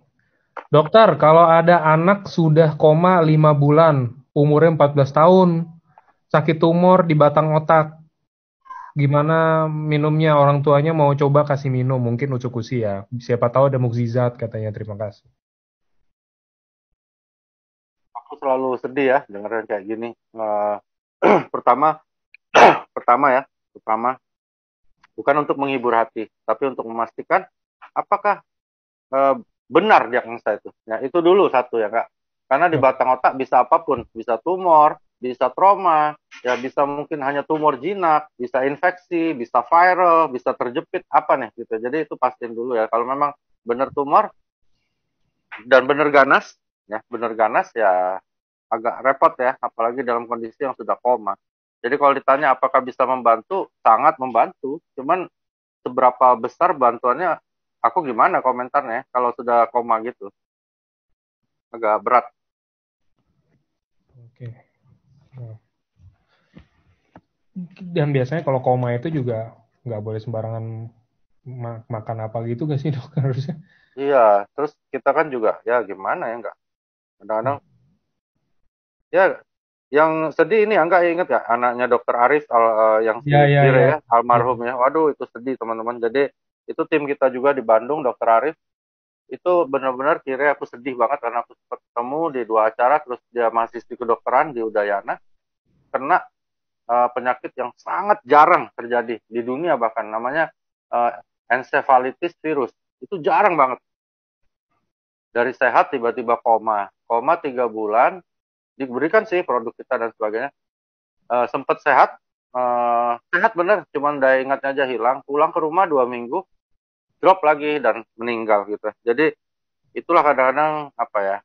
Dokter, kalau ada anak sudah koma 5 bulan, umurnya 14 tahun, sakit tumor di batang otak, gimana minumnya? Orang tuanya mau coba kasih minum, mungkin ucukusi ya. Siapa tahu ada mukjizat katanya, terima kasih. Aku selalu sedih ya dengerin kayak gini. Pertama ya, bukan untuk menghibur hati, tapi untuk memastikan apakah benar diagnosa itu. Ya, itu dulu satu ya, Kak. Karena di batang otak bisa apapun, bisa tumor, bisa trauma, ya bisa mungkin hanya tumor jinak, bisa infeksi, bisa viral, bisa terjepit apa nih gitu. Jadi itu pastiin dulu ya. Kalau memang benar tumor dan benar ganas ya agak repot ya, apalagi dalam kondisi yang sudah koma. Jadi kalau ditanya apakah bisa membantu, sangat membantu. Cuman seberapa besar bantuannya, aku gimana komentarnya kalau sudah koma gitu. Agak berat. Oke. Dan biasanya kalau koma itu juga nggak boleh sembarangan makan apa gitu gak sih dok harusnya? Iya, terus kita kan juga ya gimana ya nggak. Kadang-kadang ya yang sedih ini enggak inget ya anaknya Dokter Arif yang si Kire ya almarhum ya. Waduh itu sedih teman-teman. Jadi itu tim kita juga di Bandung Dokter Arif itu benar-benar Kire aku sedih banget karena aku sempat ketemu di 2 acara terus dia mahasiswi kedokteran di Udayana kena penyakit yang sangat jarang terjadi di dunia bahkan namanya encephalitis virus itu jarang banget dari sehat tiba-tiba koma 3 bulan diberikan sih produk kita dan sebagainya sempat sehat bener cuman daya ingatnya aja hilang pulang ke rumah 2 minggu drop lagi dan meninggal gitu jadi itulah kadang-kadang apa ya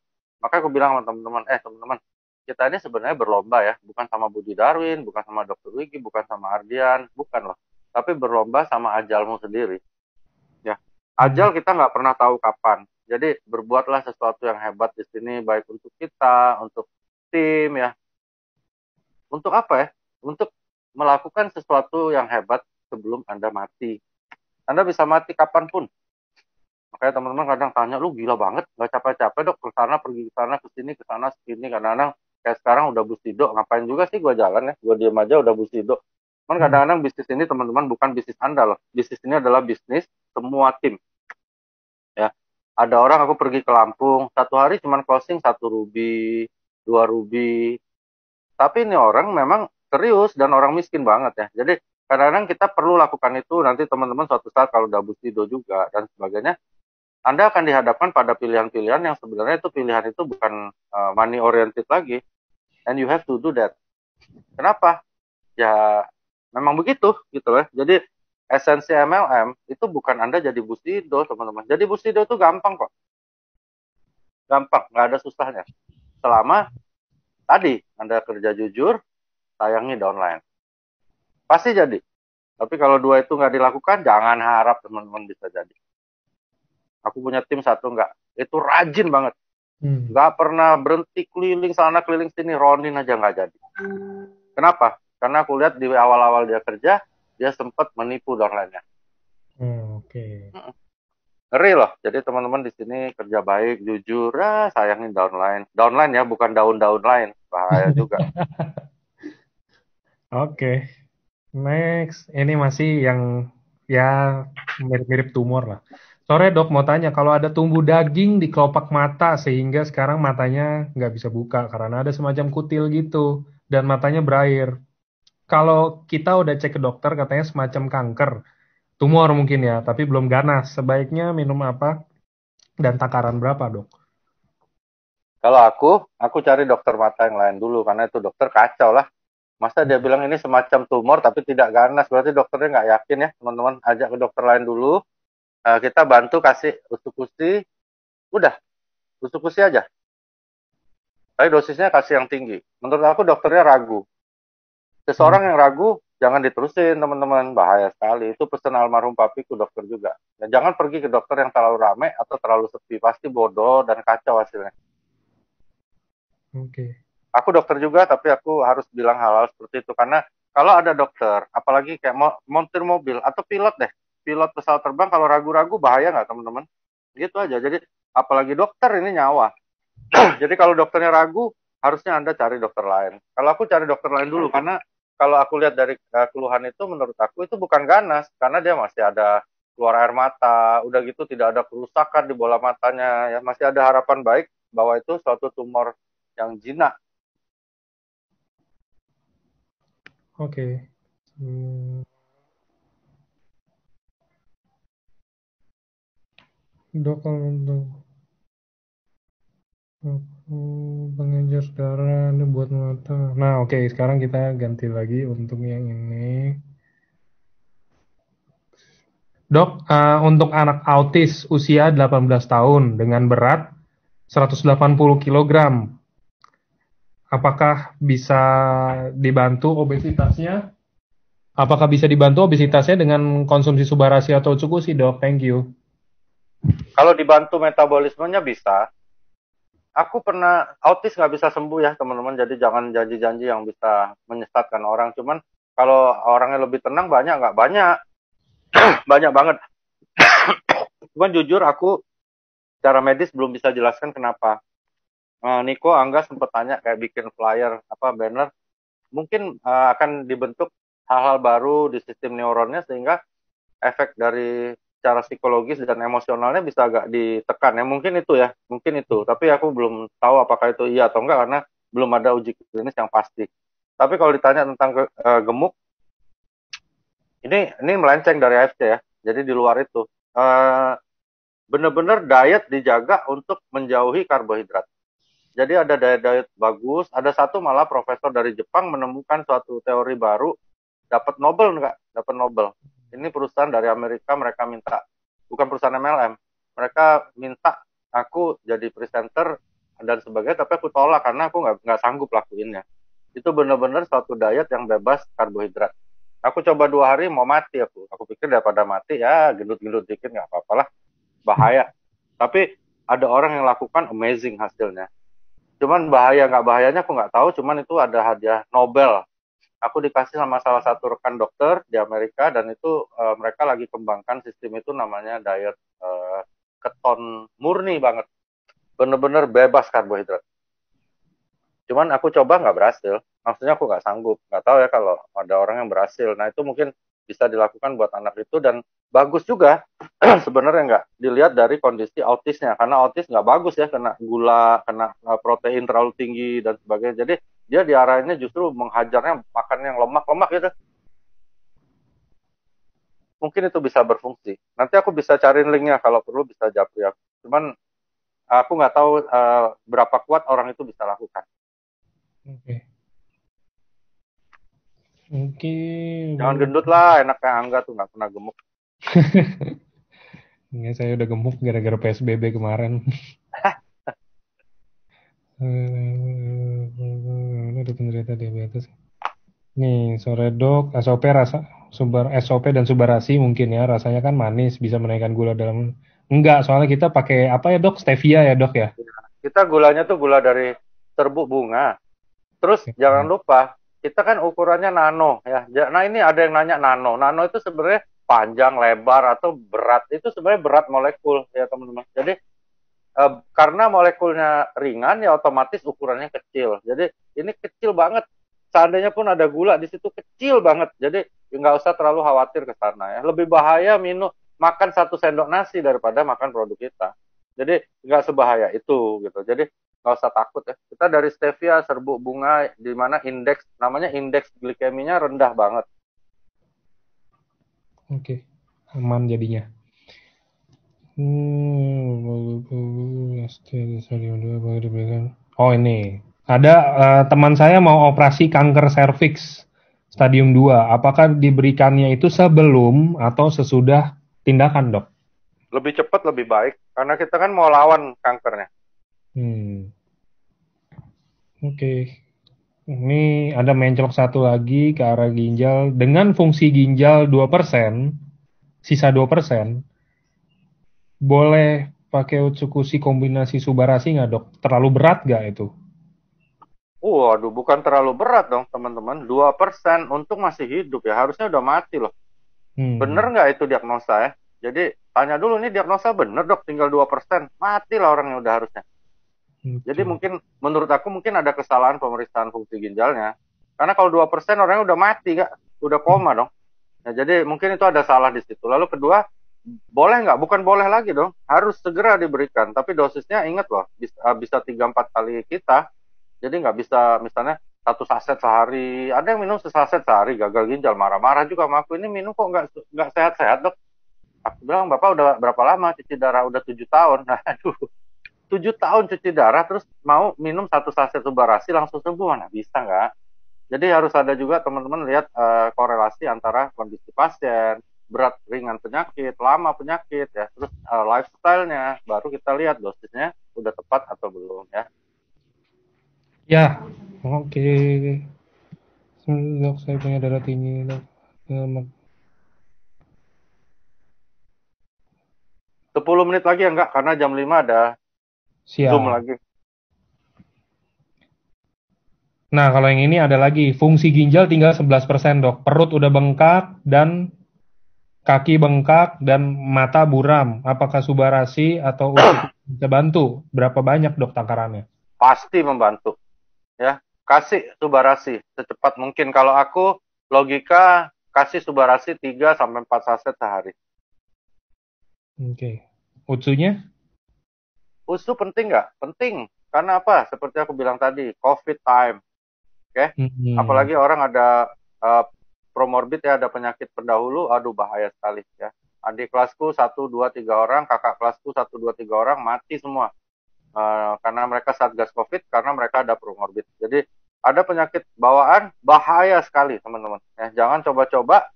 maka aku bilang sama teman-teman teman-teman kita ini sebenarnya berlomba ya bukan sama Budi Darwin bukan sama Dr. Wiki bukan sama Ardian bukan loh tapi berlomba sama ajalmu sendiri ya ajal kita nggak pernah tahu kapan jadi berbuatlah sesuatu yang hebat di sini baik untuk kita untuk tim ya untuk apa ya? Untuk melakukan sesuatu yang hebat sebelum Anda mati. Anda bisa mati kapanpun. Makanya teman-teman kadang tanya, lu gila banget, nggak capek-capek dok, ke sana pergi ke sana ke sana sini. Kadang-kadang kayak sekarang udah busido, ngapain juga sih gue jalan ya, gue diem aja udah busido. Cuman kadang-kadang bisnis ini teman-teman bukan bisnis Anda loh, bisnis ini adalah bisnis semua tim. Ya, ada orang aku pergi ke Lampung, 1 hari cuman closing 1 ruby, 2 ruby, tapi ini orang memang serius dan orang miskin banget ya. Jadi kadang-kadang kita perlu lakukan itu nanti teman-teman suatu saat kalau udah bustido juga dan sebagainya, Anda akan dihadapkan pada pilihan-pilihan yang sebenarnya itu pilihan itu bukan money oriented lagi, and you have to do that. Kenapa? Ya memang begitu gitu ya. Jadi esensi MLM itu bukan Anda jadi busido, teman-teman. Jadi busido itu gampang kok. Gampang, nggak ada susahnya. Selama tadi Anda kerja jujur, sayangi downline. Pasti jadi. Tapi kalau dua itu nggak dilakukan, jangan harap teman-teman bisa jadi. Aku punya tim satu nggak, itu rajin banget. Nggak pernah berhenti keliling sana keliling sini, Ronin aja nggak jadi. Kenapa? Karena aku lihat di awal-awal dia kerja, dia sempat menipu downline-nya. Oke. Ngeri loh. Jadi teman-teman di sini kerja baik, jujur, sayangin downline. Downline ya, bukan daun-daun lain. Bahaya juga. Oke. Next, ini masih yang ya mirip-mirip tumor lah. Sore dok mau tanya, kalau ada tumbuh daging di kelopak mata sehingga sekarang matanya nggak bisa buka karena ada semacam kutil gitu dan matanya berair. Kalau kita udah cek ke dokter katanya semacam kanker, tumor mungkin ya, tapi belum ganas. Sebaiknya minum apa dan takaran berapa dok? Kalau aku cari dokter mata yang lain dulu karena itu dokter kacau lah. Masa dia bilang ini semacam tumor tapi tidak ganas, berarti dokternya nggak yakin ya teman-teman. Ajak ke dokter lain dulu. Kita bantu kasih usuk-usi, udah usuk-usi aja. Tapi dosisnya kasih yang tinggi. Menurut aku dokternya ragu. Seseorang yang ragu jangan diterusin teman-teman, bahaya sekali. Itu pesan almarhum papiku dokter juga. Dan jangan pergi ke dokter yang terlalu ramai atau terlalu sepi, pasti bodoh dan kacau hasilnya. Oke. Aku dokter juga, tapi aku harus bilang hal-hal seperti itu karena kalau ada dokter, apalagi kayak montir mobil atau pilot deh, pilot pesawat terbang kalau ragu-ragu bahaya nggak teman-teman? Gitu aja. Jadi apalagi dokter ini nyawa. Jadi kalau dokternya ragu, harusnya Anda cari dokter lain. Kalau aku cari dokter lain dulu karena kalau aku lihat dari keluhan itu, menurut aku itu bukan ganas karena dia masih ada keluar air mata, udah gitu tidak ada kerusakan di bola matanya, ya masih ada harapan baik bahwa itu suatu tumor yang jinak. Oke. Dok, untuk pengejar darah ini buat mata. Nah, oke, sekarang kita ganti lagi untuk yang ini. Dok, untuk anak autis usia 18 tahun dengan berat 180 kg, apakah bisa dibantu obesitasnya? Apakah bisa dibantu obesitasnya dengan konsumsi Subarasi atau Cukusi, dok? Thank you. Kalau dibantu metabolismenya bisa. Aku pernah autis nggak bisa sembuh ya teman-teman, jadi jangan janji-janji yang bisa menyesatkan orang. Cuman kalau orangnya lebih tenang banyak nggak? Banyak, banyak banget. Cuman jujur aku secara medis belum bisa jelaskan kenapa. Niko, Angga sempat tanya kayak bikin flyer, banner. Mungkin akan dibentuk hal-hal baru di sistem neuronnya sehingga efek dari secara psikologis dan emosionalnya bisa agak ditekan ya, mungkin itu, tapi aku belum tahu apakah itu iya atau enggak karena belum ada uji klinis yang pasti. Tapi kalau ditanya tentang gemuk, ini melenceng dari AFC ya, jadi di luar itu benar-benar diet dijaga untuk menjauhi karbohidrat. Jadi ada diet bagus, ada satu malah profesor dari Jepang menemukan suatu teori baru, dapat Nobel enggak? Dapat Nobel. Ini perusahaan dari Amerika, mereka minta, bukan perusahaan MLM, mereka minta aku jadi presenter dan sebagainya, tapi aku tolak karena aku nggak sanggup lakuinnya. Itu benar-benar suatu diet yang bebas karbohidrat. Aku coba 2 hari mau mati aku pikir daripada mati ya gendut-gendut dikit nggak apa-apa lah, bahaya. Tapi ada orang yang lakukan amazing hasilnya. Cuman bahaya nggak bahayanya aku nggak tahu, cuman itu ada hadiah Nobel. Aku dikasih sama salah satu rekan dokter di Amerika dan itu mereka lagi kembangkan sistem itu namanya diet keton murni banget, bener-bener bebas karbohidrat. Cuman aku coba nggak berhasil, maksudnya aku nggak sanggup, nggak tahu ya kalau ada orang yang berhasil. Nah itu mungkin bisa dilakukan buat anak itu dan bagus juga sebenarnya nggak dilihat dari kondisi autisnya karena autis nggak bagus ya kena gula, kena protein terlalu tinggi dan sebagainya. Jadi dia diarahinnya justru menghajarnya makan yang lemak-lemak gitu. Mungkin itu bisa berfungsi. Nanti aku bisa cariin linknya kalau perlu bisa japri aku. Cuman aku nggak tahu berapa kuat orang itu bisa lakukan. Oke. Oke. Jangan gendut lah, enaknya Angga tuh nggak pernah gemuk. Ini saya udah gemuk gara-gara PSBB kemarin. Ada penderita diabetes. Nih, sore dok, SOP dan Subarasi mungkin ya, rasanya kan manis, bisa menaikkan gula dalam. Enggak, soalnya kita pakai apa ya dok? Stevia ya dok ya? Kita gulanya tuh gula dari serbuk bunga. Terus jangan lupa, kita kan ukurannya nano ya. Nah ini ada yang nanya nano. Nano itu sebenarnya panjang, lebar, atau berat. Itu sebenarnya berat molekul ya teman-teman. Jadi karena molekulnya ringan ya otomatis ukurannya kecil. Jadi ini kecil banget. Seandainya pun ada gula di situ kecil banget. Jadi nggak usah terlalu khawatir ke sana ya. Lebih bahaya makan 1 sendok nasi daripada makan produk kita. Jadi nggak sebahaya itu gitu. Jadi nggak usah takut ya. Kita dari stevia serbuk bunga di mana namanya indeks glikeminya rendah banget. Oke, aman jadinya. Oh ini, ada teman saya mau operasi kanker serviks stadium 2. Apakah diberikannya itu sebelum atau sesudah tindakan dok? Lebih cepat lebih baik karena kita kan mau lawan kankernya. Oke. Ini ada menclok satu lagi ke arah ginjal dengan fungsi ginjal 2%, sisa 2%. Boleh pakai Utsukushi kombinasi Subarasi nggak dok? Terlalu berat nggak itu? Waduh, bukan terlalu berat dong teman-teman. 2% untung masih hidup ya. Harusnya udah mati loh. Bener nggak itu diagnosa ya? Jadi tanya dulu nih diagnosa bener dok, tinggal 2%. Mati lah orangnya udah harusnya. Jadi mungkin menurut aku mungkin ada kesalahan pemeriksaan fungsi ginjalnya. Karena kalau 2% orangnya udah mati kak. Udah koma dong. Nah, jadi mungkin itu ada salah di situ. Lalu kedua, boleh nggak? Bukan boleh lagi dong. Harus segera diberikan. Tapi dosisnya ingat loh, bisa 3-4 kali kita. Jadi nggak bisa misalnya 1 saset sehari. Ada yang minum sesaset sehari gagal ginjal, marah-marah juga sama aku. Ini minum kok nggak sehat-sehat dok. Aku bilang bapak udah berapa lama cuci darah? Udah 7 tahun. Nah, aduh, 7 tahun cuci darah terus mau minum 1 saset Subarasi langsung sembuh mana bisa nggak? Jadi harus ada juga teman-teman lihat korelasi antara kondisi pasien, berat ringan penyakit, lama penyakit ya, terus lifestyle-nya, baru kita lihat dosisnya udah tepat atau belum ya. Ya, oke. Dok, saya punya darah tinggi dok. 10 menit lagi ya enggak, karena jam 5 ada Zoom Siap. lagi. Nah, kalau yang ini ada lagi, fungsi ginjal tinggal 11% dok. Perut udah bengkak dan kaki bengkak dan mata buram. Apakah Subarasi atau Utsukushi bisa bantu? Berapa banyak dok takarannya? Pasti membantu ya. Kasih Subarasi secepat mungkin. Kalau aku logika kasih Subarasi 3 sampai 4 saset sehari. Oke. Utsunya? USU penting nggak? Penting. Karena apa? Seperti aku bilang tadi, COVID time. Oke? Apalagi orang ada promorbid ya, ada penyakit pendahulu, aduh bahaya sekali ya. Adik kelasku 1, 2, 3 orang, kakak kelasku 1, 2, 3 orang mati semua. Karena mereka satgas COVID, karena mereka ada promorbid. Jadi ada penyakit bawaan bahaya sekali teman-teman. Ya, jangan coba-coba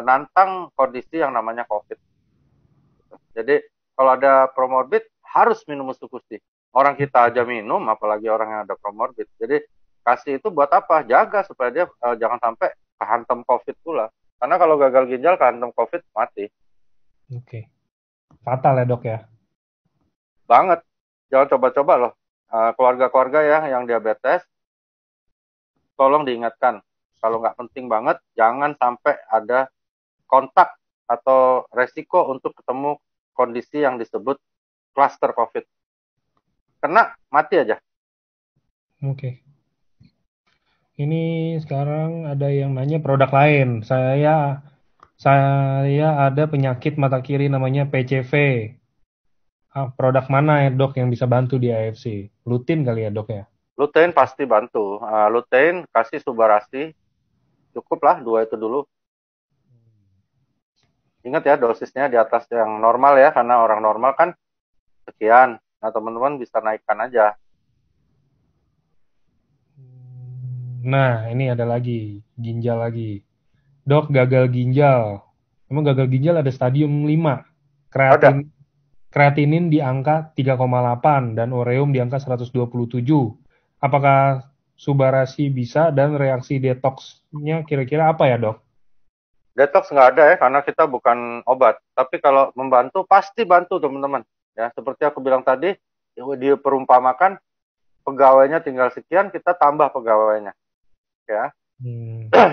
nantang kondisi yang namanya COVID. Jadi kalau ada promorbid harus minum Utsukushi. Orang kita aja minum, apalagi orang yang ada promorbid. Jadi kasih itu buat apa? Jaga supaya dia jangan sampai kehantam COVID pula. Karena kalau gagal ginjal kehantam COVID mati. Oke. Fatal ya dok ya? Banget. Jangan coba-coba loh. Keluarga-keluarga ya yang diabetes, tolong diingatkan. Kalau nggak penting banget, jangan sampai ada kontak atau resiko untuk ketemu kondisi yang disebut cluster COVID. Kena, mati aja. Oke. Ini sekarang ada yang nanya produk lain. Saya ada penyakit mata kiri namanya PCV. Produk mana ya dok yang bisa bantu di AFC? Lutein kali ya dok ya? Lutein pasti bantu. Lutein kasih Subarasi, cukuplah 2 itu dulu. Ingat ya dosisnya di atas yang normal ya, karena orang normal kan sekian. Nah teman-teman bisa naikkan aja. Nah, ini ada lagi, ginjal lagi. Dok, gagal ginjal. Emang gagal ginjal ada stadium 5. Ada. Kreatinin di angka 3,8 dan ureum di angka 127. Apakah subarasi bisa dan reaksi detoksnya kira-kira apa ya, Dok? Detox nggak ada ya, karena kita bukan obat. Tapi kalau membantu, pasti bantu teman-teman. Ya, seperti aku bilang tadi, dia perumpamakan pegawainya tinggal sekian, kita tambah pegawainya. Ya,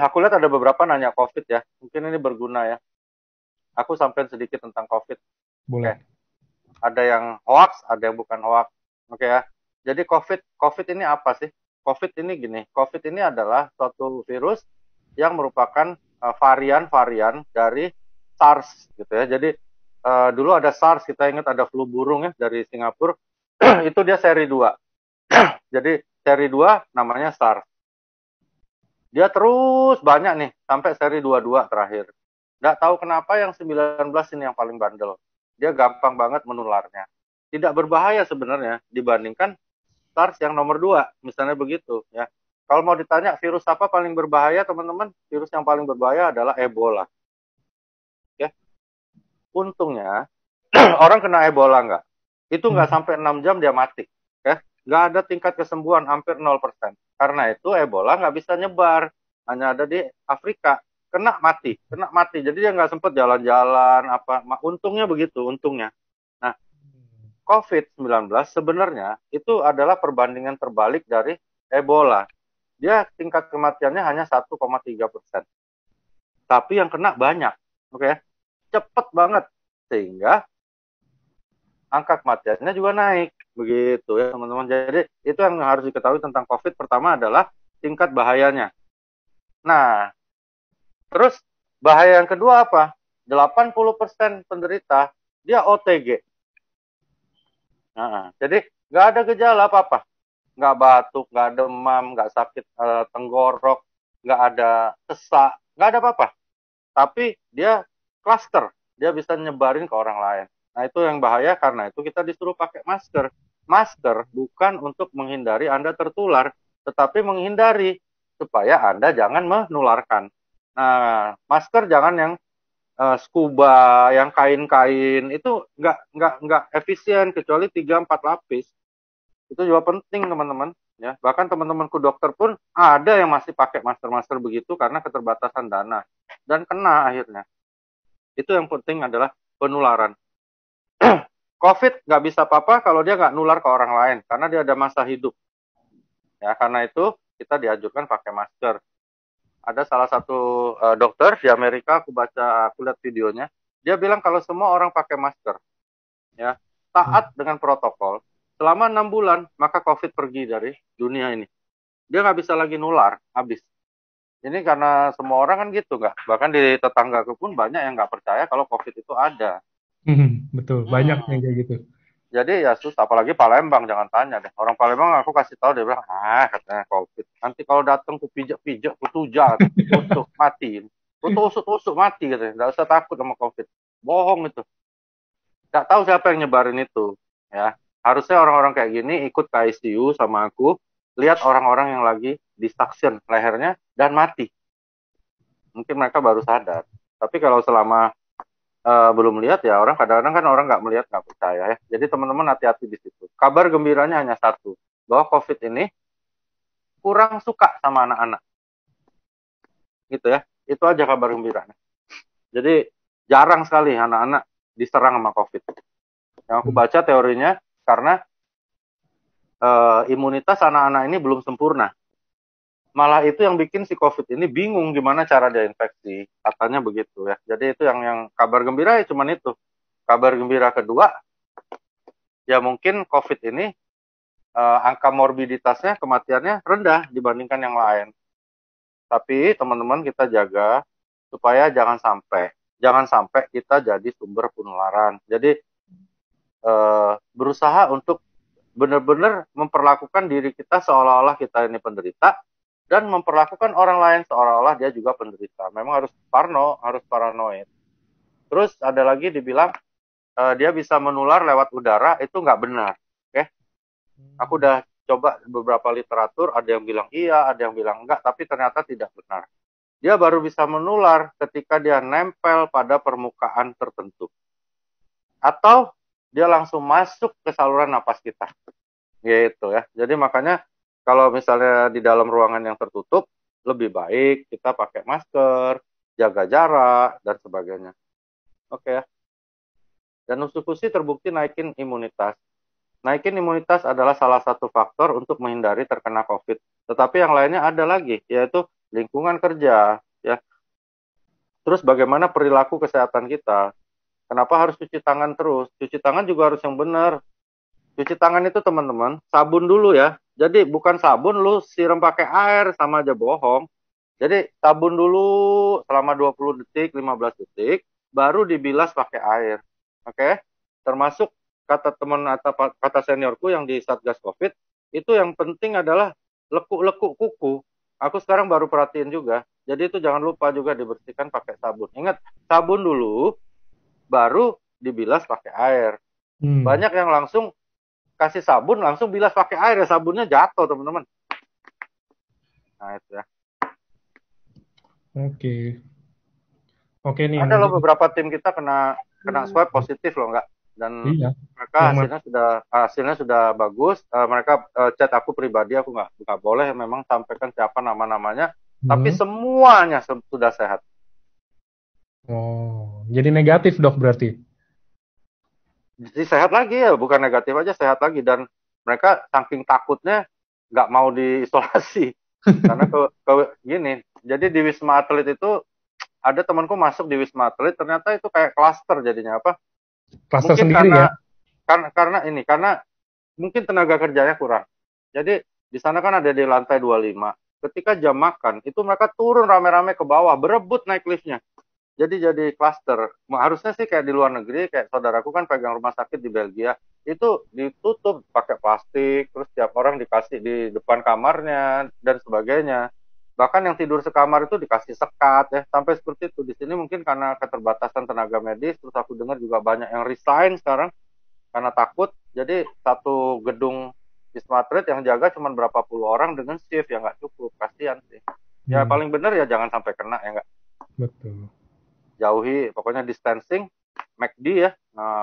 aku lihat ada beberapa nanya COVID ya. Mungkin ini berguna ya. Aku sampaikan sedikit tentang COVID. Boleh. Oke. Ada yang hoax, ada yang bukan hoax. Oke ya. Jadi COVID ini apa sih? COVID ini gini. COVID ini adalah suatu virus yang merupakan varian-varian dari SARS gitu ya. Jadi dulu ada SARS, kita ingat ada flu burung ya dari Singapura. Itu dia seri 2. Jadi seri 2 namanya SARS. Dia terus banyak nih sampai seri 22 terakhir. Nggak tahu kenapa yang 19 ini yang paling bandel. Dia gampang banget menularnya. Tidak berbahaya sebenarnya dibandingkan SARS yang nomor 2, misalnya begitu ya. Kalau mau ditanya virus apa paling berbahaya, teman-teman, virus yang paling berbahaya adalah Ebola. Ya. Untungnya orang kena Ebola nggak? Itu nggak sampai 6 jam dia mati. Ya. Nggak ada tingkat kesembuhan, hampir 0%. Karena itu Ebola nggak bisa nyebar. Hanya ada di Afrika. Kena mati. Jadi dia nggak sempat jalan-jalan. Untungnya begitu, untungnya. Nah, COVID-19 sebenarnya itu adalah perbandingan terbalik dari Ebola. Dia tingkat kematiannya hanya 1,3%. Tapi yang kena banyak. Oke, cepet banget. Sehingga angka kematiannya juga naik. Begitu ya teman-teman. Jadi itu yang harus diketahui tentang COVID. Pertama adalah tingkat bahayanya. Nah, terus bahaya yang kedua apa? 80% penderita dia OTG. Nah, jadi nggak ada gejala apa-apa. Nggak batuk, nggak demam, nggak sakit tenggorok, nggak ada sesak, nggak ada apa-apa. Tapi dia cluster, dia bisa nyebarin ke orang lain. Nah, itu yang bahaya, karena itu kita disuruh pakai masker. Masker bukan untuk menghindari Anda tertular, tetapi menghindari supaya Anda jangan menularkan. Nah, masker jangan yang scuba, yang kain-kain, itu nggak efisien, kecuali 3-4 lapis. Itu juga penting, teman-teman. Ya, bahkan teman-temanku dokter pun ada yang masih pakai masker-masker begitu karena keterbatasan dana. Dan kena akhirnya. Itu yang penting adalah penularan. COVID nggak bisa apa-apa kalau dia nggak nular ke orang lain, karena dia ada masa hidup. Ya, karena itu kita dianjurkan pakai masker. Ada salah satu dokter di Amerika, aku lihat videonya, dia bilang kalau semua orang pakai masker, ya, taat dengan protokol, selama 6 bulan, maka COVID pergi dari dunia ini. Dia nggak bisa lagi nular, habis. Ini karena semua orang kan gitu, nggak? Bahkan di tetanggaku pun banyak yang nggak percaya kalau COVID itu ada. Betul, banyak yang kayak gitu. Jadi ya susah, apalagi Palembang, jangan tanya deh. Orang Palembang aku kasih tahu, dia bilang, katanya COVID. Nanti kalau datang ku pijak-pijak, ku tujak, tusuk, mati. Ku tusuk-tusuk, mati gitu. Nggak usah takut sama COVID. Bohong itu. Nggak tahu siapa yang nyebarin itu. Ya, harusnya orang-orang kayak gini ikut ke ICU sama aku, lihat orang-orang yang lagi dissection lehernya dan mati. Mungkin mereka baru sadar. Tapi kalau selama belum lihat, ya orang kadang-kadang kan orang nggak melihat, nggak percaya ya. Jadi teman-teman hati-hati di situ. Kabar gembiranya hanya satu, bahwa COVID ini kurang suka sama anak-anak. Gitu ya. Itu aja kabar gembiranya. Jadi jarang sekali anak-anak diserang sama COVID. Yang aku baca teorinya karena imunitas anak-anak ini belum sempurna. Malah itu yang bikin si COVID ini bingung gimana cara dia infeksi. Katanya begitu ya. Jadi itu yang kabar gembira ya cuman itu. Kabar gembira kedua, ya mungkin COVID ini angka morbiditasnya, kematiannya rendah dibandingkan yang lain. Tapi teman-teman kita jaga supaya jangan sampai kita jadi sumber penularan. Jadi berusaha untuk benar-benar memperlakukan diri kita seolah-olah kita ini penderita, dan memperlakukan orang lain seolah-olah dia juga penderita. Memang harus paranoid. Terus ada lagi dibilang dia bisa menular lewat udara, itu nggak benar. Oke? Aku udah coba beberapa literatur, ada yang bilang iya, ada yang bilang enggak, tapi ternyata tidak benar. Dia baru bisa menular ketika dia nempel pada permukaan tertentu. Atau dia langsung masuk ke saluran napas kita. Gitu ya. Jadi makanya kalau misalnya di dalam ruangan yang tertutup, lebih baik kita pakai masker, jaga jarak, dan sebagainya. Oke ya. Dan usus-usus terbukti naikin imunitas. Naikin imunitas adalah salah satu faktor untuk menghindari terkena COVID. Tetapi yang lainnya ada lagi, yaitu lingkungan kerja. Ya. Terus bagaimana perilaku kesehatan kita? Kenapa harus cuci tangan terus? Cuci tangan juga harus yang benar. Cuci tangan itu teman-teman, sabun dulu ya. Jadi bukan sabun lu siram pakai air, sama aja bohong. Jadi sabun dulu selama 20 detik, 15 detik, baru dibilas pakai air. Oke? Termasuk kata teman atau kata seniorku yang di Satgas Covid, itu yang penting adalah lekuk-lekuk kuku. Aku sekarang baru perhatiin juga. Jadi itu jangan lupa juga dibersihkan pakai sabun. Ingat, sabun dulu, baru dibilas pakai air. Banyak yang langsung kasih sabun, langsung bilas pakai air, ya sabunnya jatuh, teman-teman. Nah, itu ya. Oke nih. Ada loh beberapa tim kita kena swab positif loh, enggak. Dan Iya. mereka hasilnya sudah bagus. Mereka chat aku pribadi, aku nggak boleh memang sampaikan siapa nama-namanya, tapi semuanya sudah sehat. Oh, jadi negatif dok berarti? Jadi sehat lagi ya, bukan negatif aja, sehat lagi. Dan mereka saking takutnya nggak mau diisolasi. Karena gini, jadi di Wisma Atlet itu ada temanku masuk di Wisma Atlet, ternyata itu kayak klaster jadinya apa? Klaster Mungkin sendiri ya? karena mungkin tenaga kerjanya kurang. Jadi di sana kan ada di lantai 25. Ketika jam makan, itu mereka turun rame-rame ke bawah, berebut naik liftnya. Jadi klaster. Harusnya sih kayak di luar negeri, kayak saudaraku kan pegang rumah sakit di Belgia, itu ditutup pakai plastik, terus tiap orang dikasih di depan kamarnya dan sebagainya. Bahkan yang tidur sekamar itu dikasih sekat ya, sampai seperti itu. Di sini mungkin karena keterbatasan tenaga medis, terus aku dengar juga banyak yang resign sekarang karena takut. Jadi satu gedung Wisma Atlet yang jaga cuma berapa puluh orang dengan shift yang nggak cukup, kasihan sih. Ya paling benar ya jangan sampai kena ya nggak. Betul. Jauhi pokoknya distancing, McD ya,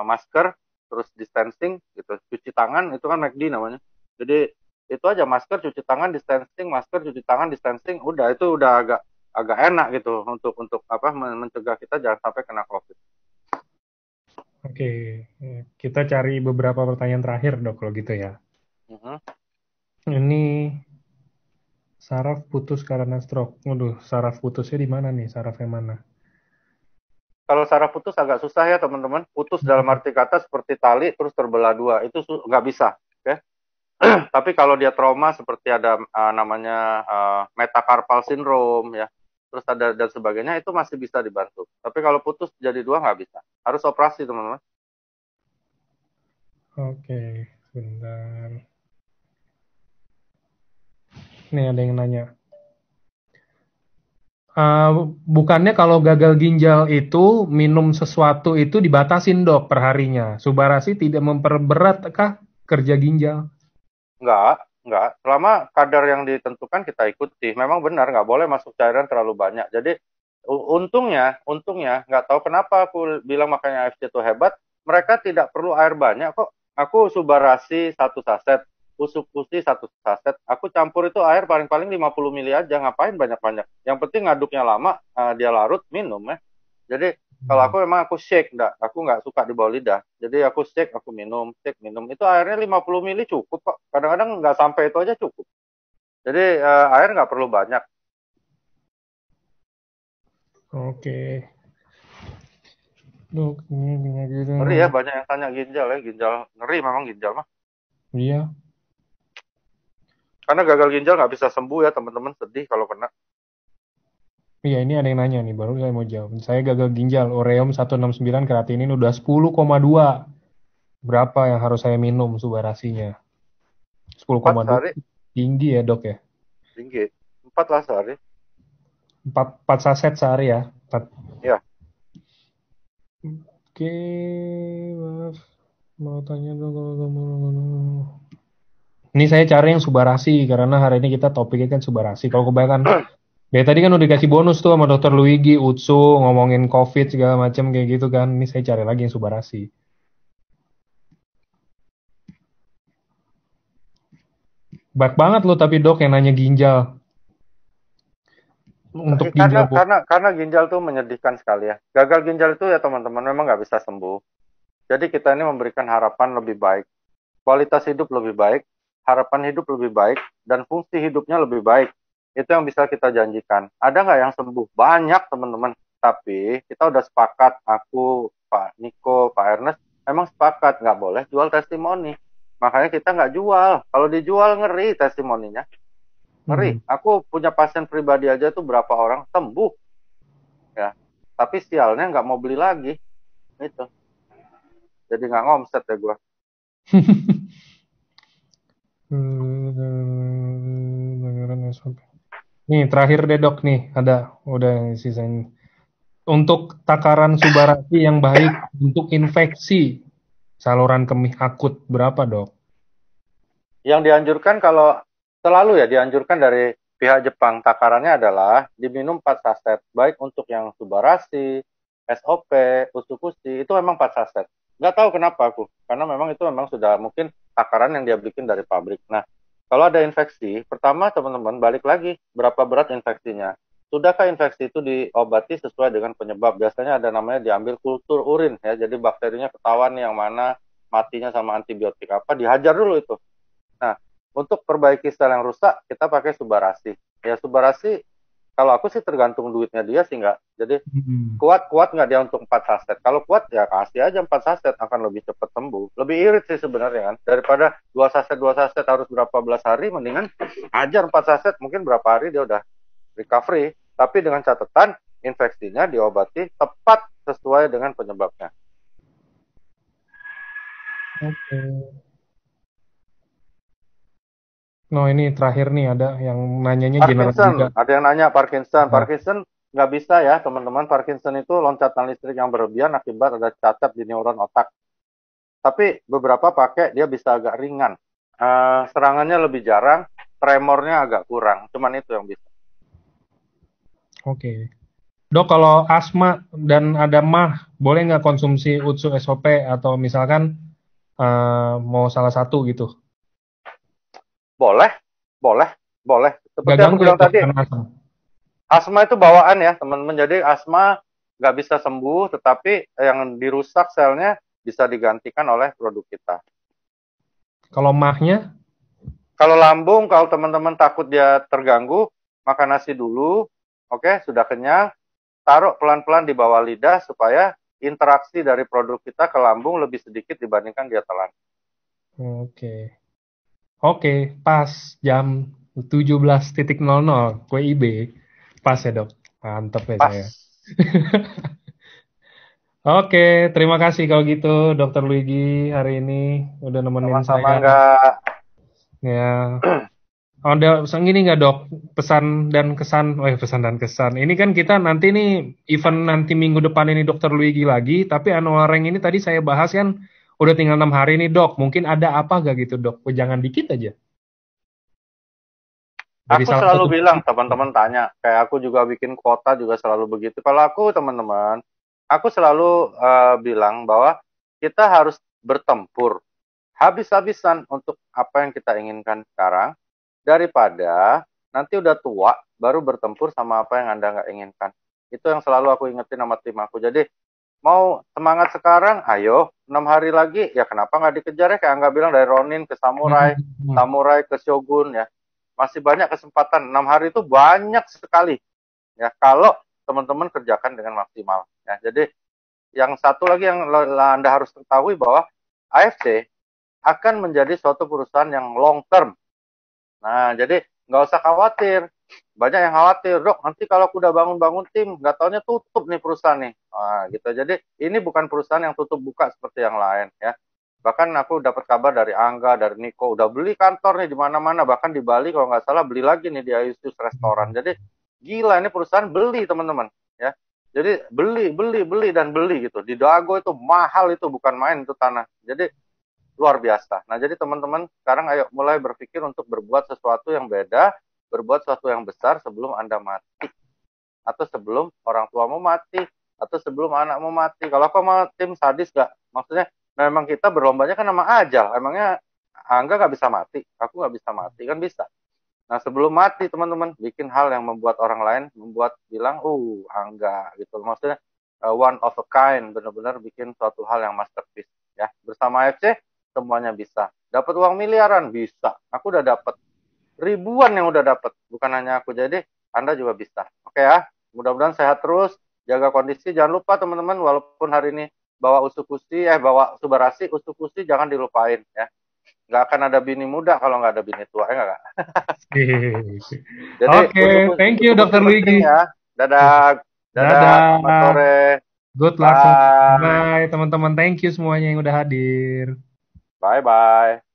masker, terus distancing gitu, cuci tangan itu kan McD namanya. Jadi itu aja, masker, cuci tangan, distancing, masker, cuci tangan, distancing, udah itu udah agak enak gitu untuk apa mencegah kita jangan sampai kena COVID. Oke, kita cari beberapa pertanyaan terakhir dok kalau gitu ya. Ini saraf putus karena stroke. Waduh, saraf putusnya di mana nih? Saraf yang mana? Kalau saraf putus agak susah ya teman-teman. Putus dalam arti kata seperti tali terus terbelah dua, itu nggak bisa. Okay? Tapi kalau dia trauma seperti ada namanya metacarpal syndrome ya, terus ada dan sebagainya, itu masih bisa dibantu. Tapi kalau putus jadi dua nggak bisa. Harus operasi teman-teman. Oke, sebentar. Nih ada yang nanya. Bukannya kalau gagal ginjal itu minum sesuatu itu dibatasin dok perharinya. Subarasi tidak memperberat kah kerja ginjal? Enggak. Selama kadar yang ditentukan kita ikuti. Memang benar nggak boleh masuk cairan terlalu banyak. Jadi untungnya nggak tahu kenapa aku bilang makanya AFC itu hebat. Mereka tidak perlu air banyak kok. Aku Subarasi 1 saset, Usukusi 1 saset. Aku campur itu air paling-paling 50 mili aja. Ngapain banyak-banyak? Yang penting ngaduknya lama, dia larut, minum ya. Jadi kalau aku memang aku shake, aku nggak suka di bawah lidah. Jadi aku shake, aku minum. Itu airnya 50 mili cukup kok. Kadang-kadang nggak sampai itu aja cukup. Jadi air nggak perlu banyak. Oke. Dok, ini gitu. Ngeri ya, banyak yang tanya ginjal ya. Ginjal, ngeri memang ginjal mah. Iya. Karena gagal ginjal nggak bisa sembuh ya teman-teman, sedih kalau kena. Iya, ini ada yang nanya nih, baru saya mau jawab. Saya gagal ginjal, ureum 169, kreatinin udah 10,2. Berapa yang harus saya minum subarasinya? 4 10,2 sehari. tinggi ya dok ya? Tinggi. 4 lah sehari. 4 saset sehari ya? 4. Ya. Oke, Mas. Mau tanya dong kalau kamu. Ini saya cari yang Subarasi karena hari ini kita topiknya kan Subarasi. Kalau kebanyakan ya tadi kan udah dikasih bonus tuh sama Dokter Luigi, Utsu ngomongin COVID segala macam kayak gitu kan. Ini saya cari lagi yang Subarasi. Banyak banget loh tapi dok yang nanya ginjal. Untuk Karena ginjal bu. karena ginjal tuh menyedihkan sekali ya. Gagal ginjal itu ya teman-teman memang nggak bisa sembuh. Jadi kita ini memberikan harapan lebih baik, kualitas hidup lebih baik, harapan hidup lebih baik, dan fungsi hidupnya lebih baik. Itu yang bisa kita janjikan. Ada nggak yang sembuh? Banyak teman-teman. Tapi kita udah sepakat, aku, Pak Niko, Pak Ernest, memang sepakat nggak boleh jual testimoni. Makanya kita nggak jual. Kalau dijual ngeri testimoninya. Ngeri. Hmm. Aku punya pasien pribadi aja tuh berapa orang sembuh. Ya. Tapi sialnya nggak mau beli lagi. Itu. Jadi nggak ngomset ya gue. Nih terakhir deh dok nih ada udah sisain. Untuk takaran Subarasi yang baik untuk infeksi saluran kemih akut berapa dok? Yang dianjurkan kalau selalu ya dianjurkan dari pihak Jepang takarannya adalah diminum 4 saset, baik untuk yang Subarasi, SOP, Usukushi, itu memang 4 saset. Nggak tahu kenapa aku, karena memang itu memang sudah mungkin takaran yang dia bikin dari pabrik. Nah, kalau ada infeksi, pertama teman-teman balik lagi, berapa berat infeksinya. Sudahkah infeksi itu diobati sesuai dengan penyebab? Biasanya ada namanya diambil kultur urin ya, jadi bakterinya ketahuan yang mana matinya sama antibiotik apa, dihajar dulu itu. Nah, untuk perbaiki sel yang rusak, kita pakai Subarasi. Ya, Subarasi, kalau aku sih tergantung duitnya dia sih nggak. Jadi, kuat nggak dia untuk 4 saset. Kalau kuat, ya kasih aja 4 saset, akan lebih cepat sembuh. Lebih irit sih sebenarnya kan. Daripada 2 saset harus berapa belas hari, mendingan ajar 4 saset, mungkin berapa hari dia udah recovery. Tapi dengan catatan, infeksinya diobati tepat sesuai dengan penyebabnya. Oke. No ini terakhir nih ada yang nanyanya general juga. Parkinson, ada yang nanya Parkinson. Nah, Parkinson nggak bisa ya teman-teman. Parkinson itu loncatan listrik yang berlebihan akibat ada cacat di neuron otak. Tapi beberapa pakai dia bisa agak ringan. Serangannya lebih jarang, tremornya agak kurang. Cuman itu yang bisa. oke. Dok kalau asma dan ada mah boleh nggak konsumsi Utsu SOP atau misalkan mau salah satu gitu? Boleh, boleh, boleh. Gak Seperti aku ganggu ya bilang dok tadi, karena asma? asma itu bawaan ya teman-teman. Jadi asma nggak bisa sembuh, tetapi yang dirusak selnya bisa digantikan oleh produk kita. Kalau mahnya? Kalau lambung, kalau teman-teman takut dia terganggu, makan nasi dulu. Oke, sudah kenyang, taruh pelan-pelan di bawah lidah supaya interaksi dari produk kita ke lambung lebih sedikit dibandingkan dia telan. Oke. Oke, pas jam 17.00 WIB. Pas ya dok. Mantep ya saya. Pas. Oke, terima kasih kalau gitu Dokter Luigi hari ini udah nemenin Sama-sama saya. enggak. Ya, ada pesan gini nggak dok? Pesan dan kesan, pesan dan kesan. Ini kan kita nanti nih event nanti minggu depan ini Dokter Luigi lagi, tapi annual rank ini tadi saya bahas kan udah tinggal 6 hari nih dok. Mungkin ada apa gak gitu dok? Jangan dikit aja. Dari Aku salah satu. selalu bilang, teman-teman tanya, kayak aku juga bikin kuota juga selalu begitu. Kalau aku, teman-teman, aku selalu bilang bahwa kita harus bertempur habis-habisan untuk apa yang kita inginkan sekarang, daripada nanti udah tua, baru bertempur sama apa yang Anda nggak inginkan. Itu yang selalu aku ingetin sama tim aku. Jadi, mau semangat sekarang, ayo, 6 hari lagi, ya kenapa nggak dikejar ya? Kayak nggak bilang dari Ronin ke Samurai, Samurai ke Shogun, ya masih banyak kesempatan. 6 hari itu banyak sekali ya kalau teman-teman kerjakan dengan maksimal ya. Jadi yang satu lagi yang Anda harus ketahui bahwa AFC akan menjadi suatu perusahaan yang long term. Nah, jadi nggak usah khawatir. Banyak yang khawatir, dok, nanti kalau aku udah bangun-bangun tim, nggak taunya tutup nih perusahaan nih. Nah, gitu. Jadi ini bukan perusahaan yang tutup buka seperti yang lain ya. Bahkan aku dapat kabar dari Angga, dari Niko, udah beli kantor nih di mana-mana. Bahkan di Bali kalau nggak salah beli lagi nih di Ayusus Restoran. Jadi gila ini perusahaan beli teman-teman. Ya, jadi beli dan beli gitu. Di Dago itu mahal itu bukan main itu tanah. Jadi luar biasa. Nah, jadi teman-teman sekarang ayo mulai berpikir untuk berbuat sesuatu yang beda, berbuat sesuatu yang besar sebelum Anda mati. Atau sebelum orang tua mau mati, atau sebelum anak mau mati. Kalau aku mau tim sadis gak? Maksudnya, memang kita berlombanya kan sama ajal. Emangnya Angga gak bisa mati? Aku gak bisa mati, kan bisa. Nah, sebelum mati, teman-teman, bikin hal yang membuat orang lain, membuat bilang, Angga, gitu. Maksudnya, one of a kind, benar-benar bikin suatu hal yang masterpiece. Ya, bersama AFC, semuanya bisa. Dapat uang miliaran, bisa. Aku udah dapat. Ribuan yang udah dapat, bukan hanya aku. Jadi, Anda juga bisa. Oke ya, mudah-mudahan sehat terus, jaga kondisi. Jangan lupa, teman-teman, walaupun hari ini bawa usukusi, bawa subarasi, usukusi jangan dilupain, ya. Nggak akan ada bini muda kalau nggak ada bini tua, ya nggak? Jadi, Oke, thank you Dokter Luigi. Ya. Dadah. Dadah. Selamat sore. Good luck. Bye teman-teman. Thank you semuanya yang udah hadir. Bye-bye.